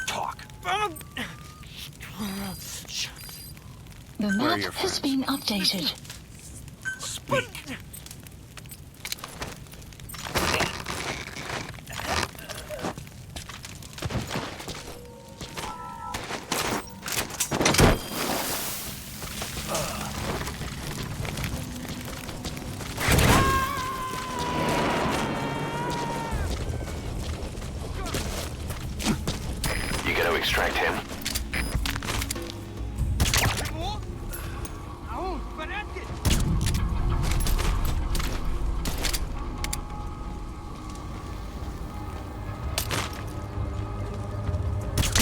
Talk. The map has been updated. Speak. You gotta extract him.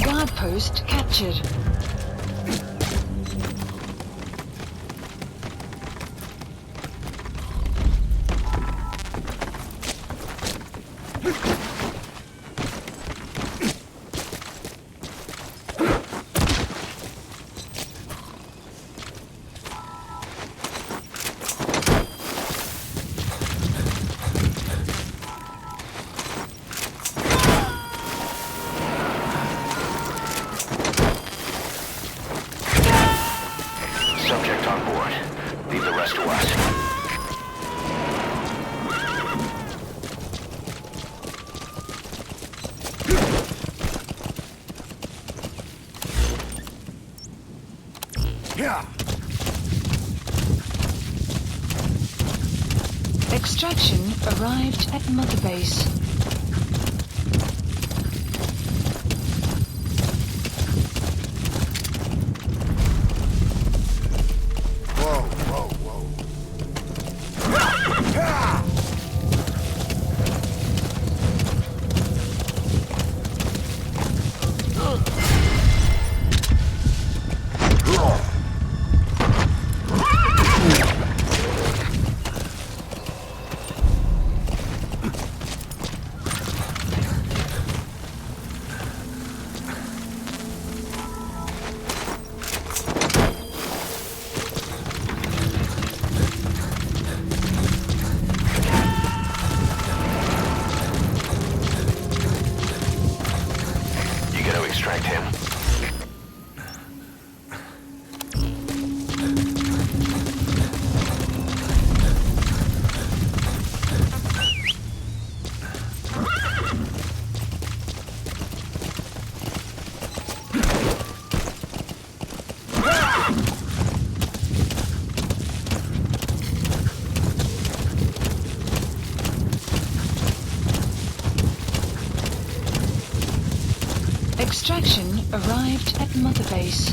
Guard post captured. Subject on board. Leave the rest to us. Extraction arrived at Mother Base. Whoa, whoa, whoa. You gotta extract him. Extraction arrived at Mother Base.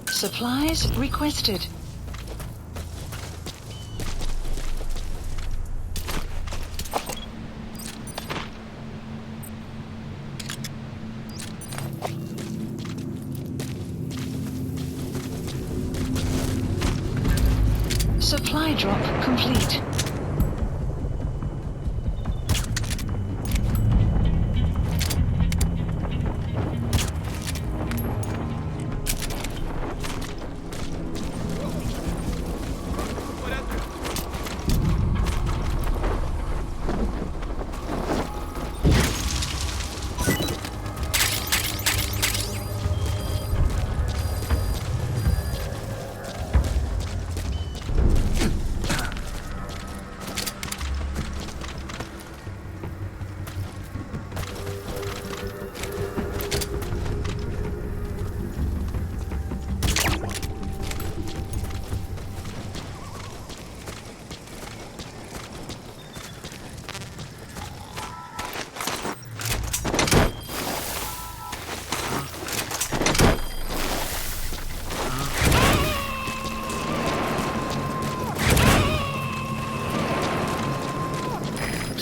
Supplies requested. Supply drop complete.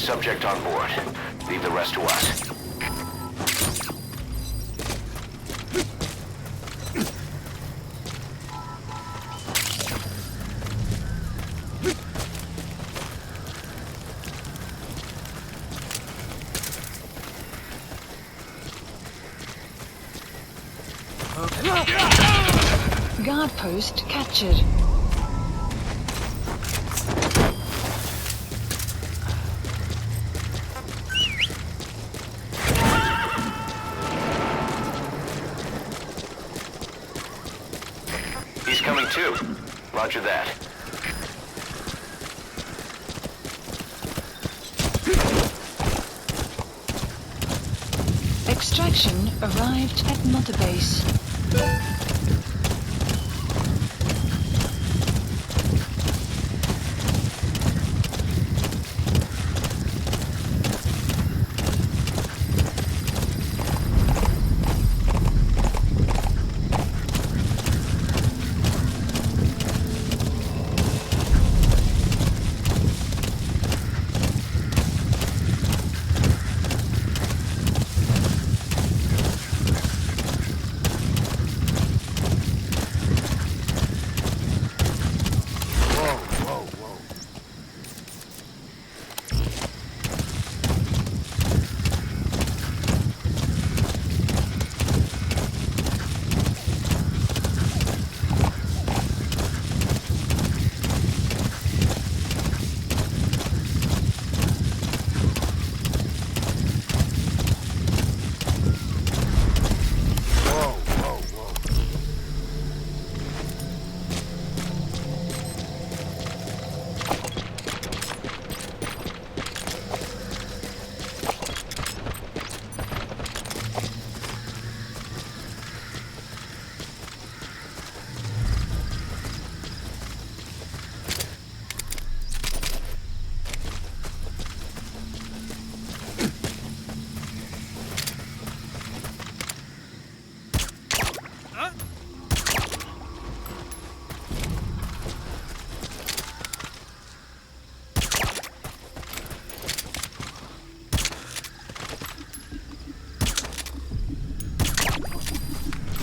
Subject on board. Leave the rest to us. Guard post captured. He's coming too. Roger that. Extraction arrived at Mother Base.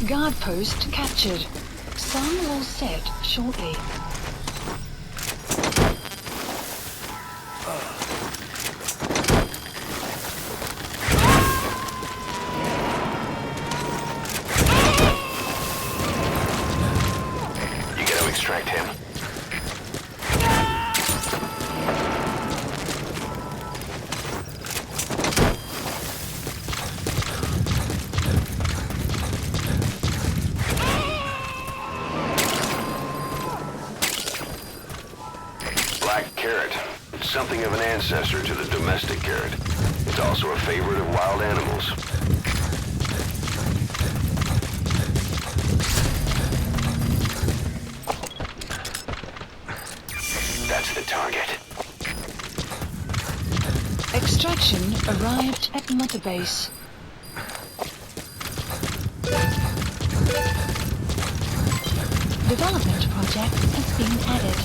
Guard post captured. Sun will set shortly. You gotta extract him. Something of an ancestor to the domestic carrot. It's also a favorite of wild animals. That's the target. Extraction arrived at Mother Base. Development project has been added.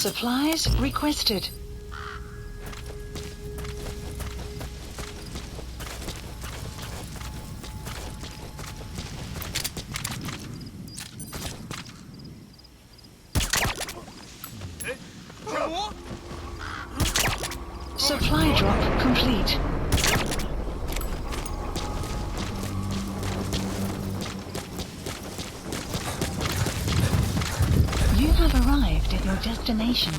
Supplies requested. Supply drop complete. You have arrived at your destination.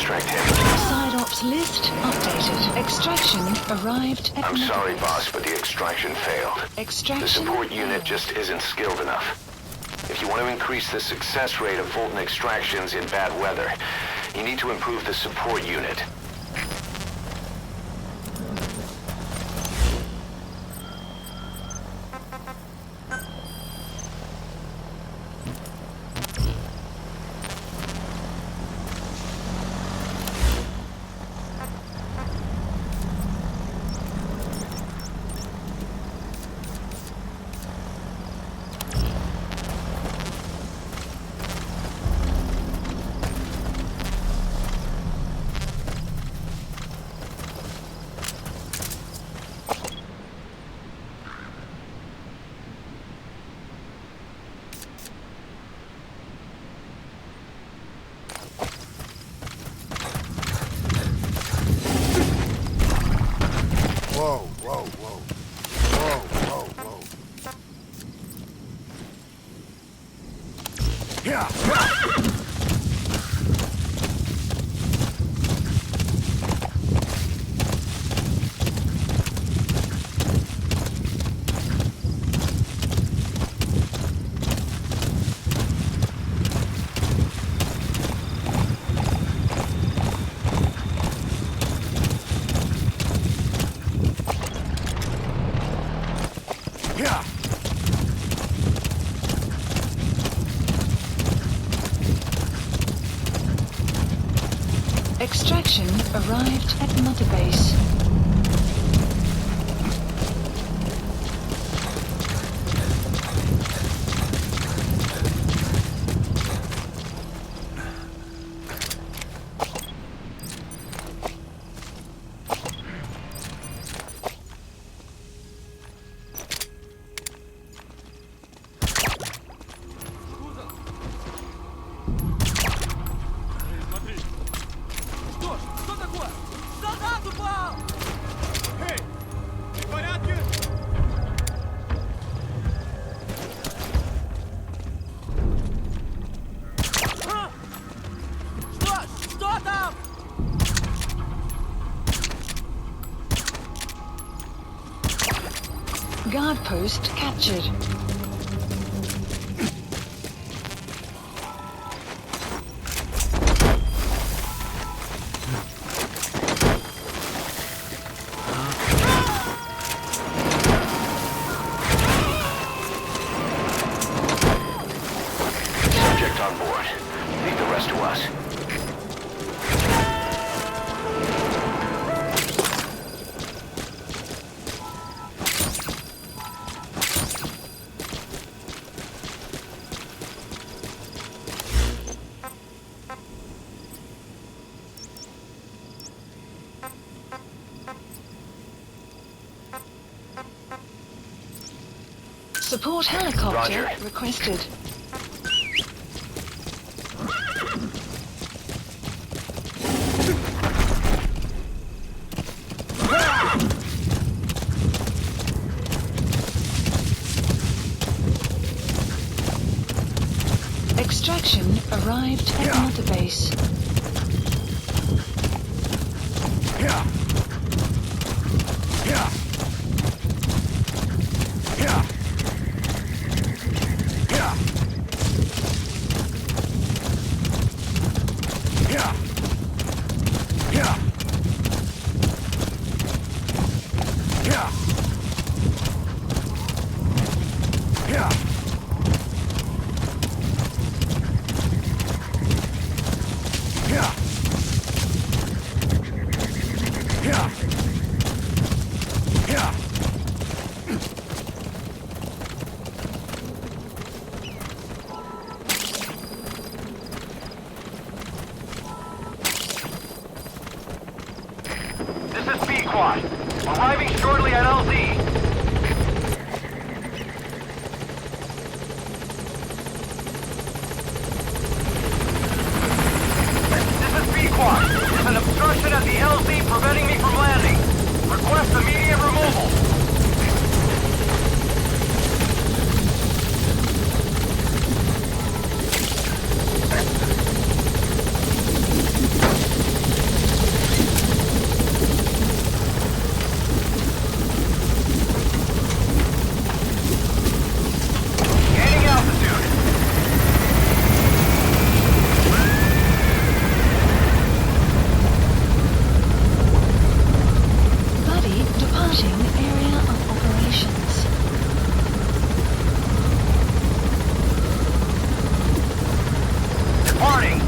Side ops list updated. Extraction arrived at... I'm sorry, boss, but the extraction failed. Extraction The support unit failed. just isn't skilled enough. If you want to increase the success rate of Fulton extractions in bad weather, you need to improve the support unit. Whoa, whoa, whoa. Whoa, whoa, whoa. Yeah, yeah. Yeah. Extraction arrived at Mother Base. Guard post captured. Support helicopter Roger. requested. Extraction arrived at Mother Base. This is B-Quad. Arriving shortly at LZ. This is B-Quad. There's an obstruction at the LZ preventing me from landing. Request immediate removal. Gaining altitude. Buddy departing area of operations. Departing.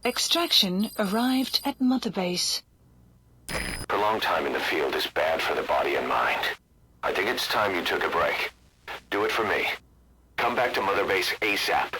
Extraction arrived at Mother Base. Prolonged time in the field is bad for the body and mind. I think it's time you took a break. Do it for me. Come back to Mother Base ASAP.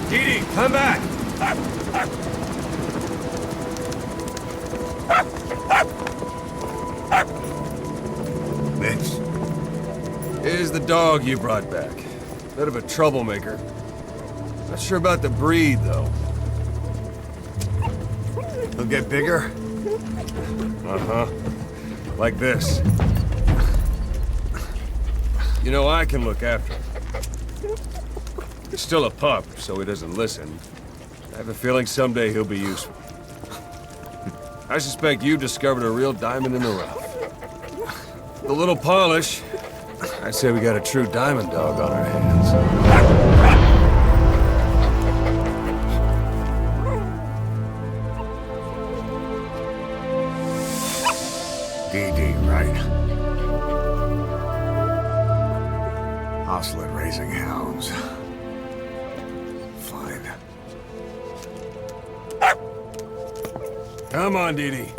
Didi, come back! Mitch. Here's the dog you brought back. Bit of a troublemaker. Not sure about the breed, though. He'll get bigger? Uh-huh. Like this. You know, I can look after him. He's still a pup, so he doesn't listen. I have a feeling someday he'll be useful. I suspect you discovered a real diamond in the rough. With a little polish, I'd say we got a true diamond dog on our hands. DD, right? Hostile at raising hounds. Fine. Come on, Didi.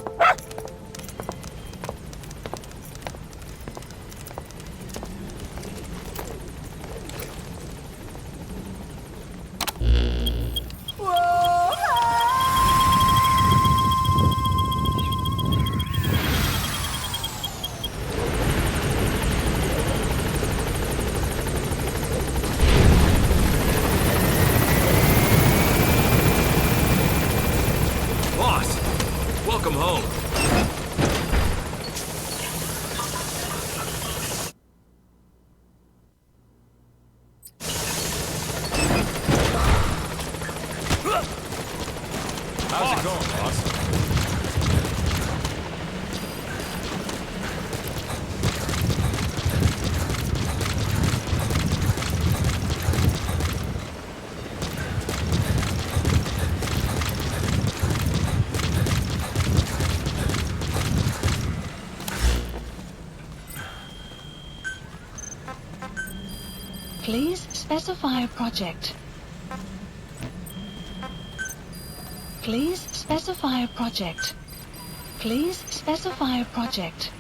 Please specify a project. Please specify a project. Please specify a project.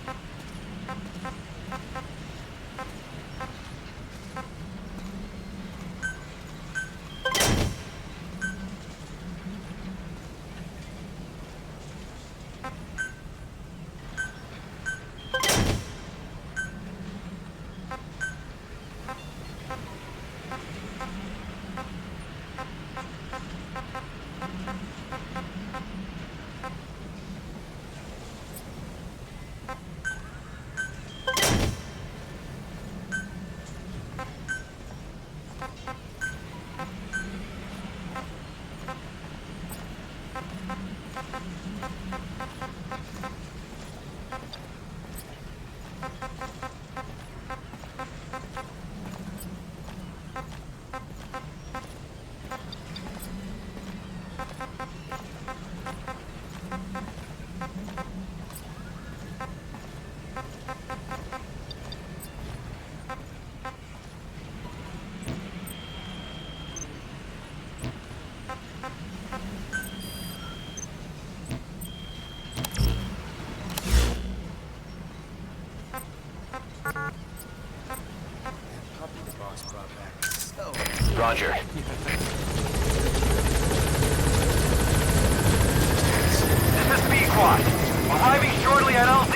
Roger. This is B-Quad. Arriving shortly at LZ.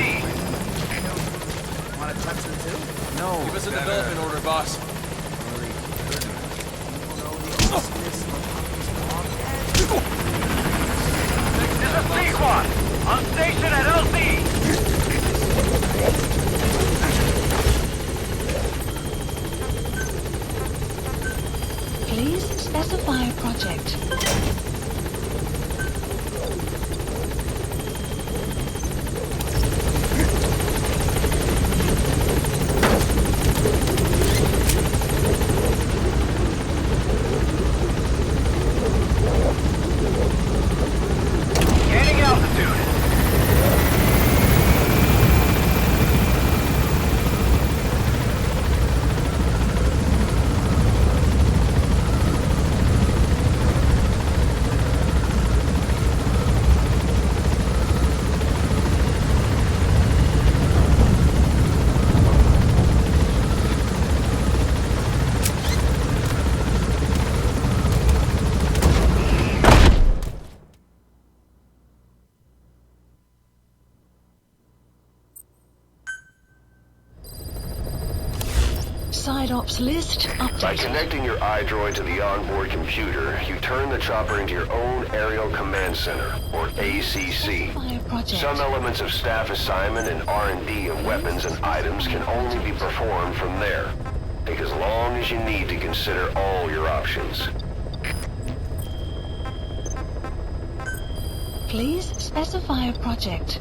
Want to touch them too? No. Give us a development order, boss. This is B-Quad. On station at LZ. Please specify a project. Gaining altitude. Side ops list By updated. connecting your iDroid to the onboard computer, you turn the chopper into your own Aerial Command Center, or ACC. Some elements of staff assignment and R&D of weapons and items can only be performed from there. Take as long as you need to consider all your options. Please specify a project.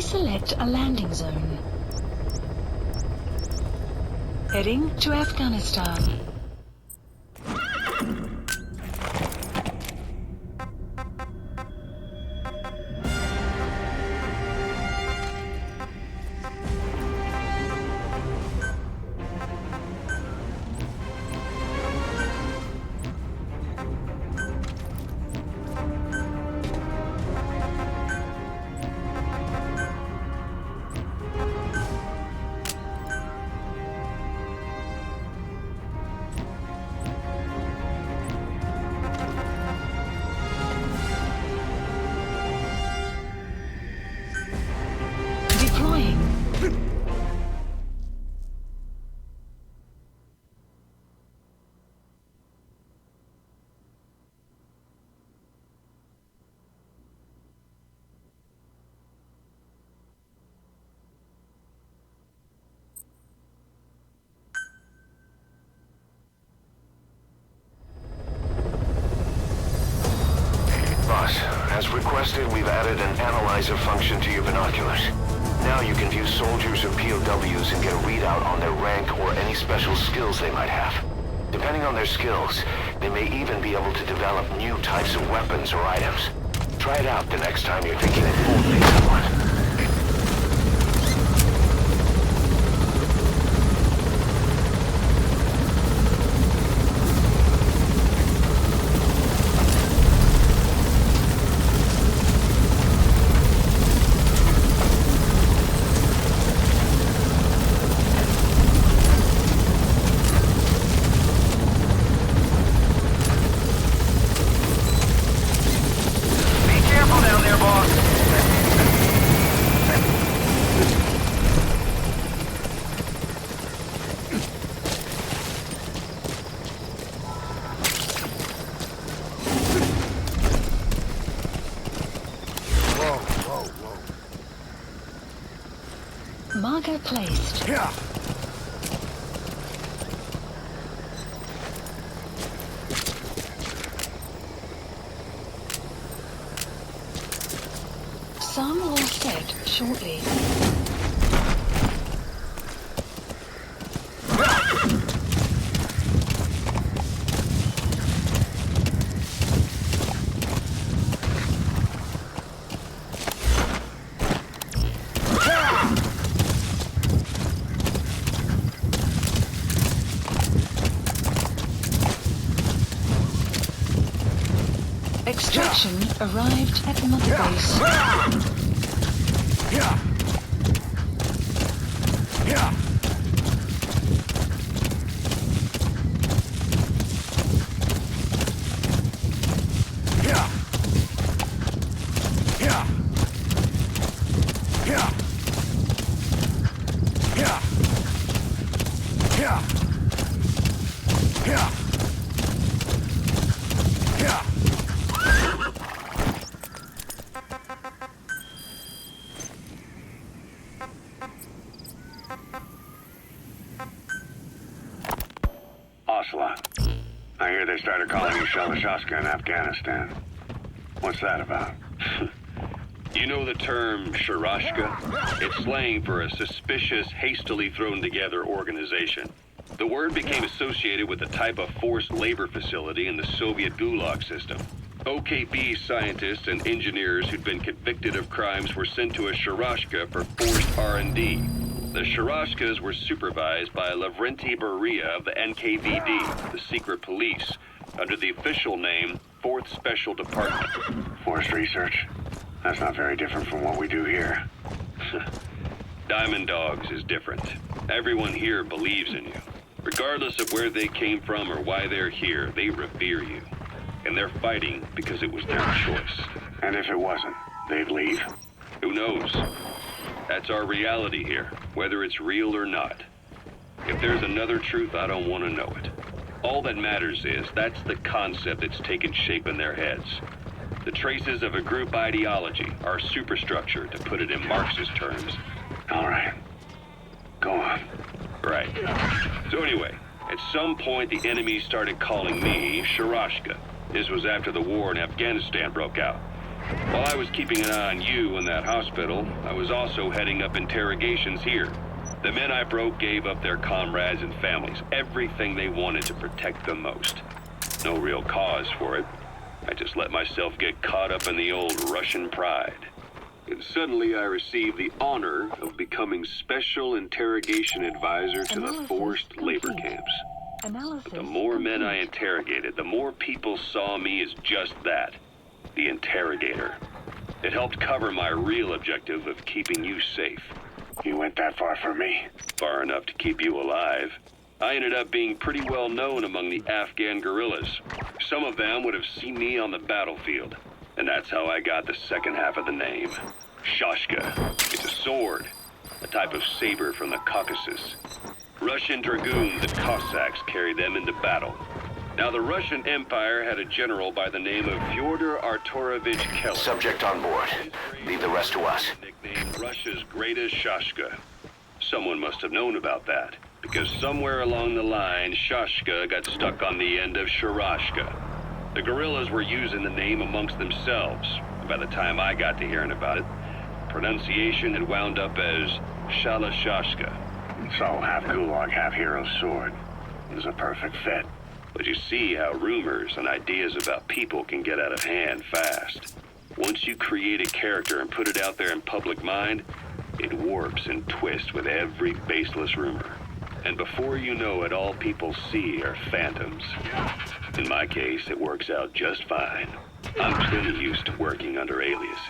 Please select a landing zone. Heading to Afghanistan. As requested, we've added an analyzer function to your binoculars. Now you can view soldiers or POWs and get a readout on their rank or any special skills they might have. Depending on their skills, they may even be able to develop new types of weapons or items. Try it out the next time you're thinking of folding someone. Marker placed. Yeah. Some will set shortly. Extraction arrived at Mother Base. Yeah. Yeah. Yeah. Yeah. Yeah. Yeah. Yeah. Yeah. Yeah. Ocelot. I hear they started calling you Shalashaska in Afghanistan. What's that about? You know the term Sharashka? It's slang for a suspicious, hastily thrown together organization. The word became associated with a type of forced labor facility in the Soviet Gulag system. OKB scientists and engineers who'd been convicted of crimes were sent to a Sharashka for forced R&D. The Sharashkas were supervised by Lavrenti Beria of the NKVD, the secret police, under the official name 4th Special Department. Forced research? That's not very different from what we do here. Diamond Dogs is different. Everyone here believes in you. Regardless of where they came from or why they're here, they revere you. And they're fighting because it was their choice. And if it wasn't, they'd leave? Who knows? That's our reality here, whether it's real or not. If there's another truth, I don't want to know it. All that matters is that's the concept that's taken shape in their heads. The traces of a group ideology, our superstructure, to put it in Marxist terms. All right. Go on. Right. So anyway, at some point the enemy started calling me Sharashka. This was after the war in Afghanistan broke out. While I was keeping an eye on you in that hospital, I was also heading up interrogations here. The men I broke gave up their comrades and families, everything they wanted to protect them most. No real cause for it. I just let myself get caught up in the old Russian pride. And suddenly I received the honor of becoming Special Interrogation Advisor to the forced labor camps. But the more men I interrogated, the more people saw me as just that, the interrogator. It helped cover my real objective of keeping you safe. You went that far for me? Far enough to keep you alive. I ended up being pretty well known among the Afghan guerrillas. Some of them would have seen me on the battlefield, and that's how I got the second half of the name. Shashka. It's a sword, a type of saber from the Caucasus. Russian dragoons and Cossacks carried them into battle. Now, the Russian Empire had a general by the name of Fyodor Arturovich Keller. Subject on board. Leave the rest to us. Nicknamed Russia's greatest Shashka. Someone must have known about that, because somewhere along the line, Shashka got stuck on the end of Sharashka. The guerrillas were using the name amongst themselves. By the time I got to hearing about it, pronunciation had wound up as Shalashashka. So, half Gulag, half Hero Sword. It was a perfect fit. But you see how rumors and ideas about people can get out of hand fast. Once you create a character and put it out there in public mind, it warps and twists with every baseless rumor. And before you know it, all people see are phantoms. In my case, it works out just fine. I'm plenty used to working under aliases.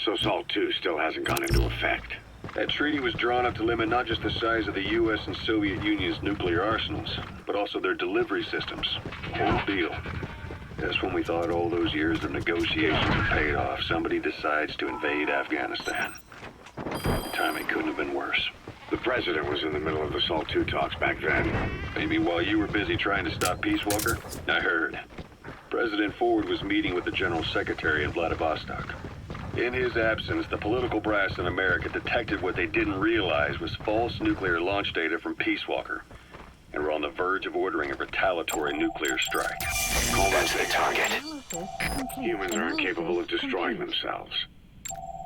So SALT II still hasn't gone into effect. That treaty was drawn up to limit not just the size of the U.S. and Soviet Union's nuclear arsenals, but also their delivery systems. Whole deal. Just when we thought all those years of negotiations had paid off, somebody decides to invade Afghanistan. The timing couldn't have been worse. The president was in the middle of the SALT II talks back then. Maybe while you were busy trying to stop Peace Walker? I heard. President Ford was meeting with the General Secretary in Vladivostok. In his absence, the political brass in America detected what they didn't realize was false nuclear launch data from Peace Walker, and were on the verge of ordering a retaliatory nuclear strike. That's the target. Humans are incapable of destroying themselves.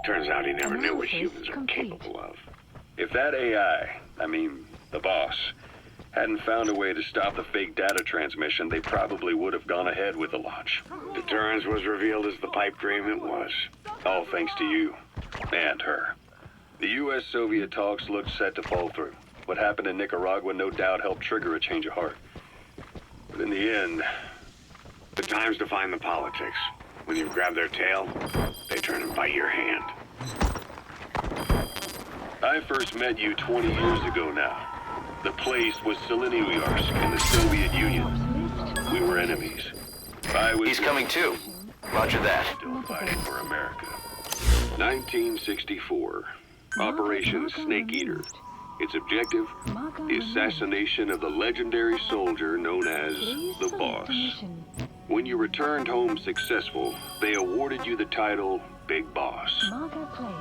Turns out he never knew what humans are capable of. If that AI, the boss, hadn't found a way to stop the fake data transmission, they probably would have gone ahead with the launch. Deterrence was revealed as the pipe dream it was. All thanks to you. And her. The U.S.-Soviet talks looked set to fall through. What happened in Nicaragua no doubt helped trigger a change of heart. But in the end... The time's to find the politics. When you've grabbed their tail, they turn and bite your hand. I first met you 20 years ago now. The place was Selenouyarsk in the Soviet Union. We were enemies. He's coming too. Roger that. Still fighting for America. 1964. Operation Snake Eater. Its objective? The assassination of the legendary soldier known as the Boss. When you returned home successful, they awarded you the title Big Boss.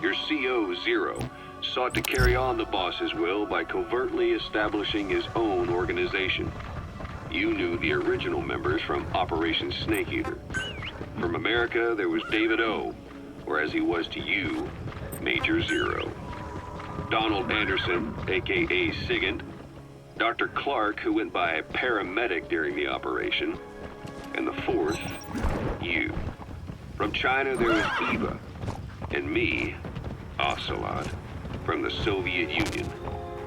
Your CO, Zero, sought to carry on the boss's will by covertly establishing his own organization. You knew the original members from Operation Snake Eater. From America, there was David O, or as he was to you, Major Zero. Donald Anderson, a.k.a. Sigint, Dr. Clark, who went by paramedic during the operation, and the fourth, you. From China, there was Eva, and me, Ocelot, from the Soviet Union.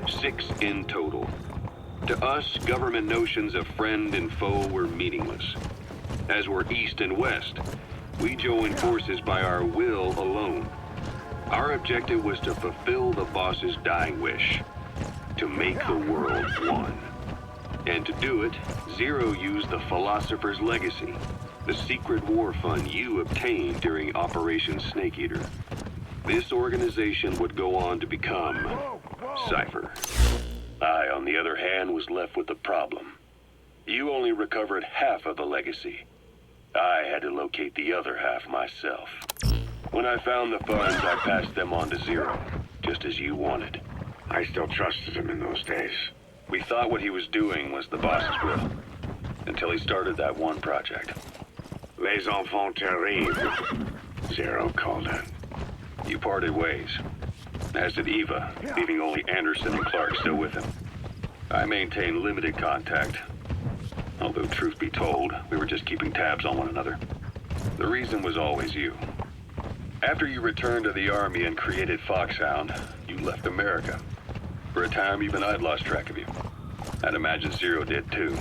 6 in total. To us, government notions of friend and foe were meaningless. As were East and West, we joined forces by our will alone. Our objective was to fulfill the boss's dying wish, to make the world one. And to do it, Zero used the Philosopher's Legacy, the secret war fund you obtained during Operation Snake Eater. This organization would go on to become Cypher. I, on the other hand, was left with the problem. You only recovered half of the legacy. I had to locate the other half myself. When I found the funds, I passed them on to Zero, just as you wanted. I still trusted him in those days. We thought what he was doing was the boss's will, until he started that one project. Les enfants terribles, Zero called it. You parted ways, as did Eva, leaving only Anderson and Clark still with him. I maintained limited contact, although truth be told, we were just keeping tabs on one another. The reason was always you. After you returned to the Army and created Foxhound, you left America. For a time, even I'd lost track of you. I'd imagine Zero did too.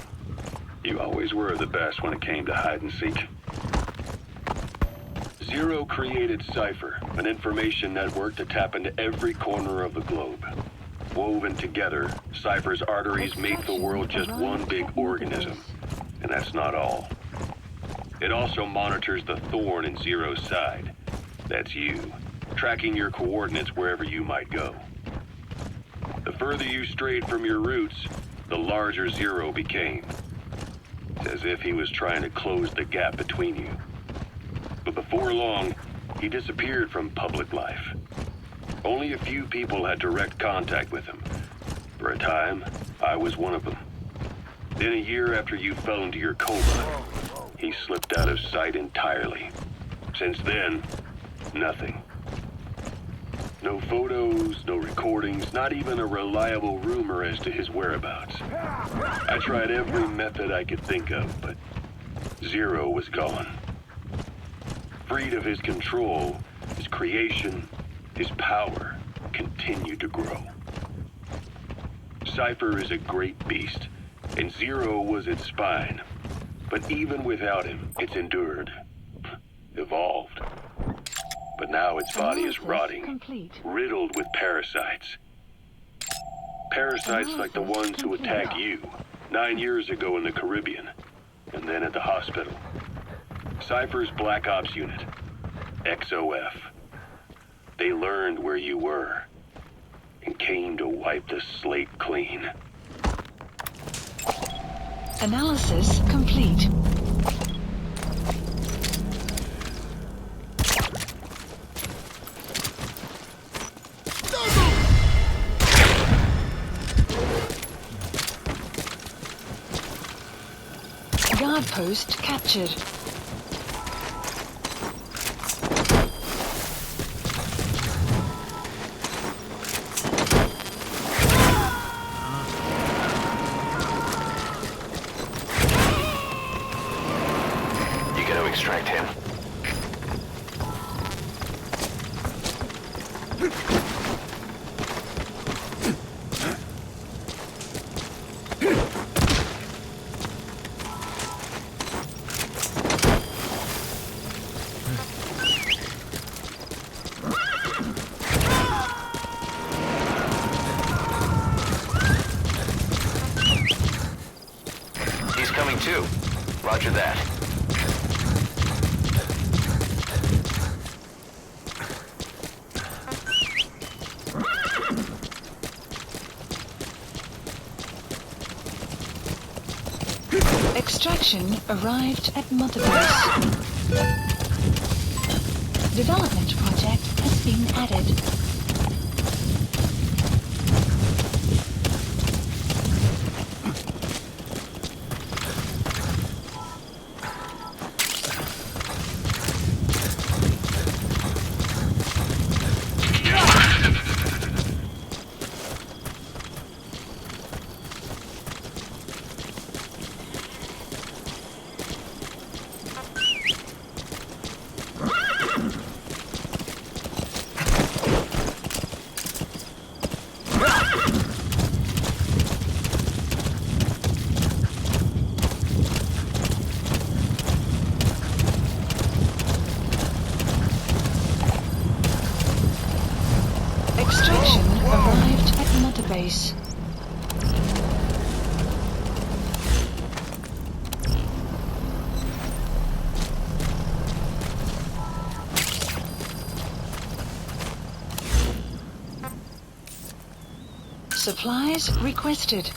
You always were the best when it came to hide and seek. Zero created Cypher, an information network to tap into every corner of the globe. Woven together, Cypher's arteries make the world just one big organism. And that's not all. It also monitors the thorn in Zero's side. That's you, tracking your coordinates wherever you might go. The further you strayed from your roots, the larger Zero became. It's as if he was trying to close the gap between you. But before long, he disappeared from public life. Only a few people had direct contact with him. For a time, I was one of them. Then a year after you fell into your coma, he slipped out of sight entirely. Since then, nothing. No photos, no recordings, not even a reliable rumor as to his whereabouts. I tried every method I could think of, but Zero was gone. Freed of his control, his creation, his power continued to grow. Cypher is a great beast, and Zero was its spine. But even without him, it's endured, evolved. But now its body is rotting, riddled with parasites. Parasites like the ones who attacked you 9 years ago in the Caribbean, and then at the hospital. Cypher's Black Ops unit, XOF. They learned where you were, and came to wipe the slate clean. Analysis complete. Guard post captured. Extract him. He's coming too. Roger that. Extraction arrived at Mother Base. Development project has been added. Arrived at Mother Base. Supplies requested.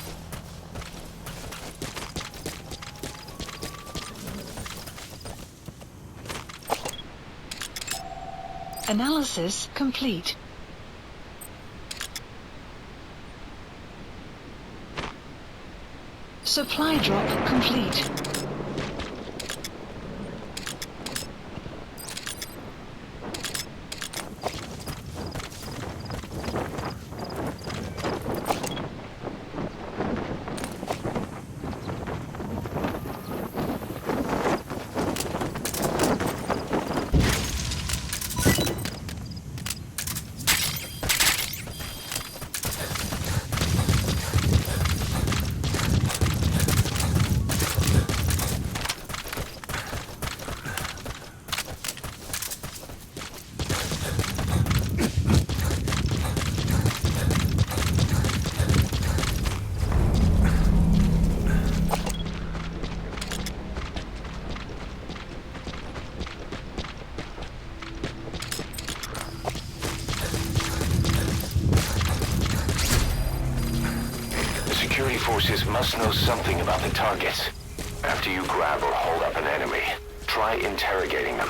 Analysis complete. Supply drop complete. Security forces must know something about the targets. After you grab or hold up an enemy, try interrogating them.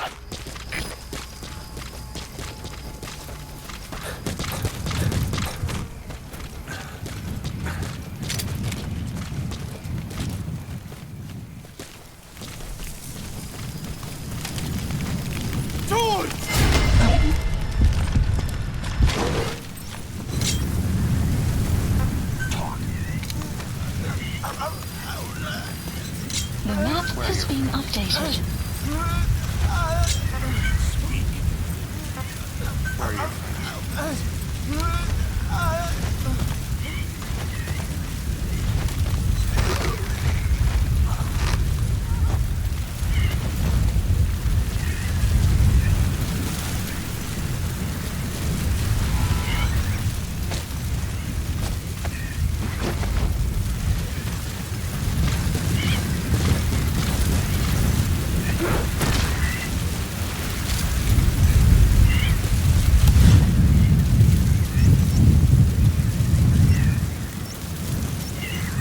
The map has been updated.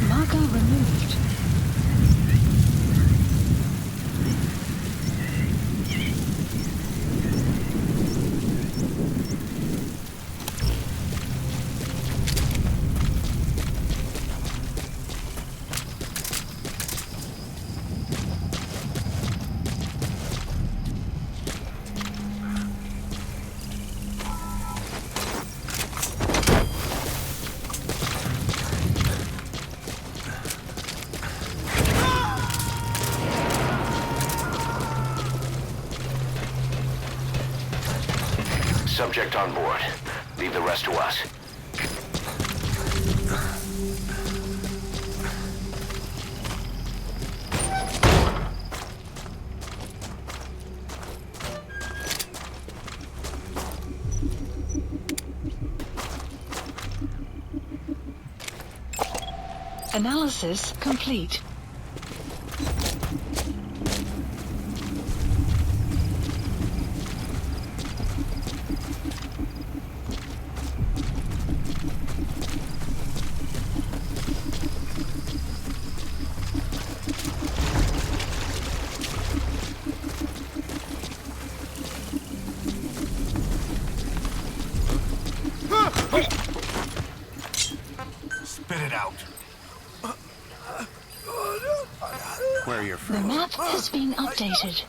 Marker removed. Subject on board. Leave the rest to us. Analysis complete. Spit it out. Where are your The friends? map has been updated.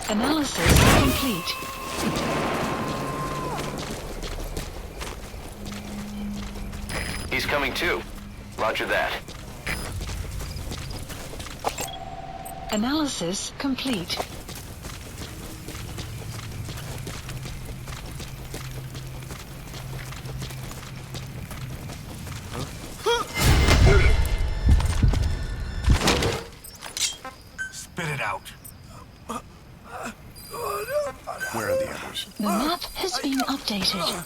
Analysis complete. He's coming too. Roger that. Analysis complete. Spit it out. Where are the others? The map has been updated.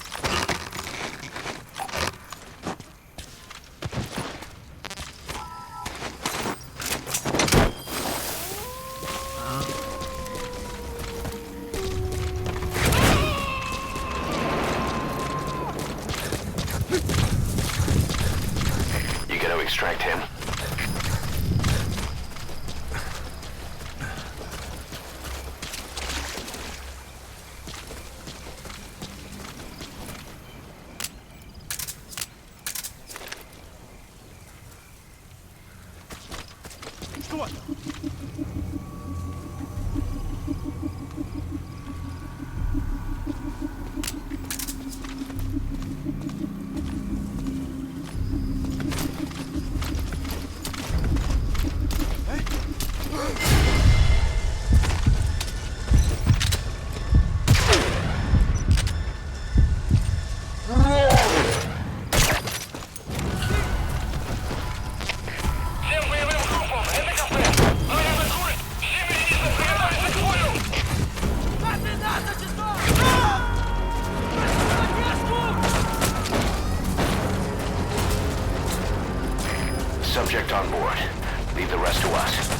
distract him. Subject on board. Leave the rest to us.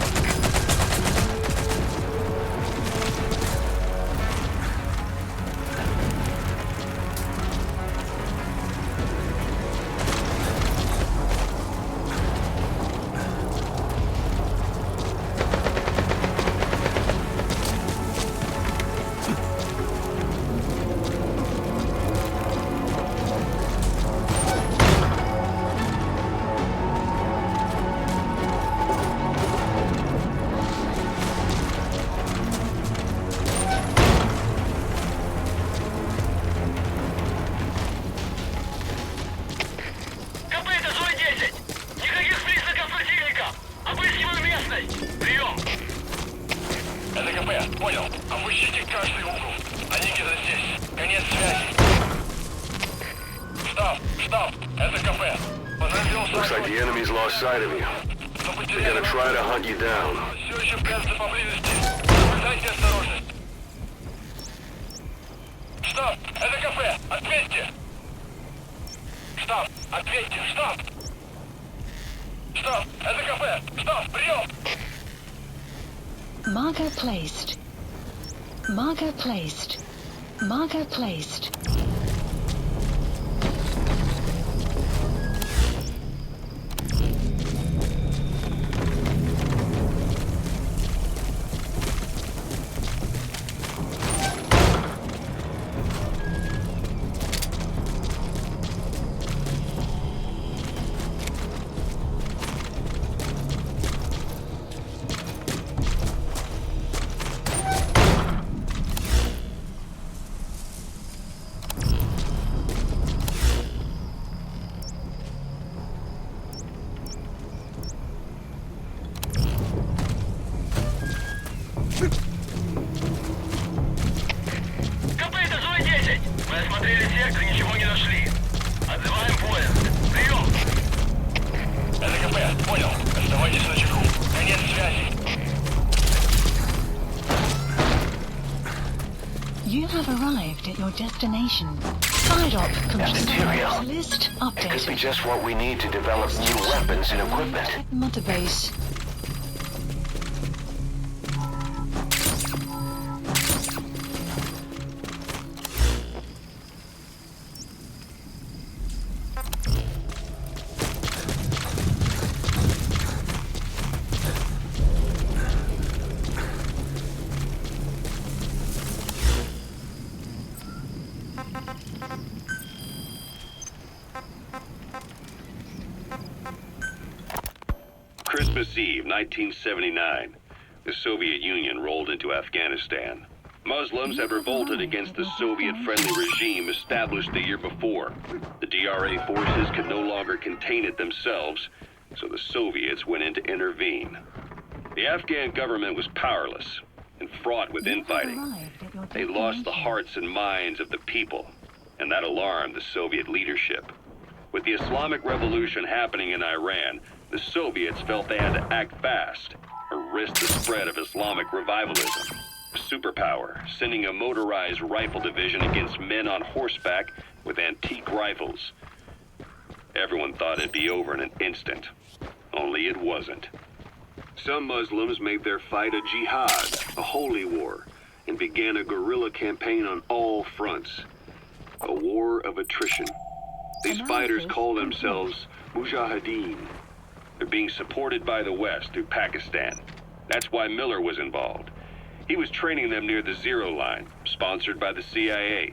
Looks like the enemy's lost sight of you. They're gonna try to hunt you down. Стоп! Это кафе! Ответьте! Стоп! Ответьте! Стоп! Стоп! Это кафе! Стоп! Прием! Marker placed. Marker placed. Marker placed. You have arrived at your destination. Side op material. List It updated. could be just what we need to develop new weapons and equipment. Mother base. Christmas Eve, 1979. The Soviet Union rolled into Afghanistan. Muslims had revolted against the Soviet-friendly regime established the year before. The DRA forces could no longer contain it themselves, so the Soviets went in to intervene. The Afghan government was powerless and fraught with infighting. They lost the hearts and minds of the people, and that alarmed the Soviet leadership. With the Islamic Revolution happening in Iran, the Soviets felt they had to act fast or risk the spread of Islamic revivalism. A superpower, sending a motorized rifle division against men on horseback with antique rifles. Everyone thought it'd be over in an instant, only it wasn't. Some Muslims made their fight a jihad, a holy war, and began a guerrilla campaign on all fronts. A war of attrition. These fighters call themselves Mujahideen, They're being supported by the West through Pakistan. That's why Miller was involved. He was training them near the Zero Line, sponsored by the CIA.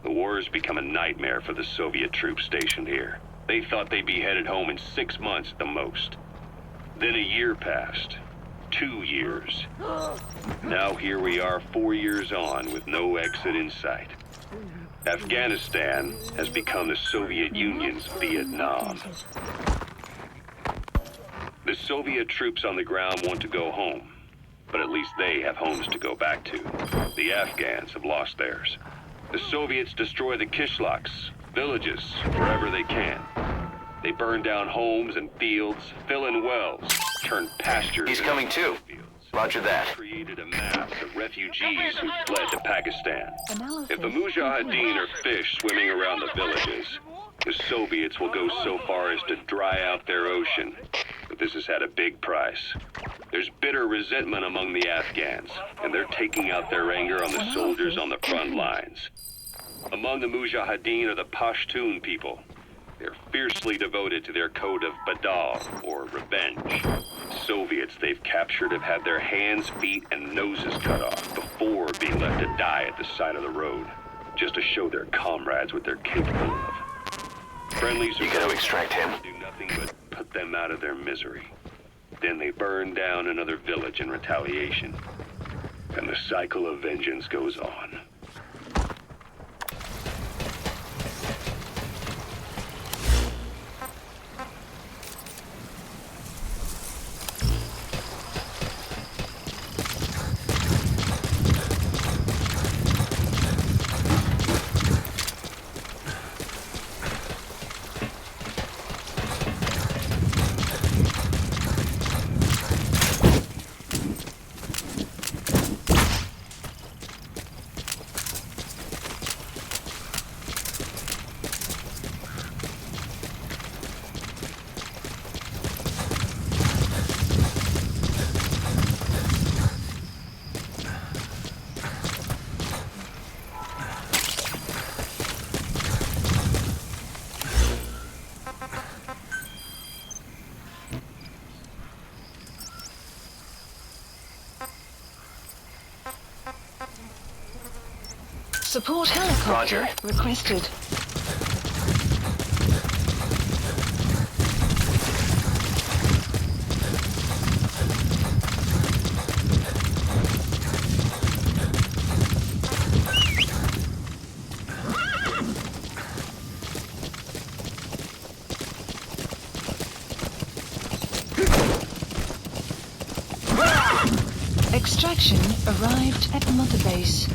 The war has become a nightmare for the Soviet troops stationed here. They thought they'd be headed home in 6 months at the most. Then a year passed. 2 years. Now here we are 4 years on with no exit in sight. Afghanistan has become the Soviet Union's Vietnam. The Soviet troops on the ground want to go home, but at least they have homes to go back to. The Afghans have lost theirs. The Soviets destroy the kishlaks, villages, wherever they can. They burn down homes and fields, fill in wells, turn pastures. He's coming too. Roger that. Created a mass of refugees who fled to Pakistan. If the Mujahideen are fish swimming around the villages, the Soviets will go so far as to dry out their ocean. But this has had a big price. There's bitter resentment among the Afghans, and they're taking out their anger on the soldiers on the front lines. Among the Mujahideen are the Pashtun people. They're fiercely devoted to their code of Badal, or revenge. Soviets they've captured have had their hands, feet, and noses cut off before being left to die at the side of the road, just to show their comrades what they're capable of. Friendlies are going to extract him. Do nothing but put them out of their misery. Then they burn down another village in retaliation. And the cycle of vengeance goes on. Support helicopter requested. Extraction arrived at Mother Base.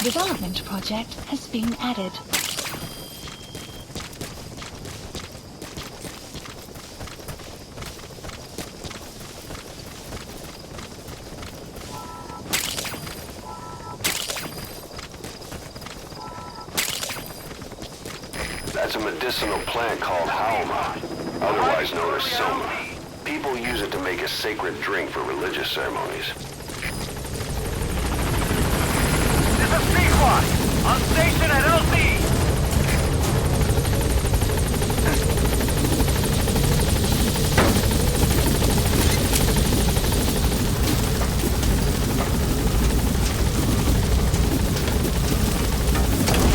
Development project has been added. That's a medicinal plant called Haoma, otherwise known as Soma. People use it to make a sacred drink for religious ceremonies. On station at LZ!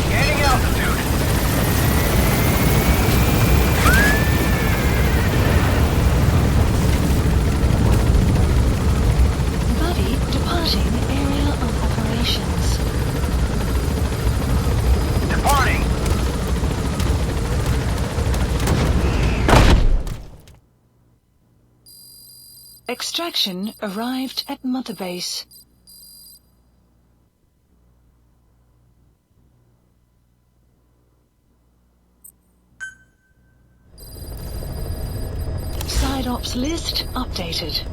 Gaining altitude. Buddy departing area of operations. Departing! Extraction arrived at Mother Base. Side ops list updated.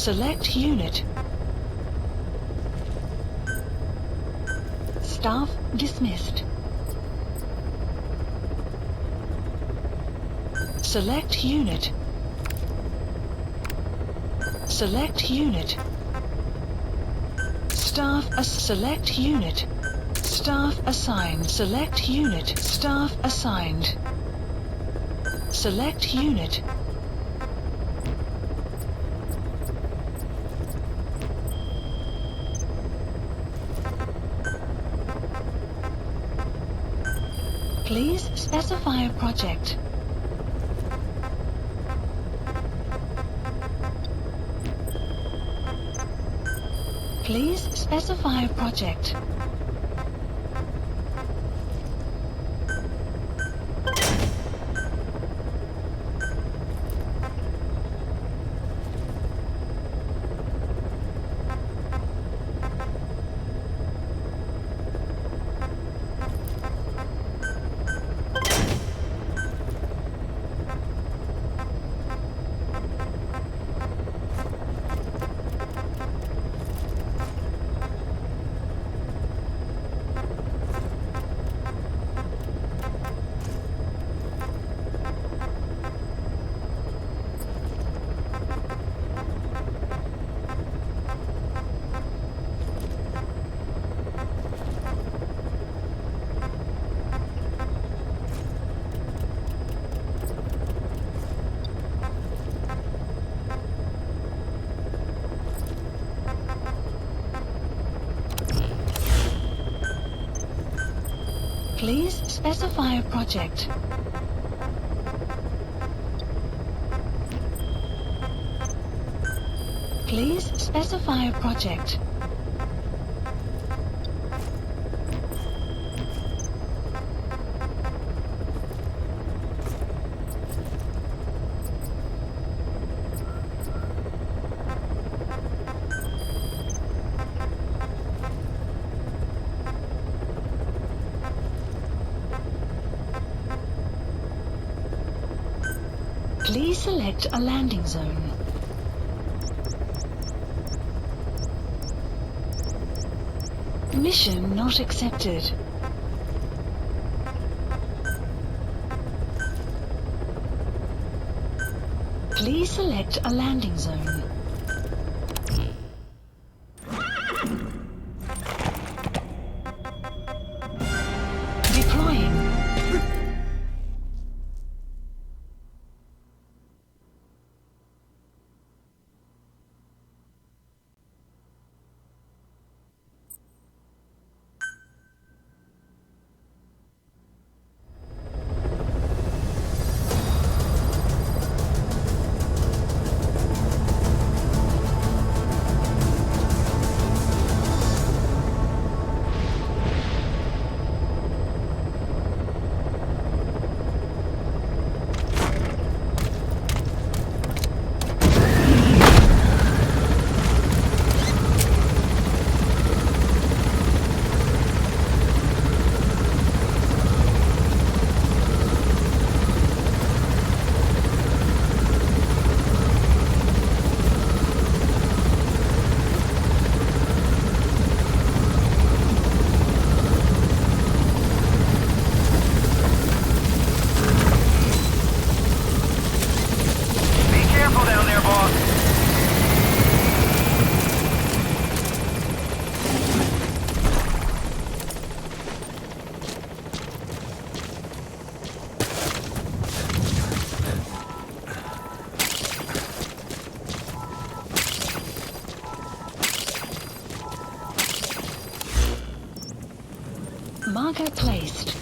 Select unit. Staff dismissed. Select unit. Select unit. Staff select unit. Staff assigned. Select unit. Staff assigned. Select unit. Please specify a project. Please specify a project. Please specify a project. Please specify a project. Please select a landing zone. Mission not accepted. Please select a landing zone. Deploying. Marker placed.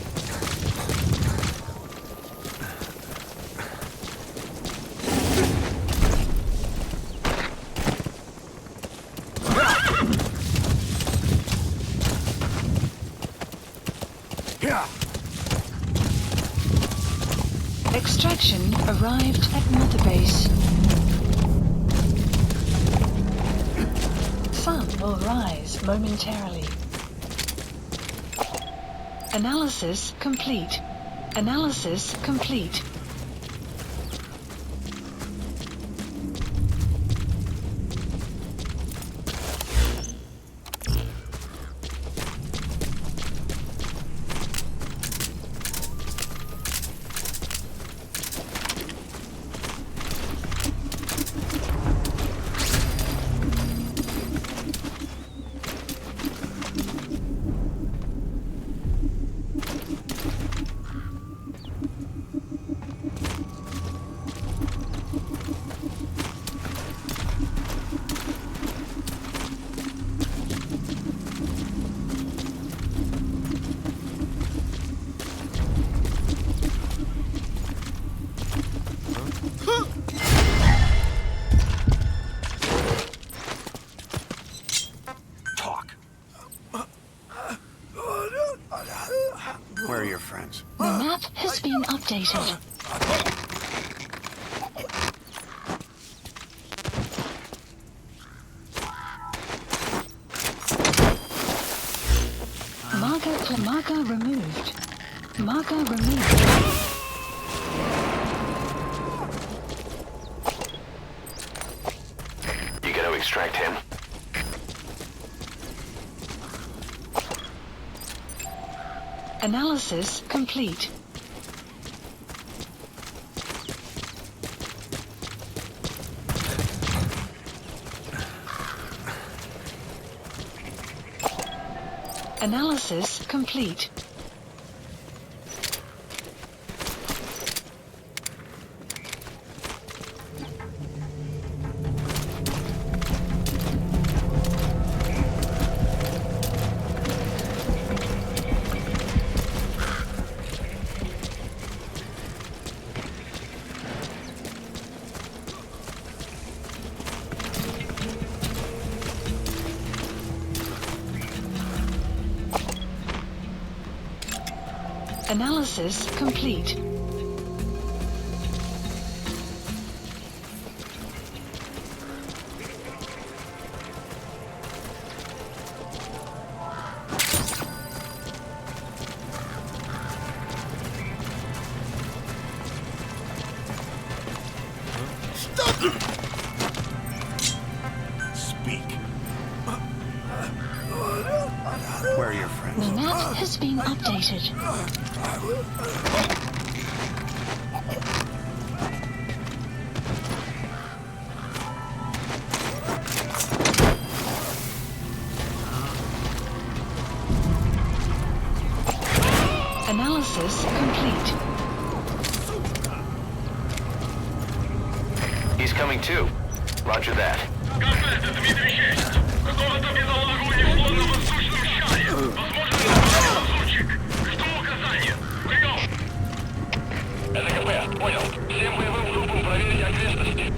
Extraction arrived at Mother Base. Sun will rise momentarily. Analysis complete. Analysis complete. updated. Marker removed. Marker removed. You gotta extract him. Analysis complete. Analysis complete. Analysis complete. Speak. Where are your friends? The map has been updated. Analysis complete. He's coming too. Roger that. Контакт, это Дмитрий Честь. Какого-то бедолагу унесло на восточном шаре. Возможно, лазутчик. Жду указания. Прием. ЛКП, понял. Всем боевым группам проверить окрестности.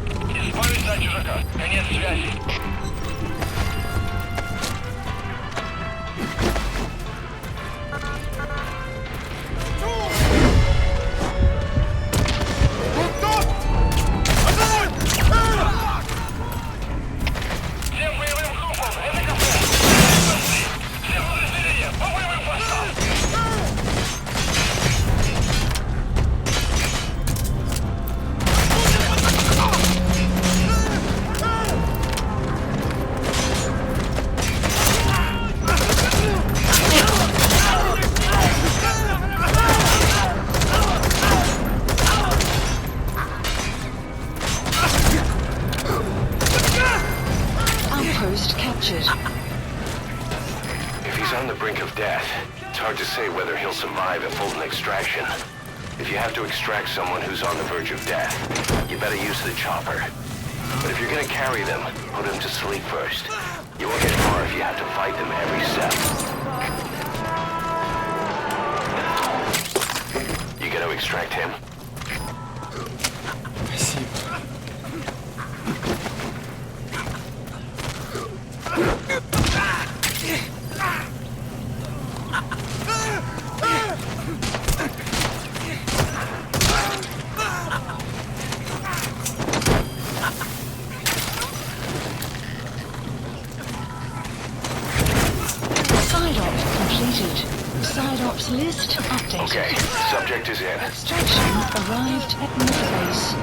Избавиться от чужака. Конец связи. Outpost captured. If he's on the brink of death, it's hard to say whether he'll survive a Fulton extraction. If you have to extract someone who's on the verge of death, you better use the chopper. But if you're gonna carry them, put them to sleep first. You won't get far if you have to fight them every step. You gotta extract him. Side op completed. Side ops list updated. Okay, subject is in. Extraction arrived at Mother Base.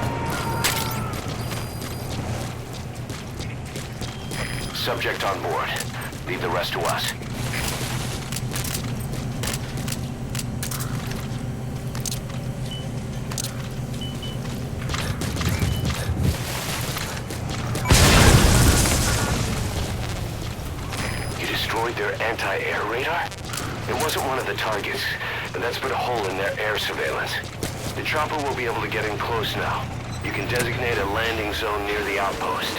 Subject on board. Leave the rest to us. You destroyed their anti-air radar? It wasn't one of the targets, but that's put a hole in their air surveillance. The chopper will be able to get in close now. You can designate a landing zone near the outpost.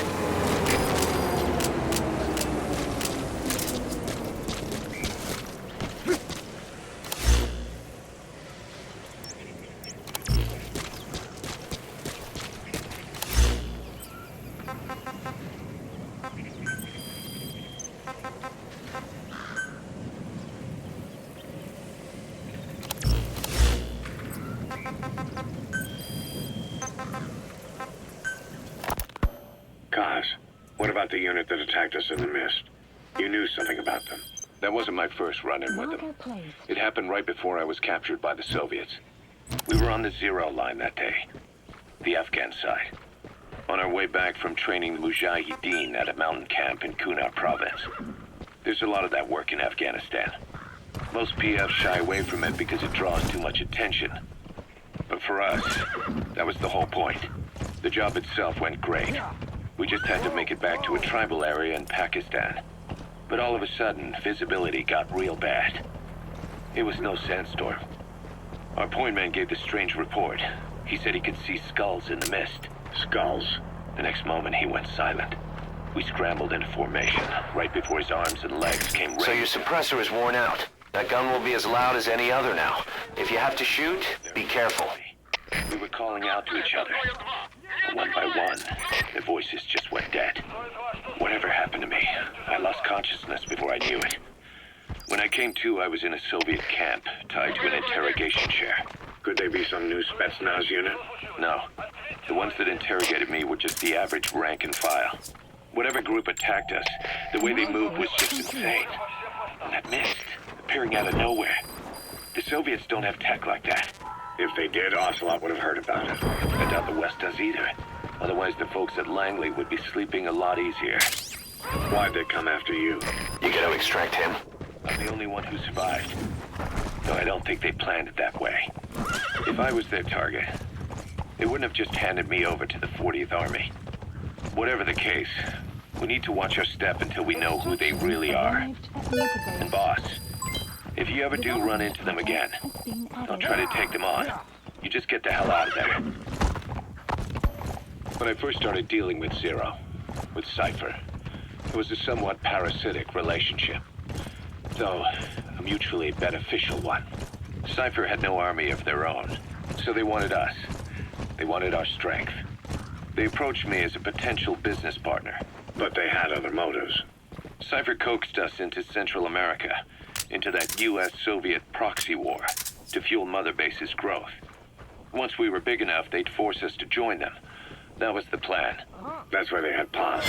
about the unit that attacked us in the mist? You knew something about them. That wasn't my first run-in with them. It happened right before I was captured by the Soviets. We were on the Zero line that day, the Afghan side. On our way back from training the Mujahideen at a mountain camp in Kunar province. There's a lot of that work in Afghanistan. Most PFs shy away from it because it draws too much attention. But for us, that was the whole point. The job itself went great. We just had to make it back to a tribal area in Pakistan. But all of a sudden, visibility got real bad. It was no sandstorm. Our point man gave this strange report. He said he could see skulls in the mist. Skulls? The next moment, he went silent. We scrambled into formation, right before his arms and legs came racing. So your suppressor is worn out. That gun will be as loud as any other now. If you have to shoot, be careful. We were calling out to each other. One by one, the voices just went dead. Whatever happened to me? I lost consciousness before I knew it. When I came to, I was in a Soviet camp, tied to an interrogation chair. Could they be some new Spetsnaz unit? No. The ones that interrogated me were just the average rank and file. Whatever group attacked us, the way they moved was just insane. And that mist, appearing out of nowhere. The Soviets don't have tech like that. If they did, Ocelot would have heard about it. I doubt the West does either. Otherwise, the folks at Langley would be sleeping a lot easier. Why'd they come after you? You gotta extract him. I'm the only one who survived. Though I don't think they planned it that way. If I was their target, they wouldn't have just handed me over to the 40th Army. Whatever the case, we need to watch our step until we know who they really are. And boss, if you ever do run into them again, don't try to take them on. You just get the hell out of there. When I first started dealing with Zero, with Cypher, it was a somewhat parasitic relationship. Though, a mutually beneficial one. Cypher had no army of their own, so they wanted us. They wanted our strength. They approached me as a potential business partner. But they had other motives. Cypher coaxed us into Central America, into that US-Soviet proxy war, to fuel Mother Base's growth. Once we were big enough, they'd force us to join them. That was the plan. That's why they had Paz.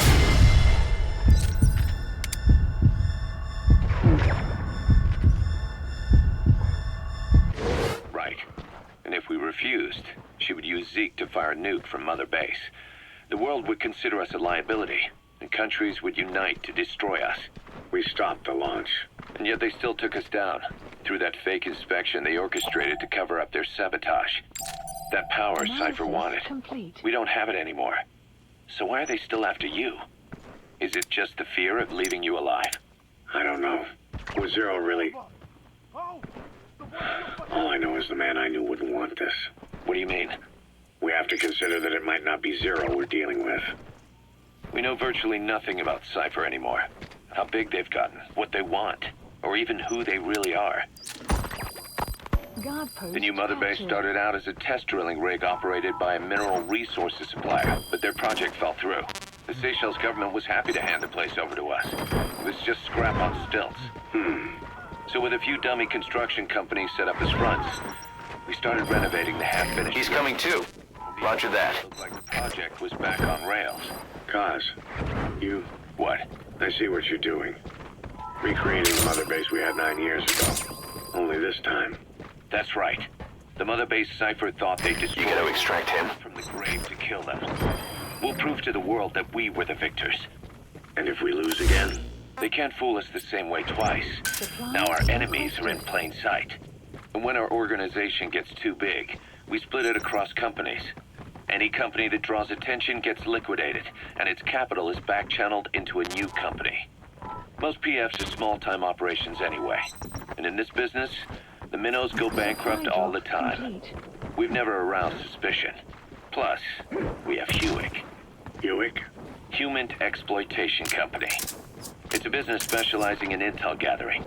Right. And if we refused, she would use Zeke to fire a nuke from Mother Base. The world would consider us a liability, and countries would unite to destroy us. We stopped the launch. And yet they still took us down. Through that fake inspection they orchestrated to cover up their sabotage. That power Cypher wanted. We don't have it anymore. So why are they still after you? Is it just the fear of leaving you alive? I don't know. Was Zero really... All I know is the man I knew wouldn't want this. What do you mean? We have to consider that it might not be Zero we're dealing with. We know virtually nothing about Cypher anymore. How big they've gotten, what they want, or even who they really are. The new Mother Base started out as a test drilling rig operated by a mineral resources supplier, but their project fell through. The Seychelles government was happy to hand the place over to us. It was just scrap on stilts. So with a few dummy construction companies set up as fronts, we started renovating the half-finished... He's coming too. Roger that. Looked like the project was back on rails. Kaz, you... What? I see what you're doing. Recreating the Mother Base we had 9 years ago. Only this time. That's right. The Mother Base Cypher thought they'd destroy... You gotta extract him. ...from the grave to kill them. We'll prove to the world that we were the victors. And if we lose again? They can't fool us the same way twice. Now our enemies are in plain sight. And when our organization gets too big, we split it across companies. Any company that draws attention gets liquidated, and its capital is back-channeled into a new company. Most PFs are small-time operations anyway. And in this business, the minnows go bankrupt all the time. We've never aroused suspicion. Plus, we have Hewick. Hewick? Human Exploitation Company. It's a business specializing in intel gathering.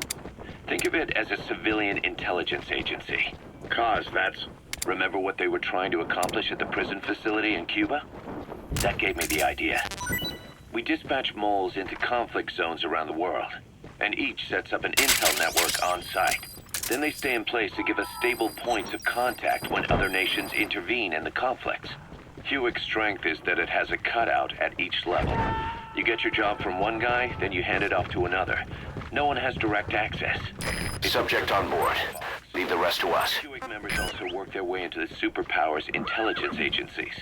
Think of it as a civilian intelligence agency. Kaz, that's... Remember what they were trying to accomplish at the prison facility in Cuba? That gave me the idea. We dispatch moles into conflict zones around the world, and each sets up an intel network on site. Then they stay in place to give us stable points of contact when other nations intervene in the conflicts. Hewick's strength is that it has a cutout at each level. You get your job from one guy, then you hand it off to another. No one has direct access. Subject on board. Leave the rest to us. Hewick members also work their way into the superpowers intelligence agencies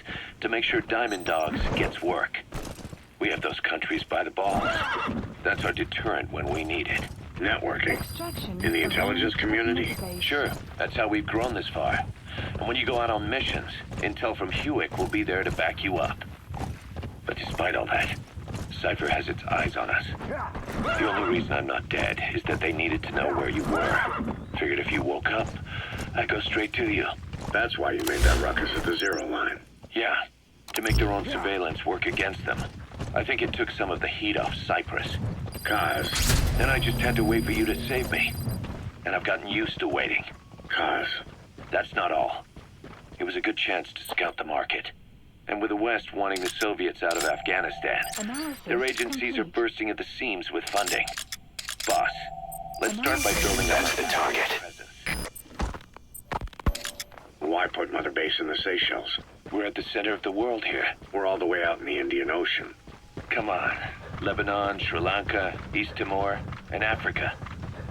to make sure Diamond Dogs gets work. We have those countries by the balls. That's our deterrent when we need it. Networking? In the intelligence community? Sure, that's how we've grown this far. And when you go out on missions, intel from Hewick will be there to back you up. But despite all that, Cypher has its eyes on us. The only reason I'm not dead is that they needed to know where you were. Figured if you woke up, I'd go straight to you. That's why you made that ruckus at the Zero line. Yeah, to make their own surveillance work against them. I think it took some of the heat off Cyprus. Kaz. Then I just had to wait for you to save me. And I've gotten used to waiting. Kaz. That's not all. It was a good chance to scout the market. And with the West wanting the Soviets out of Afghanistan, their agencies are bursting at the seams with funding. Boss, let's start by building up the target. Why put Mother Base in the Seychelles? We're at the center of the world here. We're all the way out in the Indian Ocean. Come on. Lebanon, Sri Lanka, East Timor, and Africa.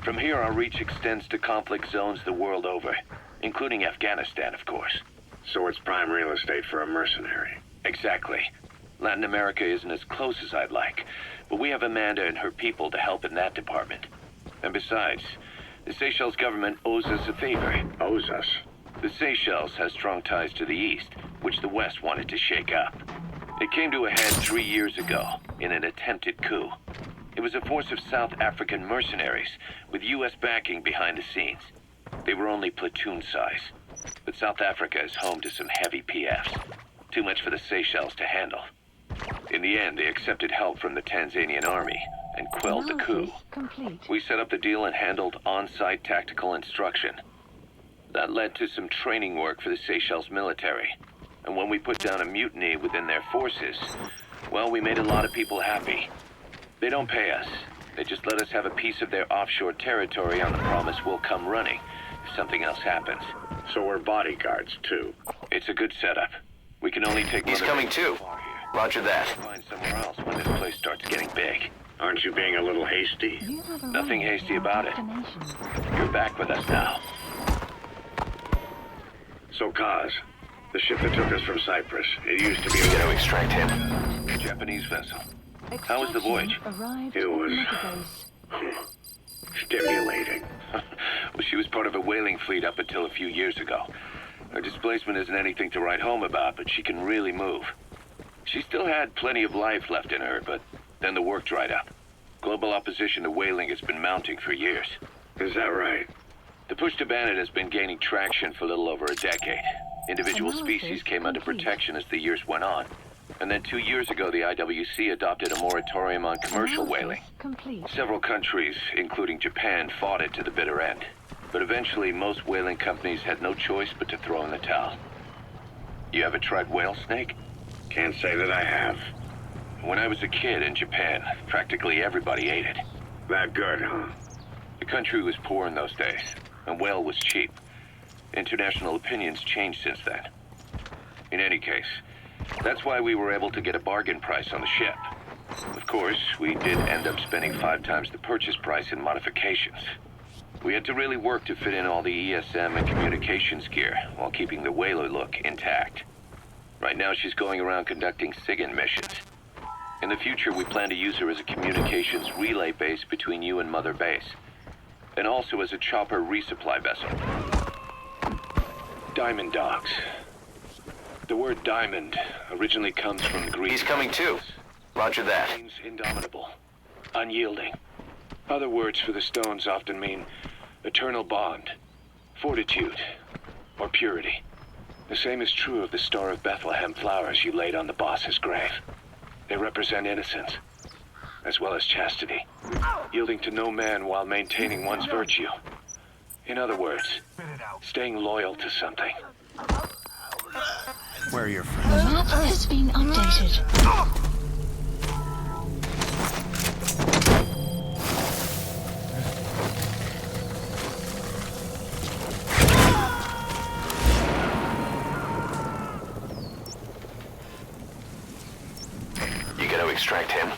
From here, our reach extends to conflict zones the world over, including Afghanistan, of course. So it's prime real estate for a mercenary. Exactly. Latin America isn't as close as I'd like, but we have Amanda and her people to help in that department. And besides, the Seychelles government owes us a favor. Owes us? The Seychelles has strong ties to the East, which the West wanted to shake up. It came to a head 3 years ago, in an attempted coup. It was a force of South African mercenaries, with U.S. backing behind the scenes. They were only platoon size. But South Africa is home to some heavy PFs. Too much for the Seychelles to handle. In the end, they accepted help from the Tanzanian army and quelled the coup. We set up the deal and handled on-site tactical instruction. That led to some training work for the Seychelles military. And when we put down a mutiny within their forces, well, we made a lot of people happy. They don't pay us. They just let us have a piece of their offshore territory on the promise we'll come running if something else happens. So we're bodyguards, too. It's a good setup. We can only take... He's coming, too. Roger that. Find somewhere else when this place starts getting big. Aren't you being a little hasty? Nothing hasty about it. You're back with us now. So, Kaz, the ship that took us from Cyprus, it used to be a... to extract him. A Japanese vessel. How was the voyage? It was... stimulating. Well, she was part of a whaling fleet up until a few years ago. Her displacement isn't anything to write home about, but she can really move. She still had plenty of life left in her, but then the work dried up. Global opposition to whaling has been mounting for years. Is that right? The push to ban it has been gaining traction for a little over a decade. Individual species came under protection as the years went on. And then 2 years ago, the IWC adopted a moratorium on commercial whaling. Several countries, including Japan, fought it to the bitter end. But eventually, most whaling companies had no choice but to throw in the towel. You ever tried whale snake? Can't say that I have. When I was a kid in Japan, practically everybody ate it. That good, huh? The country was poor in those days, and whale was cheap. International opinions changed since then. In any case, that's why we were able to get a bargain price on the ship. Of course, we did end up spending 5 times the purchase price in modifications. We had to really work to fit in all the ESM and communications gear while keeping the whaler look intact. Right now, she's going around conducting SIGINT missions. In the future, we plan to use her as a communications relay base between you and Mother Base, and also as a chopper resupply vessel. Diamond Dogs. The word diamond originally comes from Greek. He's coming too. Roger that. It means indomitable, unyielding. Other words for the stones often mean eternal bond, fortitude, or purity. The same is true of the Star of Bethlehem flowers you laid on the boss's grave. They represent innocence, as well as chastity, yielding to no man while maintaining one's virtue. In other words, staying loyal to something. Where are your The friends? map has been updated. You gotta extract him.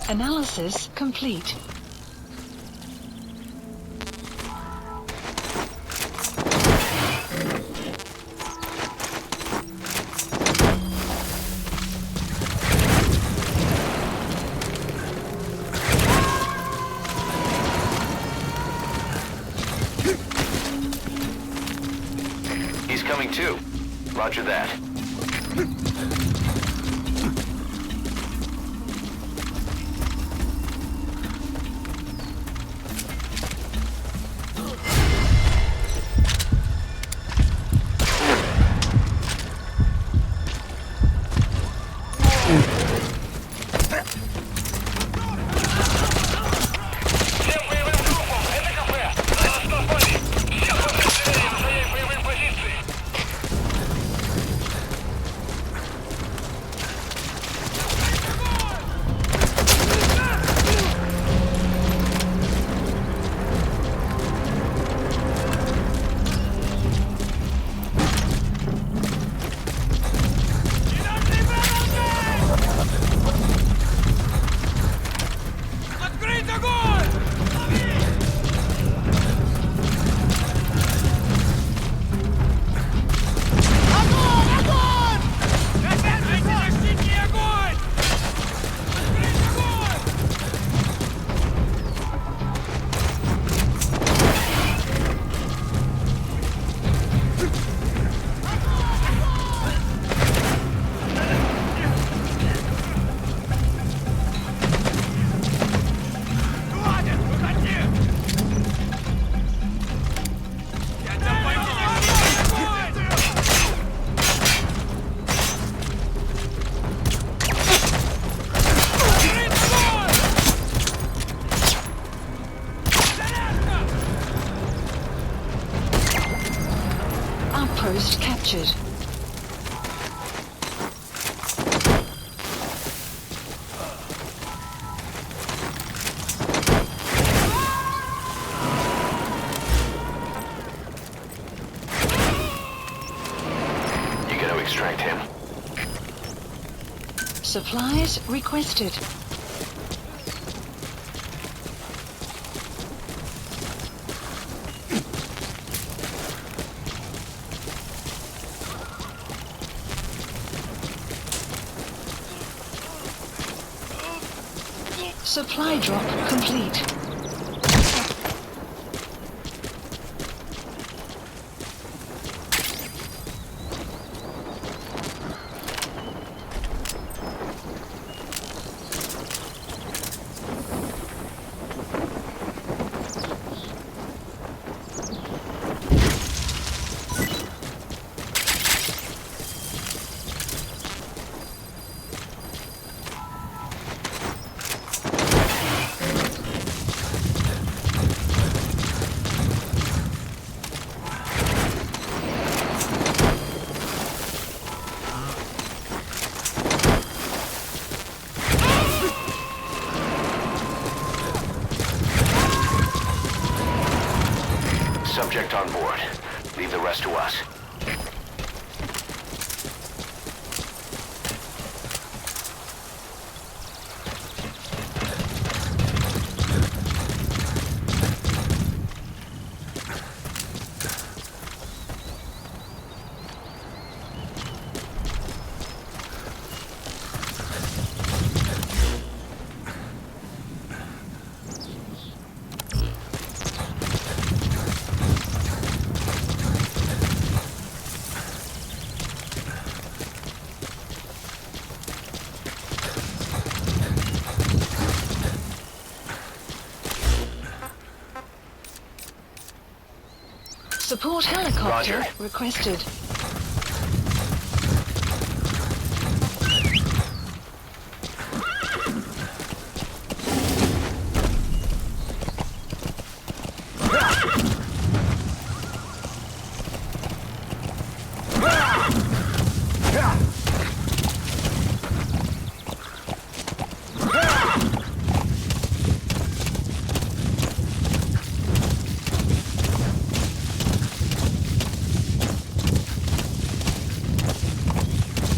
Analysis complete. He's coming too. Roger that. Outpost captured. You gotta extract him. Supplies requested. Supply drop complete. Subject on board. Leave the rest to us. Support helicopter Roger. requested.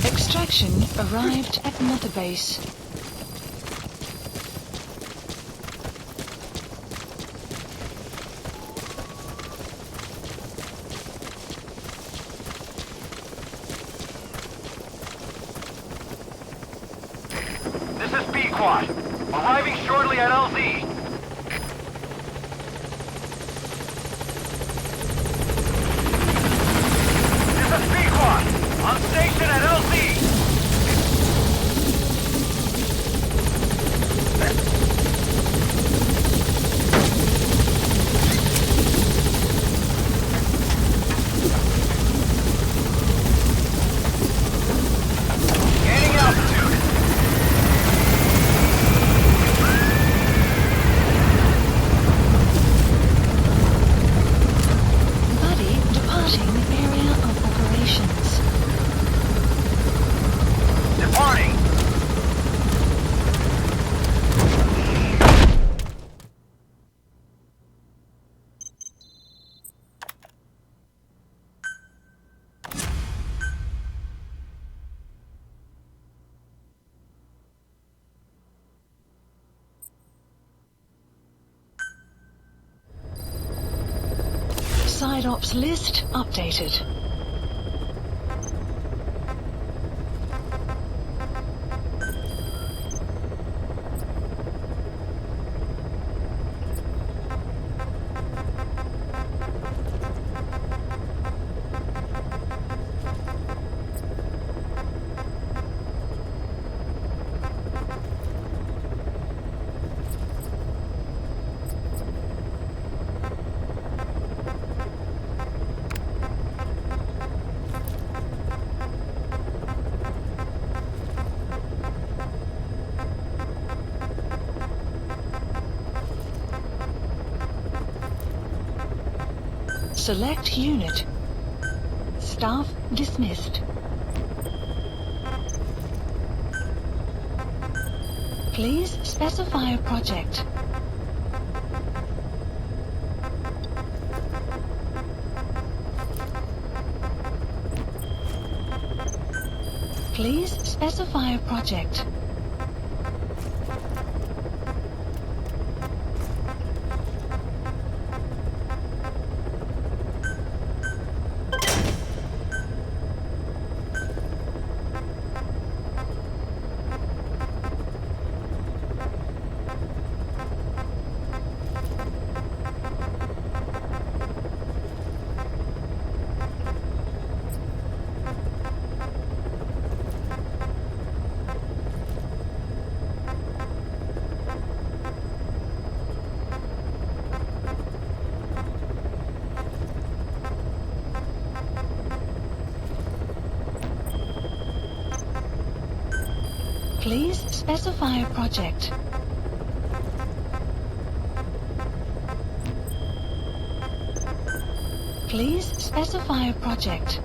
Extraction arrived at Mother Base. squad. Arriving shortly at LZ. This is B squad. On station at LZ. Gaining altitude. Buddy departing area of operations. Departing. Side ops list updated. Select unit. Staff dismissed. Please specify a project. Please specify a project. Please specify a project. Please specify a project.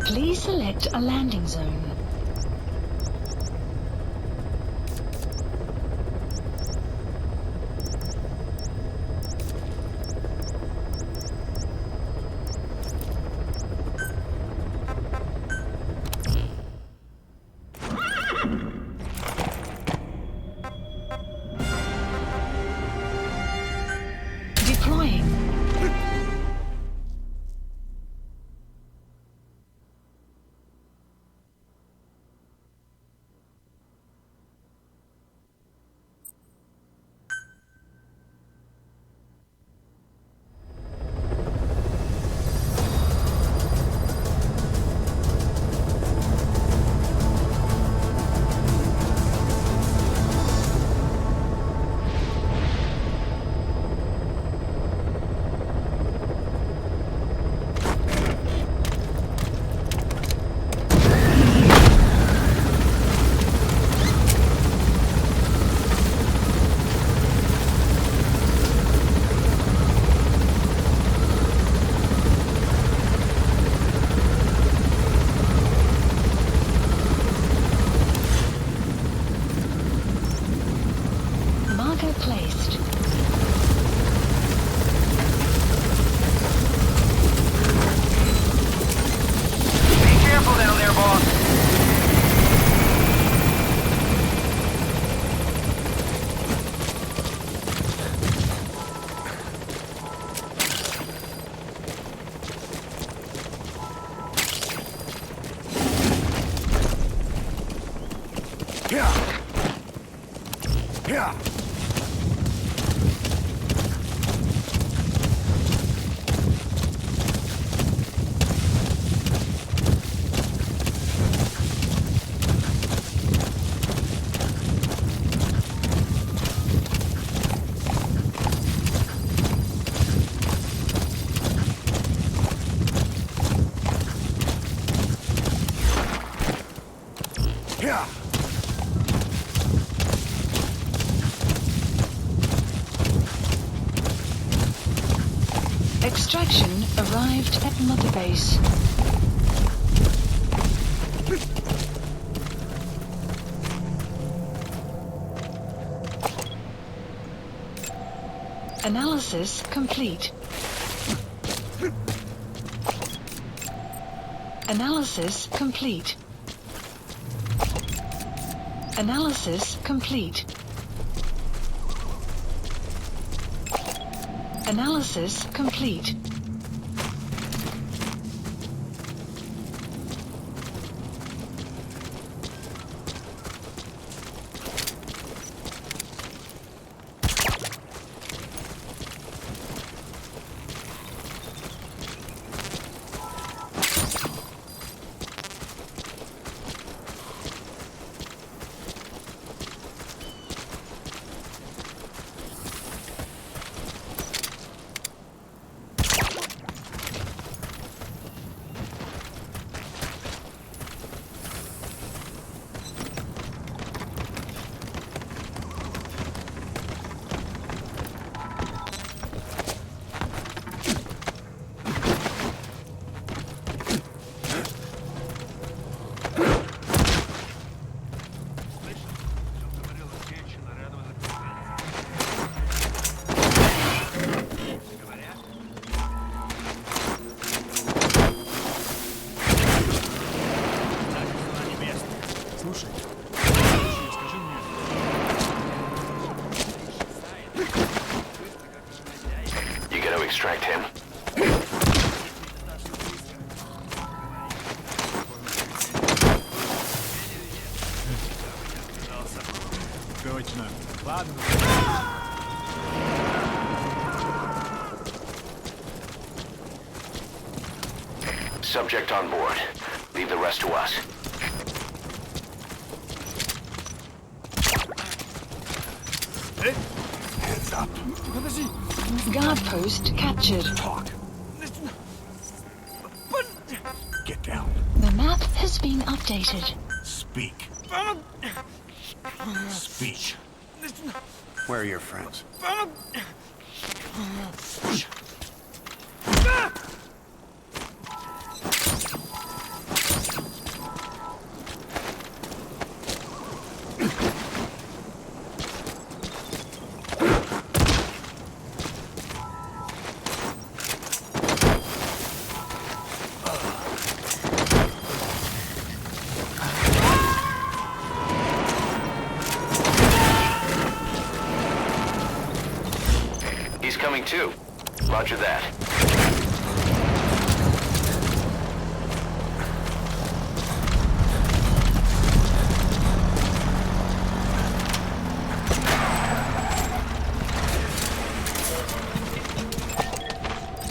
Please select a landing zone. Deploying. Extraction arrived at Mother Base. Analysis complete. Analysis complete. Analysis complete. Analysis complete. You gotta extract him. Точно. Ладно. Subject on board. Leave the rest to us. Heads up. Guard post captured. Talk. Get down. The map has been updated. Speak. Speak. Where are your friends? He's coming too. Roger that.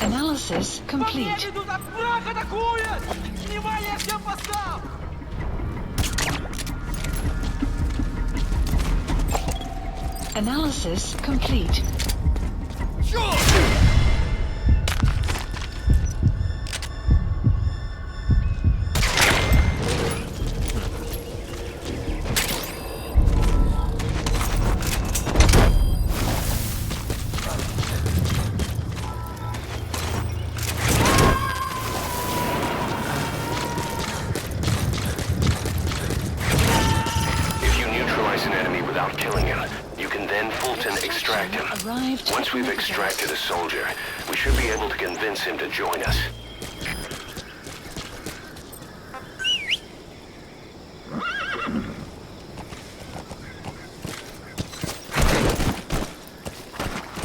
Analysis complete. Analysis complete. If you neutralize an enemy without killing him, you can then Fulton extract him. Once we've extracted a soldier, we should be able to convince him to join us.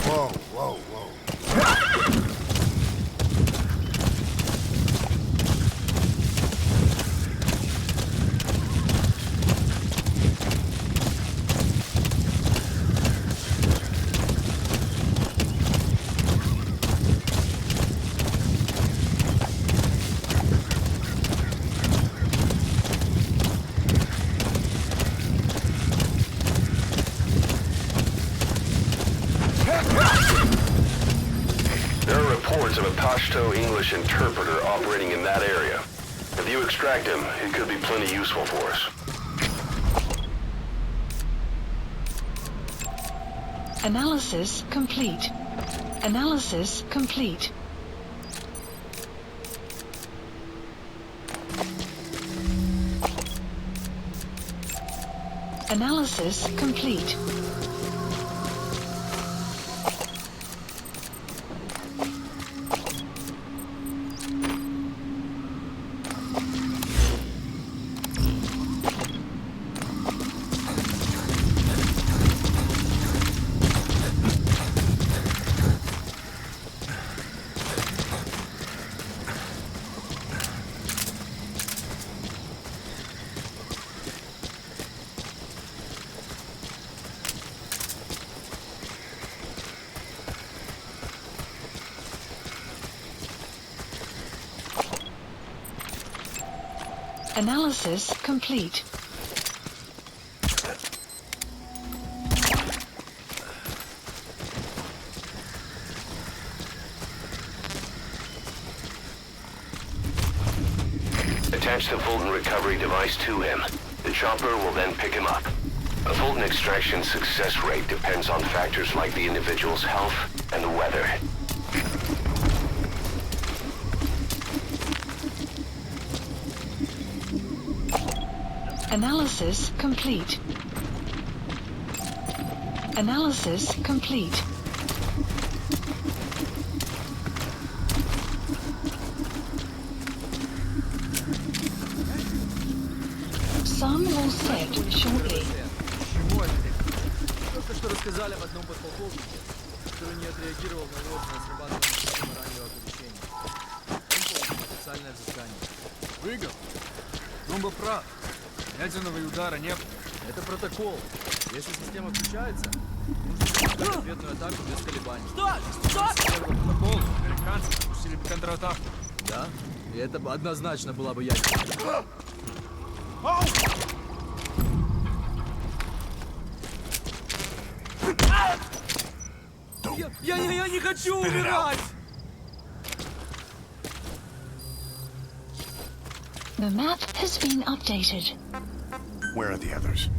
Whoa, whoa, whoa. Pashto English interpreter operating in that area. If you extract him, it could be plenty useful for us. Analysis complete. Analysis complete. Analysis complete. Analysis complete. Attach the Fulton recovery device to him. The chopper will then pick him up. A Fulton extraction success rate depends on factors like the individual's health and the weather. Analysis complete. Analysis complete. Some will set shortly. Только что рассказали об одном подполковнике, который не отреагировал на ложное срабатывание системы раннего оповещения. Он получил официальное взыскание. Выиграл? Бомба прав. Ядерного удара не было. Это протокол. Если система включается, нужно запускать ответную атаку без колебаний. Что? Протокол. Американцы запустили бы контратаку. Да? И это бы однозначно была бы ядерная. Я не хочу умирать! The map has been updated. Where are the others?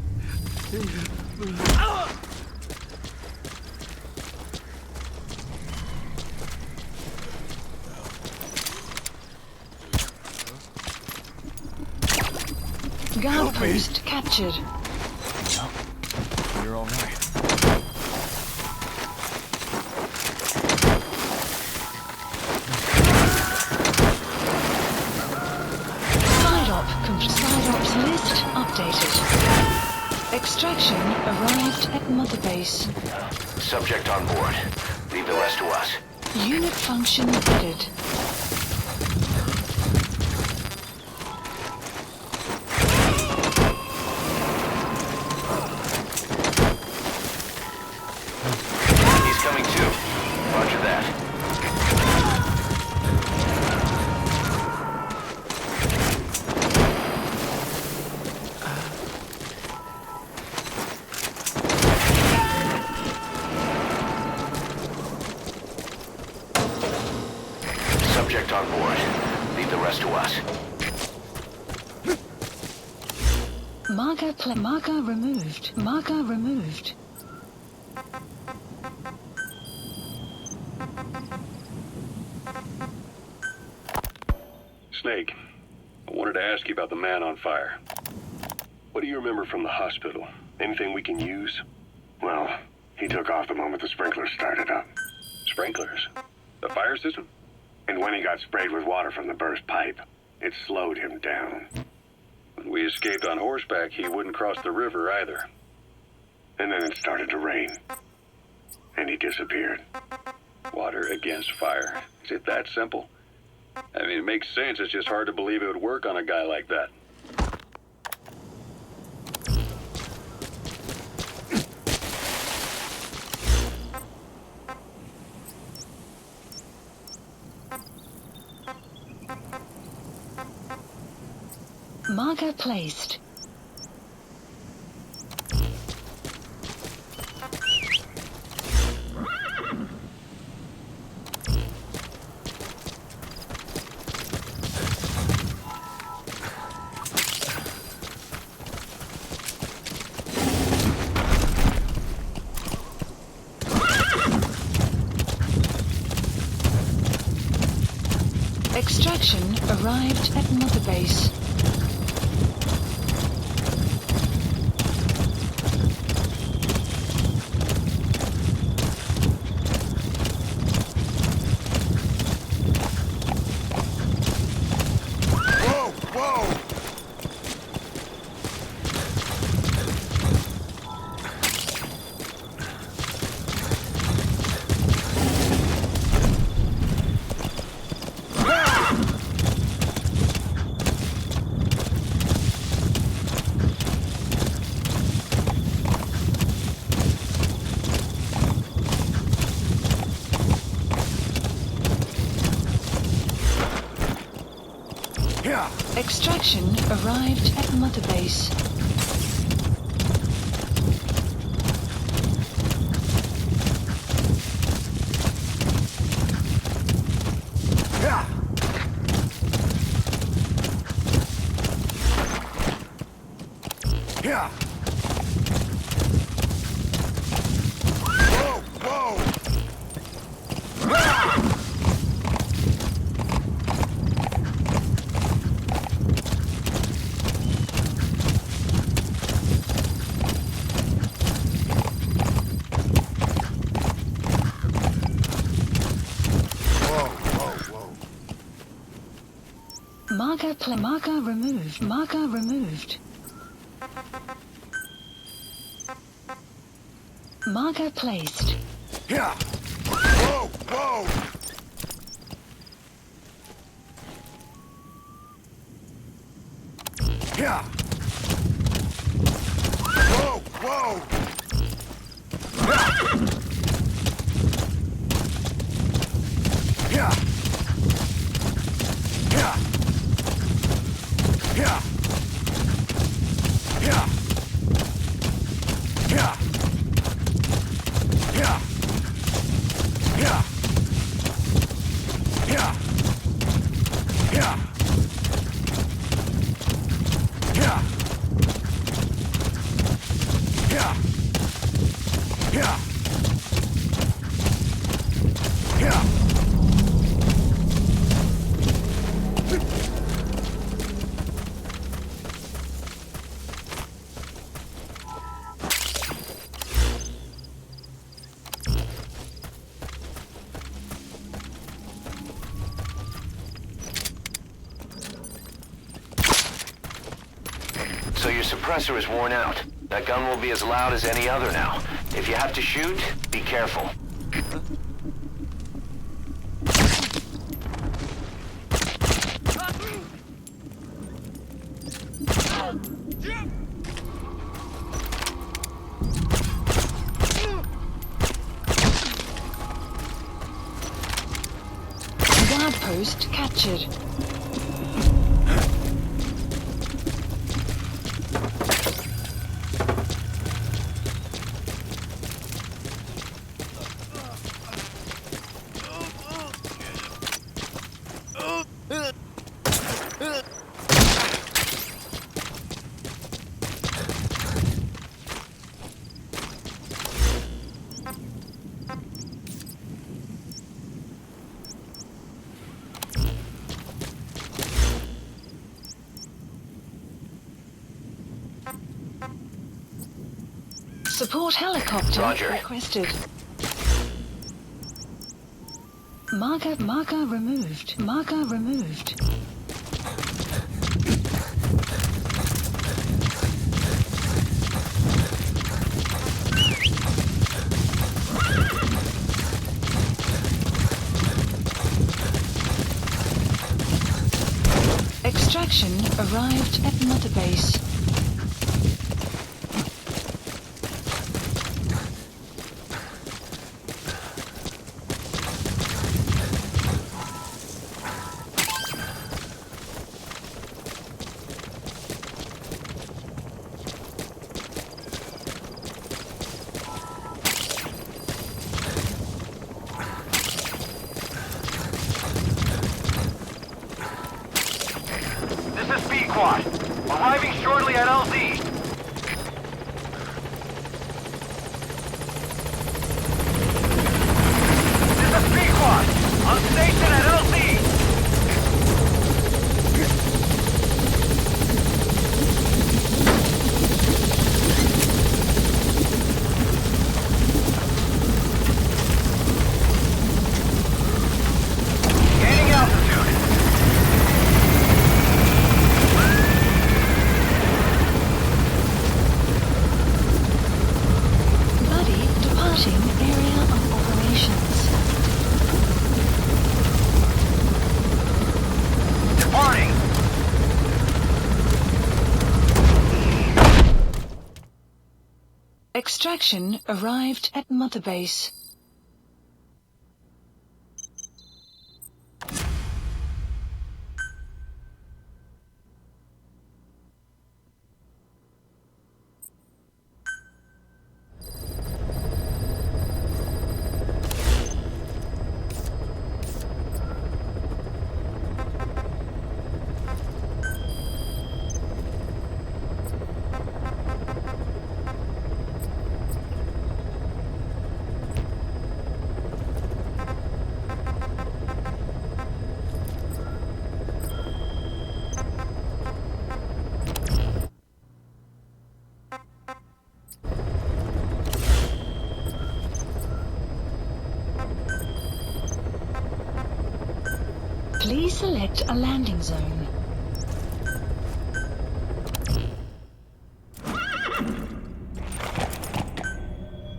Guard post captured. You're all right. Side ops list updated. Extraction arrived at Mother Base. Subject on board. Leave the rest to us. Unit function added. He's coming too. Roger that. Subject on board. Leave the rest to us. Marker removed. Marker removed. Snake, I wanted to ask you about the man on fire. What do you remember from the hospital? Anything we can use? Well, he took off the moment the sprinklers started up. Sprinklers? The fire system? And when he got sprayed with water from the burst pipe, it slowed him down. When we escaped on horseback, he wouldn't cross the river either. And then it started to rain. And he disappeared. Water against fire. Is it that simple? I mean, it makes sense. It's just hard to believe it would work on a guy like that. Marker placed. Extraction arrived at Mother Base. Extraction arrived at Mother Base. Marker removed. Marker removed. Marker placed. Yeah. Whoa, whoa. Yeah. Whoa, whoa. Yeah. Yeah. Yeah. Yeah. Yeah. Yeah. Yeah. Yeah. Yeah. Yeah. Yeah. Yeah. Yeah. So your suppressor is worn out. That gun will be as loud as any other now. If you have to shoot, be careful. Guard post captured. Support helicopter requested. Marker removed. Marker removed. Extraction arrived at Mother Base. This is Speed Quad. Arriving shortly Starting area of operations. Departing! Extraction arrived at Mother Base. Please select a landing zone.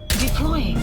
Deploying.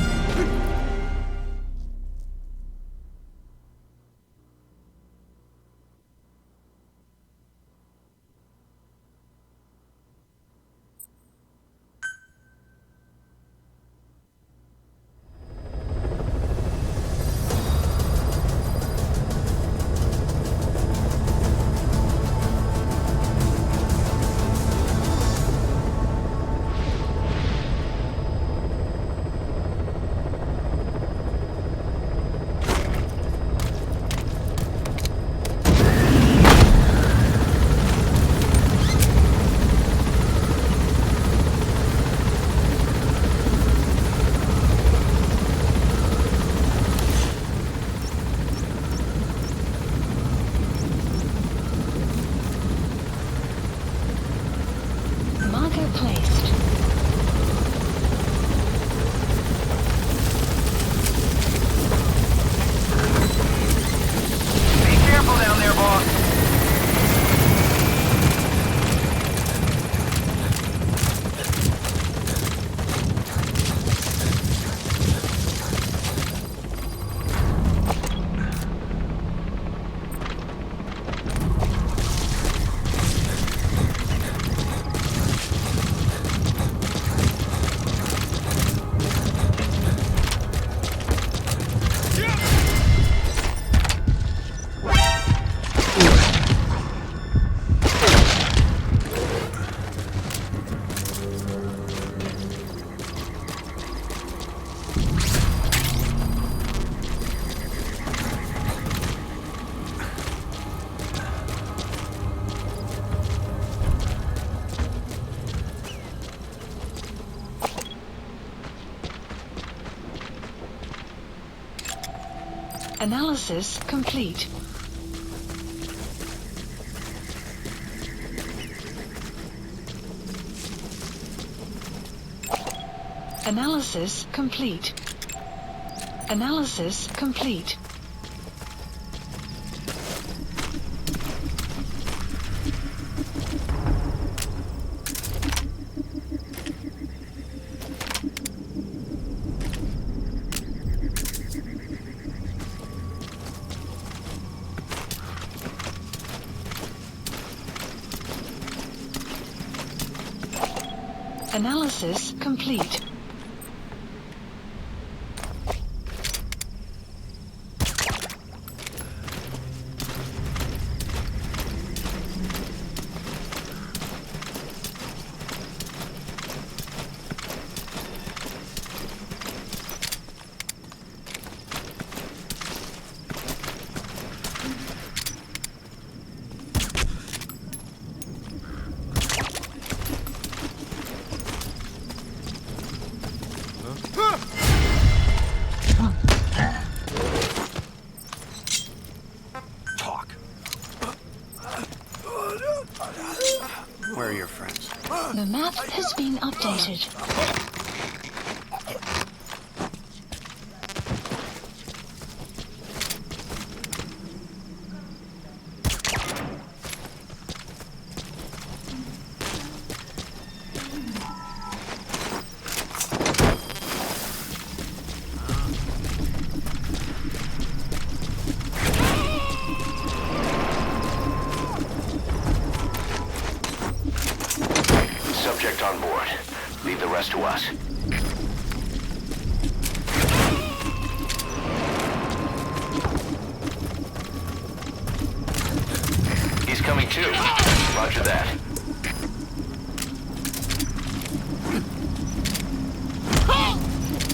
Marker placed. Be careful down there, boss. Analysis complete. Analysis complete. Analysis complete. Analysis complete. Where are your friends? The map has been updated. rest to us. He's coming too. Roger that.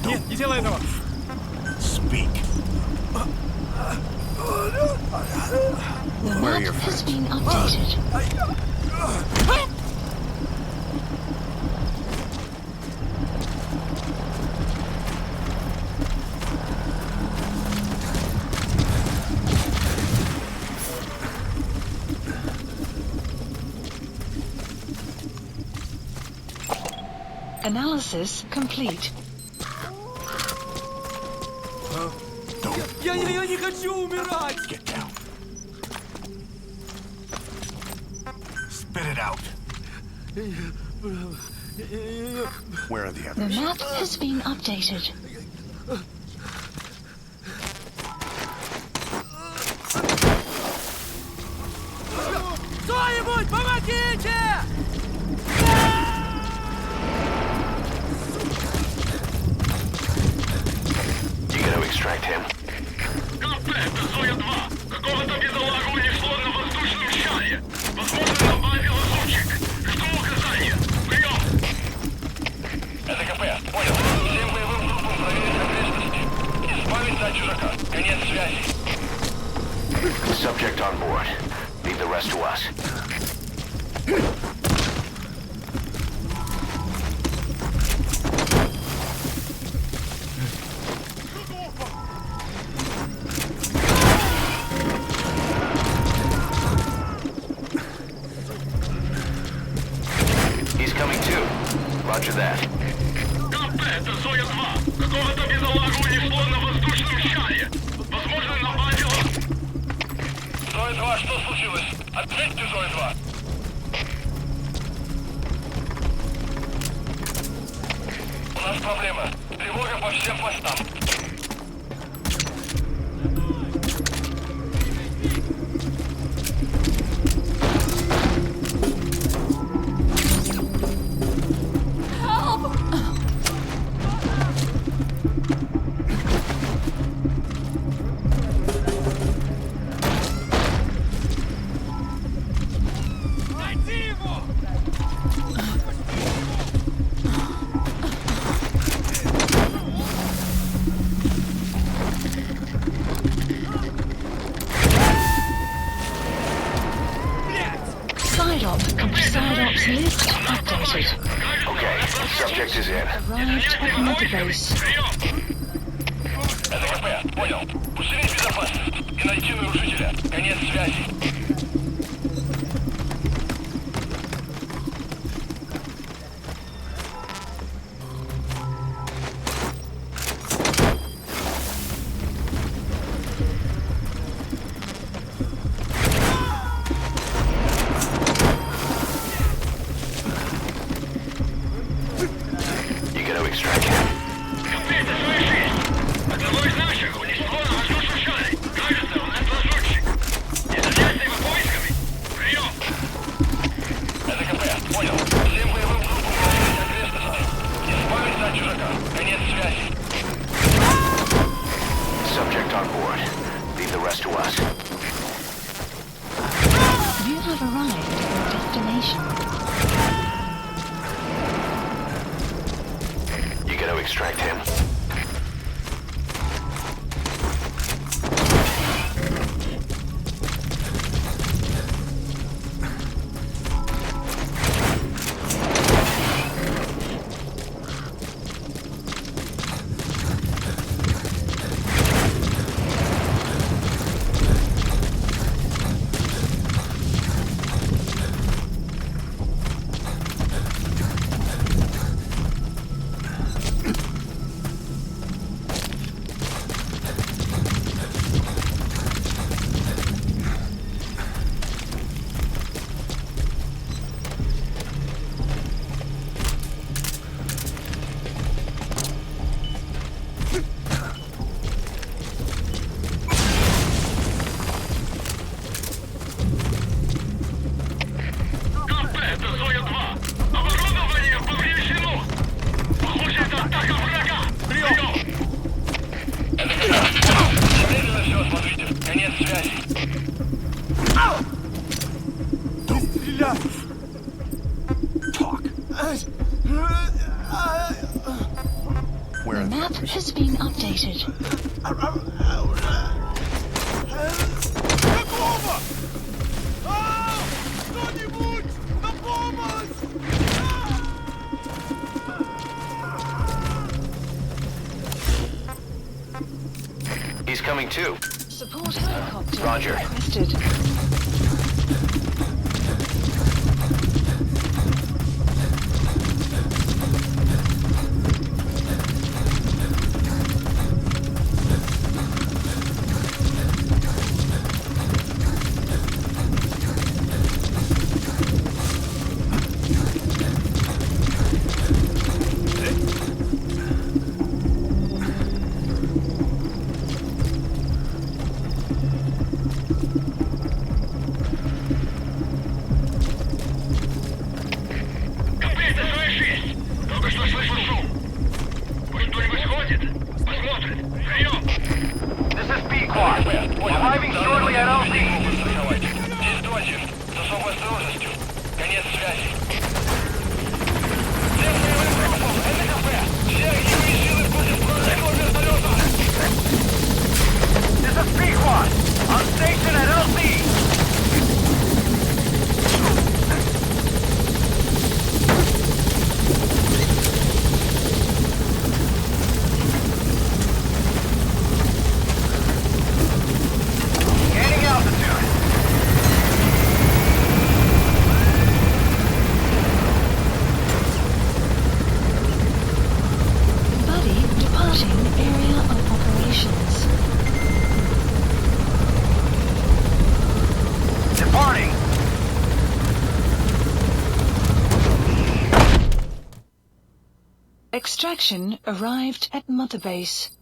Нет, не делай этого! Speak. The map has been updated. Analysis complete. Я не хочу умирать! Get down. Spit it out. Where are the The others? map has been updated. Кто-нибудь, помогите! You gonna extract him? КП, это Зоя-2. Какого-то бедолагу унесло на воздушном шаре. Возможно, добавил лазутчик. Жду указания. Прием! Это КП, понял. Всем боевым группам проверить окрестности. Избавиться от чужака. Конец связи. Subject on board. Leave the rest to us. He's coming too. Roger that. КП, это Зоя-2. Какого-то бедолагу унесло на воздушном шаре. Возможно, добавил... Зоя-2, что случилось? Ответьте, Зоя-2. У нас проблема. Тревога по всем постам. Psyops list updated. Okay, subject is in. Arrived at Mother Base. Это КП, понял. Усилить безопасность и найти нарушителя. Конец связи. Subject on board. Leave the rest to us. You have arrived at your destination. You gonna extract him? Map has been updated. Какого? Кто-нибудь! На помощь! He's coming too. Support helicopter Roger. requested. Только что слышу шум. Пусть кто-нибудь сходит, посмотрит. Прием! This is Pequod. Arriving shortly at LZ. Действуйте. С особой осторожностью. Конец связи. Всем боевым группам, это КП. Все огневые силы против броневого вертолета. This is Pequod. On station at LZ. Buddy departing area of operations. Departing. Extraction arrived at Mother Base.